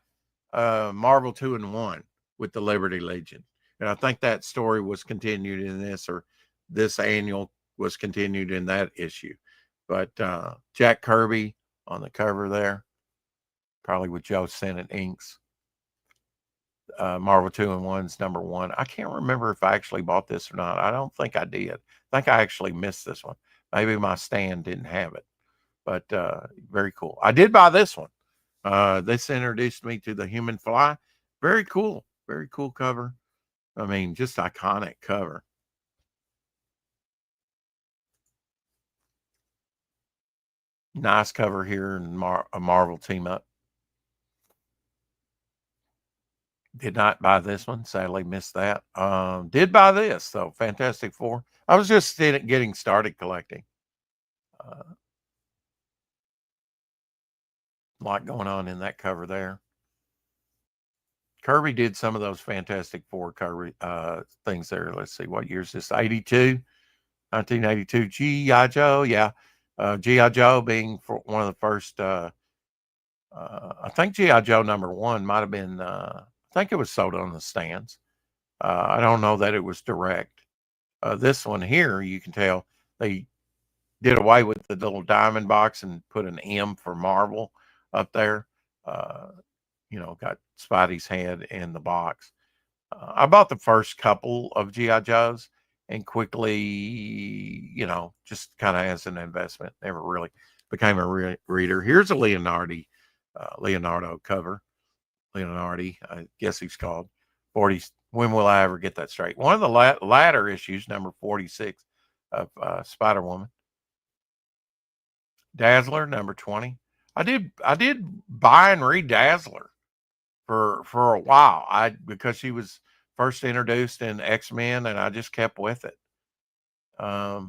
Marvel 2-in-1 with the Liberty Legion. And I think that story was continued in this, or this annual was continued in that issue. But Jack Kirby on the cover there, probably with Joe Sennett inks. Marvel 2-in-1's number 1. I can't remember if I actually bought this or not. I don't think I did. I think I actually missed this one. Maybe my stand didn't have it. But very cool. I did buy this one. This introduced me to the Human Fly. Very cool. Very cool cover. I mean, just iconic cover. Nice cover here in a Marvel team up. Did not buy this one. Sadly missed that. Did buy this, though. Fantastic Four. I was just getting started collecting. A lot going on in that cover there. Kirby did some of those Fantastic Four things there. Let's see, what year is this? 82, 1982. G.I. Joe, yeah. G.I. Joe being one of the first. I think G.I. Joe number 1 might have been. I think it was sold on the stands. I don't know that it was direct. This one here, you can tell they did away with the little diamond box and put an M for Marvel up there. Got Spidey's head in the box. I bought the first couple of G.I. Joes and quickly, just kind of as an investment. Never really became a reader. Here's a Leonardo cover. Leonardi, I guess he's called. 40. When will I ever get that straight? One of the latter issues, number 46 of Spider-Woman. Dazzler, number 20. I did buy and read Dazzler for a while. Because she was first introduced in X-Men, and I just kept with it. I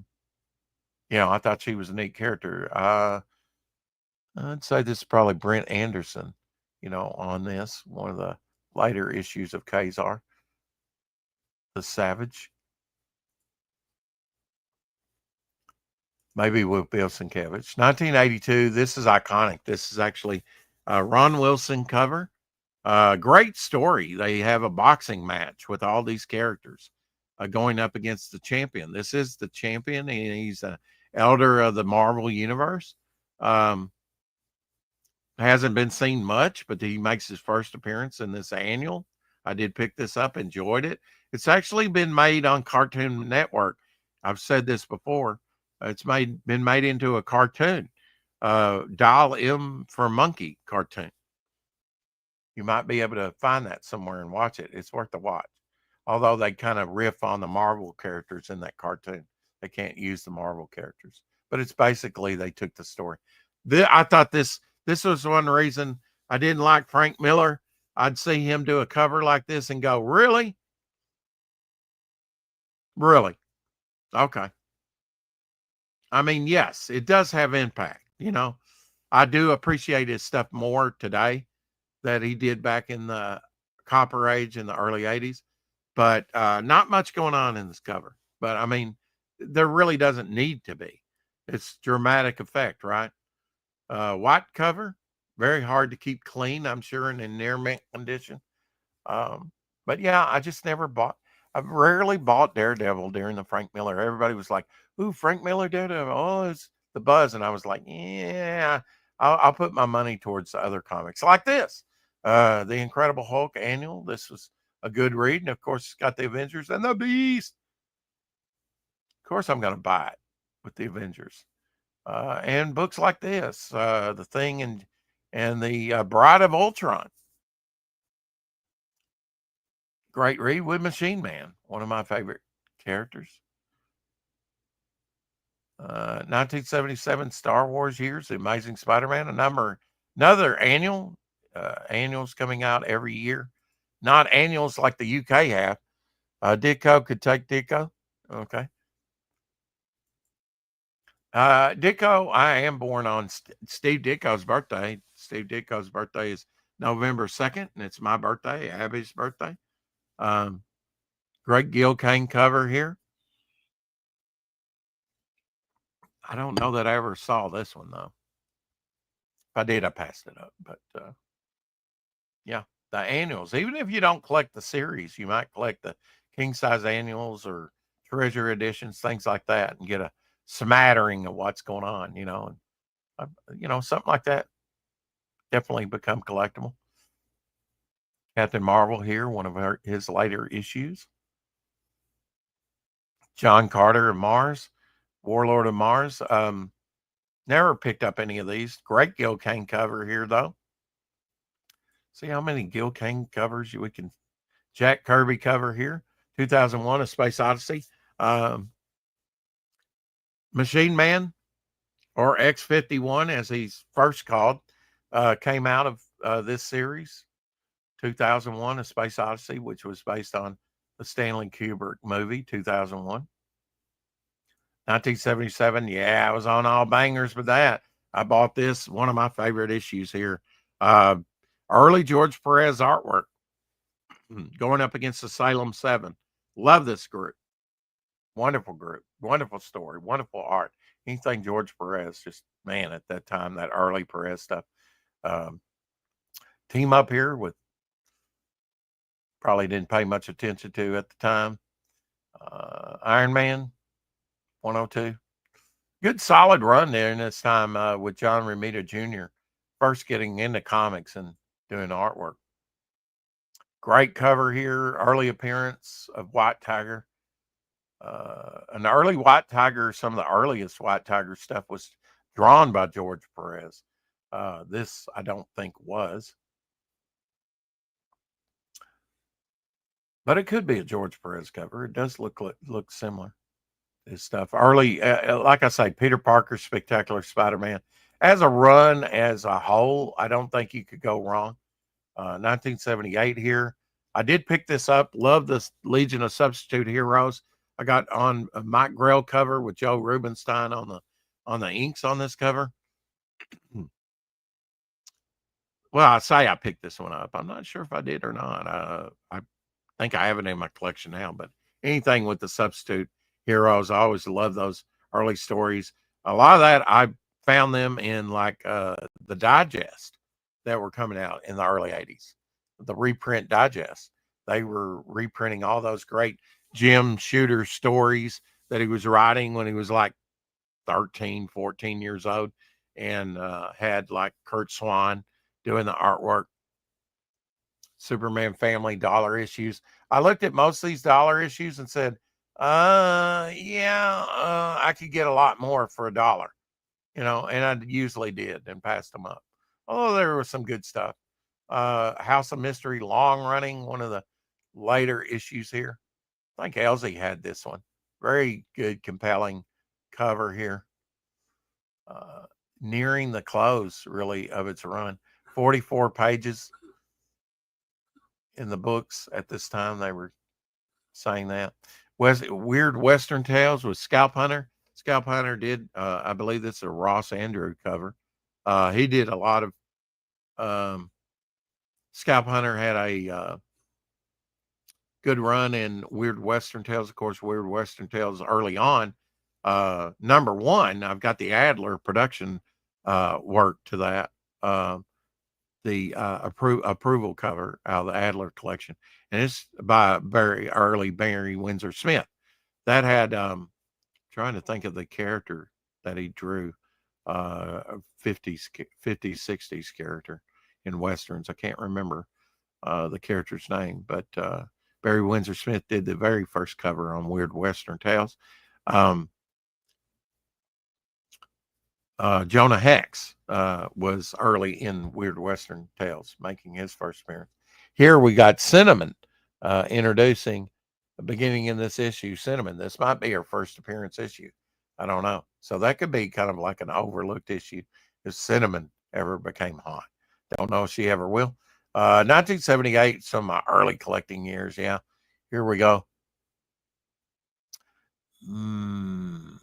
thought she was a neat character. I'd say this is probably Brent Anderson, on this, one of the later issues of Kazar, the Savage. maybe with Bill Sienkiewicz. 1982. This is iconic. This is actually a Ron Wilson cover. Great story. They have a boxing match with all these characters going up against the champion. This is the champion, and he's an elder of the Marvel Universe. Um, hasn't been seen much, but he makes his first appearance in this annual. I did pick this up, enjoyed it. It's actually been made on Cartoon Network. I've said this before. It's been made into a cartoon, Dial M for Monkey cartoon. You might be able to find that somewhere and watch it. It's worth a watch. Although they kind of riff on the Marvel characters in that cartoon. They can't use the Marvel characters. But it's basically they took the story. I thought this was one reason I didn't like Frank Miller. I'd see him do a cover like this and go, really? Really? Okay. I mean, yes, it does have impact. You know, I do appreciate his stuff more today that he did back in the Copper Age in the early 80s, but not much going on in this cover. But I mean, there really doesn't need to be. It's dramatic effect, right? White cover, very hard to keep clean, I'm sure, in near mint condition. But yeah, I just never bought. I've rarely bought Daredevil during the Frank Miller. Everybody was like, "Ooh, Frank Miller Daredevil! Oh, it's the buzz," and I was like, "Yeah, I'll put my money towards the other comics like this." The Incredible Hulk annual. This was a good read, and of course, it's got the Avengers and the Beast. Of course, I'm going to buy it with the Avengers and books like this, The Thing and the Bride of Ultron. Great read with Machine Man, one of my favorite characters. 1977 Star Wars years, The Amazing Spider-Man, another annual. Annuals coming out every year, not annuals like the UK have. Ditko could take Ditko. Okay. Ditko, I am born on Steve Ditko's birthday. Steve Ditko's birthday is November 2nd, and it's my birthday, Abby's birthday. Great Gil Kane cover here. I don't know that I ever saw this one, though. If I did, I passed it up. But yeah, the annuals. Even if you don't collect the series, you might collect the king size annuals or treasure editions, things like that, and get a smattering of what's going on. And something like that definitely become collectible. Captain Marvel here, one of his later issues. John Carter of Mars, Warlord of Mars. Never picked up any of these. Great Gil Kane cover here, though. See how many Gil Kane covers we can. Jack Kirby cover here. 2001, A Space Odyssey. Machine Man, or X-51, as he's first called, came out of this series. 2001, A Space Odyssey, which was based on the Stanley Kubrick movie, 2001. 1977, yeah, I was on all bangers with that. I bought this, one of my favorite issues here. Early George Perez artwork going up against the Salem 7. Love this group. Wonderful group. Wonderful story. Wonderful art. Anything George Perez, just, man, at that time, that early Perez stuff. Team up here with probably didn't pay much attention to at the time. Iron Man 102. Good solid run there in this time with John Romita Jr. First getting into comics and doing artwork. Great cover here. Early appearance of White Tiger. An early White Tiger, some of the earliest White Tiger stuff was drawn by George Perez. This I don't think was. But it could be a George Perez cover. It does look similar. This stuff early, like I say, Peter Parker's Spectacular Spider-Man. As a run, as a whole, I don't think you could go wrong. 1978 here. I did pick this up. Love this Legion of Substitute Heroes. I got on a Mike Grell cover with Joe Rubenstein on the inks on this cover. Well, I say I picked this one up. I'm not sure if I did or not. I think I have it in my collection now, but anything with the substitute heroes, I always love those early stories. A lot of that I found them in like the digest that were coming out in the early 80s, the reprint digest. They were reprinting all those great Jim Shooter stories that he was writing when he was like 13, 14 years old, and had like Kurt Swan doing the artwork. Superman Family dollar issues. I looked at most of these dollar issues and said, yeah, I could get a lot more for $1, and I usually did and passed them up. Although there was some good stuff. House of Mystery long running, one of the later issues here. I think Elsie had this one. Very good, compelling cover here. Nearing the close, really, of its run. 44 pages in the books at this time. They were saying that. Weird Western Tales with Scalp Hunter. Scalp Hunter did, I believe this is a Ross Andrew cover. He did a lot of, Scalp Hunter had a good run in Weird Western Tales. Of course, Weird Western Tales early on. Number one, I've got the Adler production work to that. The approval cover out of the Adler collection, and it's by very early Barry Windsor Smith. That had trying to think of the character that he drew, 50s 60s character in westerns. I can't remember the character's name, but Barry Windsor Smith did the very first cover on Weird Western Tales. Jonah Hex was early in Weird Western Tales, making his first appearance. Here we got Cinnamon introducing, beginning in this issue, Cinnamon. This might be her first appearance issue. I don't know. So that could be kind of like an overlooked issue if Cinnamon ever became hot. Don't know if she ever will. 1978, some of my early collecting years. Yeah, here we go. I'm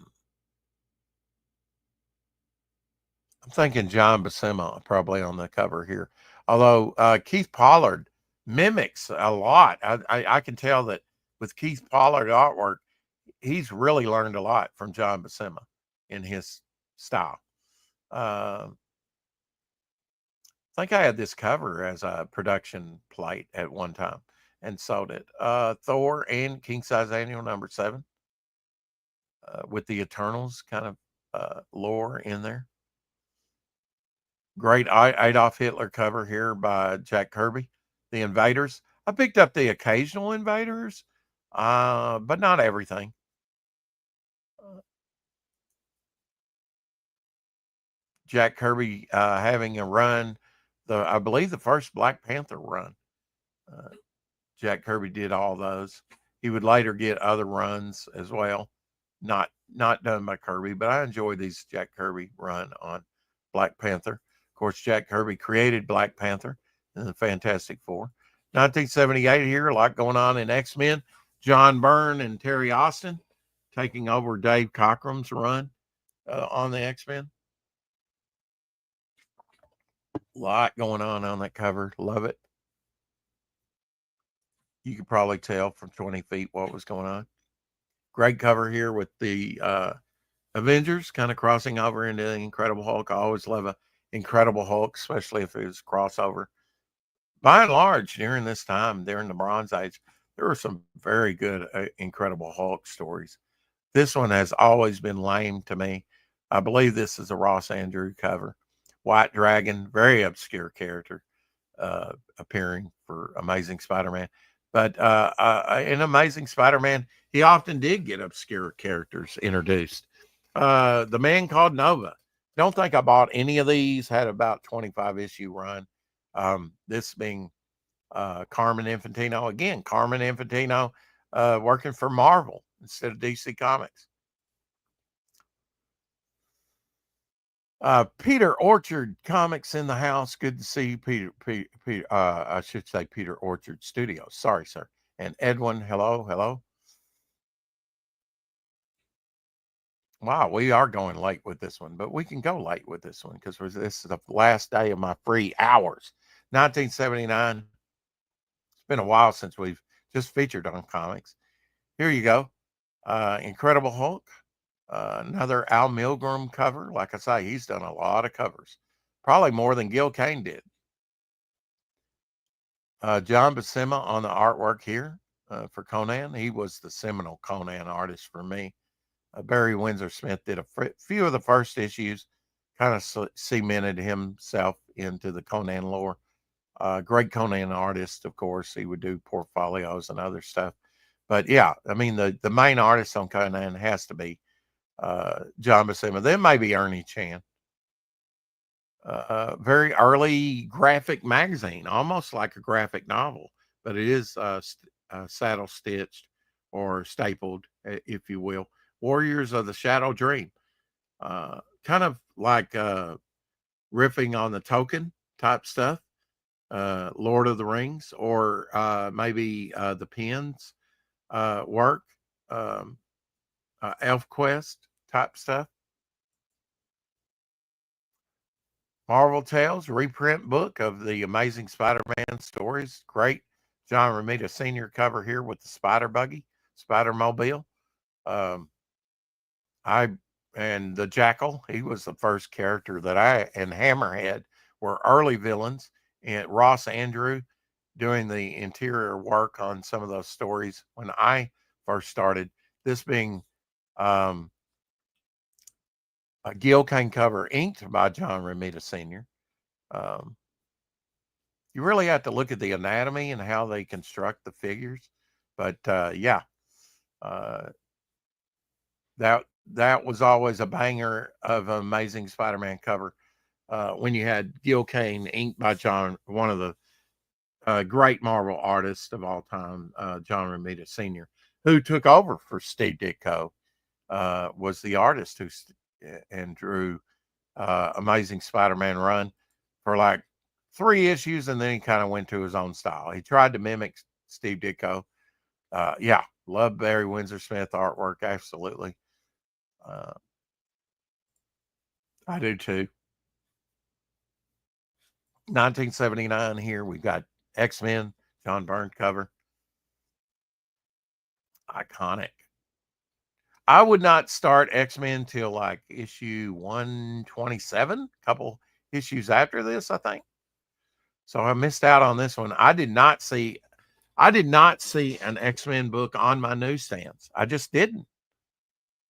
thinking John Buscema probably on the cover here. Although Keith Pollard mimics a lot. I can tell that with Keith Pollard artwork, he's really learned a lot from John Buscema in his style. I think I had this cover as a production plate at one time and sold it. Thor and King Size Annual number 7 with the Eternals kind of lore in there. Great Adolf Hitler cover here by Jack Kirby. The Invaders. I picked up the occasional Invaders, but not everything. Jack Kirby having a run, I believe the first Black Panther run. Jack Kirby did all those. He would later get other runs as well, not done by Kirby, but I enjoy these Jack Kirby run on Black Panther. Of course, Jack Kirby created Black Panther and the Fantastic Four. 1978 here, a lot going on in X-Men. John Byrne and Terry Austin taking over Dave Cockrum's run on the X-Men. A lot going on that cover. Love it. You could probably tell from 20 feet what was going on. Great cover here with the Avengers kind of crossing over into the Incredible Hulk. I always love a Incredible Hulk, especially if it was crossover. By and large, during this time, during the Bronze Age, there were some very good Incredible Hulk stories. This one has always been lame to me. I believe this is a Ross Andrew cover. White Dragon, very obscure character appearing for Amazing Spider-Man. But in Amazing Spider-Man, he often did get obscure characters introduced. The Man Called Nova. Don't think I bought any of these. Had about 25 issue run. This being Carmen Infantino. Again, Carmen Infantino working for Marvel instead of DC Comics. Peter Orchard Comics in the house. Good to see you, Peter. I should say Peter Orchard Studios. Sorry, sir. And Edwin, hello. Wow, we are going late with this one, but we can go late with this one because this is the last day of my free hours. 1979. It's been a while since we've just featured on comics. Here you go. Incredible Hulk. Another Al Milgrom cover. Like I say, he's done a lot of covers, probably more than Gil Kane did. John Buscema on the artwork here for Conan. He was the seminal Conan artist for me. Barry Windsor Smith did a few of the first issues, kind of cemented himself into the Conan lore. Great Conan artist, of course. He would do portfolios and other stuff. But yeah, I mean, the main artist on Conan has to be John Buscema. Then maybe Ernie Chan. Very early graphic magazine, almost like a graphic novel, but it is saddle stitched or stapled, if you will. Warriors of the Shadow Dream, kind of like riffing on the Tolkien type stuff, Lord of the Rings, or maybe the Penn's work, Elf Quest type stuff. Marvel Tales reprint book of the Amazing Spider-Man stories. Great John Romita Sr. cover here with the Spider Buggy, Spider Mobile. And the Jackal, he was the first character that and Hammerhead were early villains. And Ross Andrew doing the interior work on some of those stories when I first started. This being a Gil Kane cover inked by John Romita Sr. You really have to look at the anatomy and how they construct the figures. But yeah, that was always a banger of an Amazing Spider-Man cover. When you had Gil Kane inked by one of the great Marvel artists of all time, John Romita Sr., who took over for Steve Ditko, was the artist who and drew Amazing Spider-Man run for like 3 issues, and then he kind of went to his own style. He tried to mimic Steve Ditko. Yeah, love Barry Windsor Smith artwork, absolutely. I do too. 1979 here, we got X-Men, John Byrne cover. Iconic. I would not start X-Men till like issue 127, a couple issues after this, I think. So I missed out on this one. I did not see an X-Men book on my newsstands. I just didn't.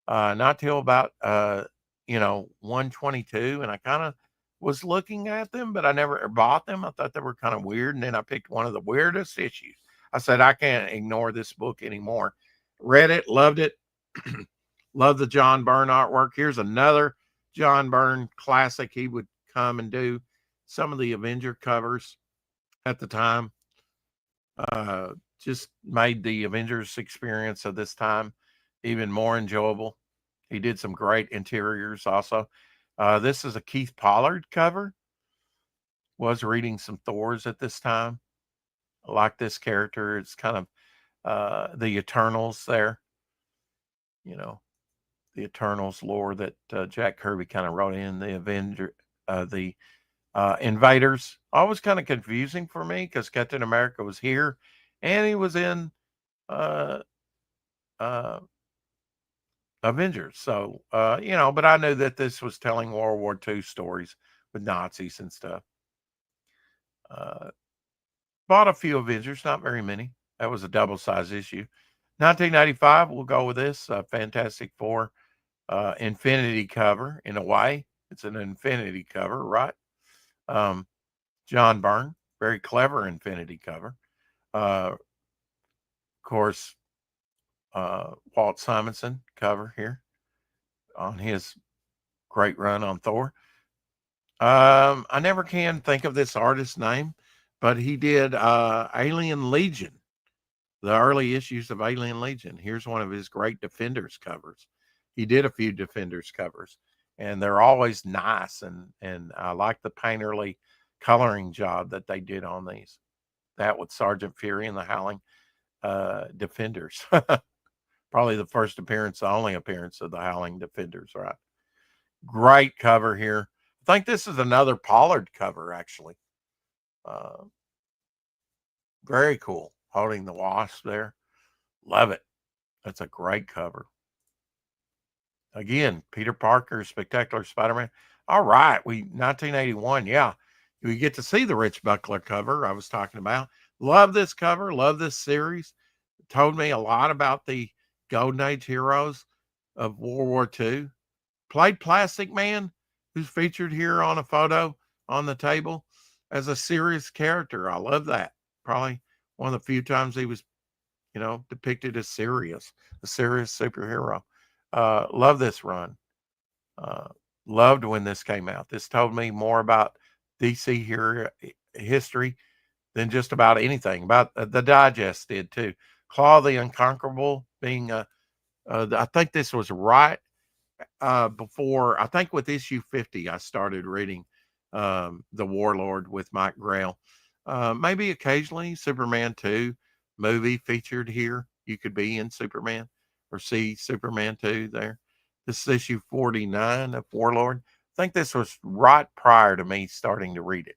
Not till about 122, and I kind of was looking at them, but I never bought them. I thought they were kind of weird, and then I picked one of the weirdest issues. I said, I can't ignore this book anymore. Read it, loved it. Love the John Byrne artwork. Here's another John Byrne classic. He would come and do some of the Avenger covers at the time. Just made the Avengers experience of this time even more enjoyable. He did some great interiors also. This is a Keith Pollard cover. Was reading some Thors at this time. I like this character. It's kind of the Eternals there. You know, the Eternals lore that Jack Kirby kind of wrote in the Invaders. Always kind of confusing for me because Captain America was here and he was in Avengers. So, but I knew that this was telling World War II stories with Nazis and stuff. Bought a few Avengers, not very many. That was a double-size issue. 1995, we'll go with this. Fantastic Four Infinity cover in a way. It's an Infinity cover, right? John Byrne, very clever Infinity cover. Of course, Walt Simonson cover here on his great run on Thor. I never can think of this artist's name, but he did Alien Legion, the early issues of Alien Legion. Here's one of his great Defenders covers. He did a few Defenders covers, and they're always nice, and I like the painterly coloring job that they did on these. That with Sergeant Fury and the Howling Defenders. Probably the first appearance, the only appearance of the Howling Defenders, right? Great cover here. I think this is another Pollard cover, actually. Very cool. Holding the Wasp there. Love it. That's a great cover. Again, Peter Parker, Spectacular Spider-Man. All right, 1981. Yeah, we get to see the Rich Buckler cover I was talking about. Love this cover. Love this series. It told me a lot about the Golden Age heroes of World War II. Played Plastic Man, who's featured here on a photo on the table as a serious character. I love that. Probably one of the few times he was, depicted as serious, a serious superhero. Love this run. Uh, Loved when this came out. This told me more about DC here history than just about anything. About the digest did too. Claw the Unconquerable being I think this was right before. I think with issue 50, I started reading the Warlord with Mike Grail. Maybe occasionally Superman 2 movie featured here. You could be in Superman or see Superman 2 there. This is issue 49 of Warlord. I think this was right prior to me starting to read it.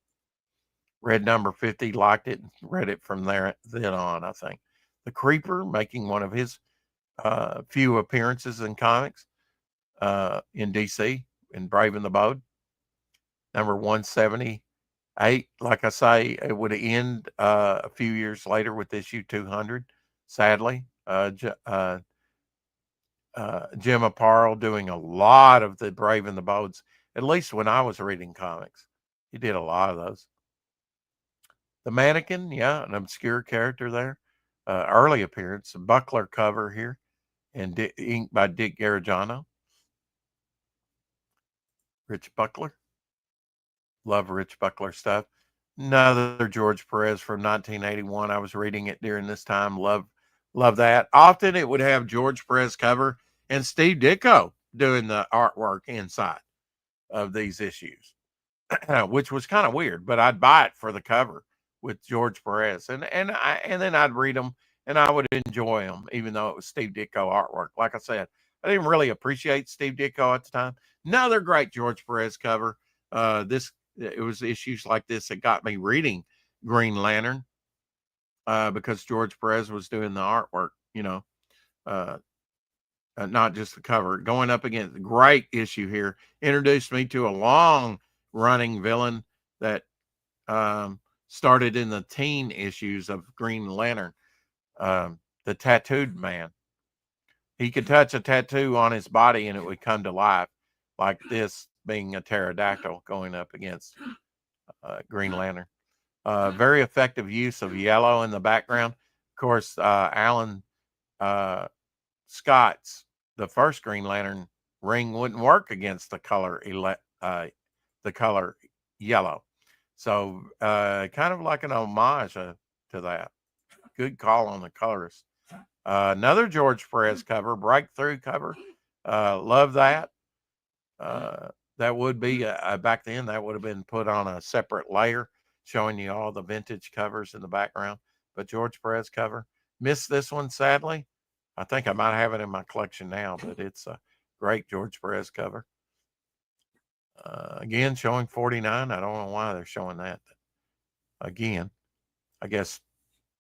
Read number 50, liked it, and read it from there then on, I think. The Creeper making one of his few appearances in comics in DC in Brave and the Bold. Number 178. Like I say, it would end a few years later with issue 200, sadly. Jim Aparo doing a lot of the Brave and the Bolds, at least when I was reading comics. He did a lot of those. The Mannequin, yeah, an obscure character there. Early appearance, a Buckler cover here, and inked by Dick Garagano. Rich Buckler. Love Rich Buckler stuff. Another George Perez from 1981. I was reading it during this time. Love that. Often it would have George Perez cover and Steve Ditko doing the artwork inside of these issues, which was kind of weird, but I'd buy it for the cover with George Perez, and then I'd read them and I would enjoy them, even though it was Steve Ditko artwork. Like I said, I didn't really appreciate Steve Ditko at the time. Another great George Perez cover. It was issues like this that got me reading Green Lantern because George Perez was doing the artwork, not just the cover. Going up against a great issue here, introduced me to a long running villain that started in the teen issues of Green Lantern, the Tattooed Man. He could touch a tattoo on his body and it would come to life, like this being a pterodactyl going up against Green Lantern. Very effective use of yellow in the background. Of course, Alan Scott's the first Green Lantern ring wouldn't work against the color yellow. So kind of like an homage to that. Good call on the colorist. Another George Perez cover, breakthrough cover. Love that. That would be back then. That would have been put on a separate layer, showing you all the vintage covers in the background. But George Perez cover, missed this one sadly. I think I might have it in my collection now, but it's a great George Perez cover. Again, showing 49. I don't know why they're showing that. Again, I guess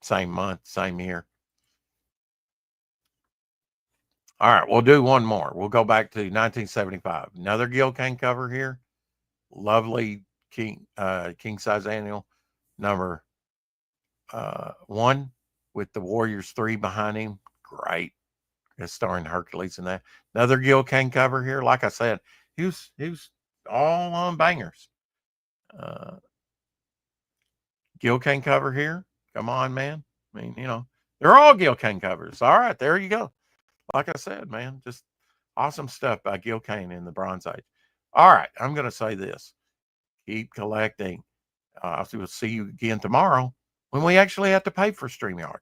same month, same year. All right, we'll do one more. We'll go back to 1975. Another Gil Kane cover here. Lovely king size annual number 1 with the Warriors 3 behind him. Great. Starring Hercules in that. Another Gil Kane cover here. Like I said, he was all on bangers. Gil Kane cover here. Come on, man. I mean, they're all Gil Kane covers. All right, there you go. Like I said, man, just awesome stuff by Gil Kane in the Bronze Age. All right, I'm going to say this. Keep collecting. We'll see you again tomorrow when we actually have to pay for StreamYard.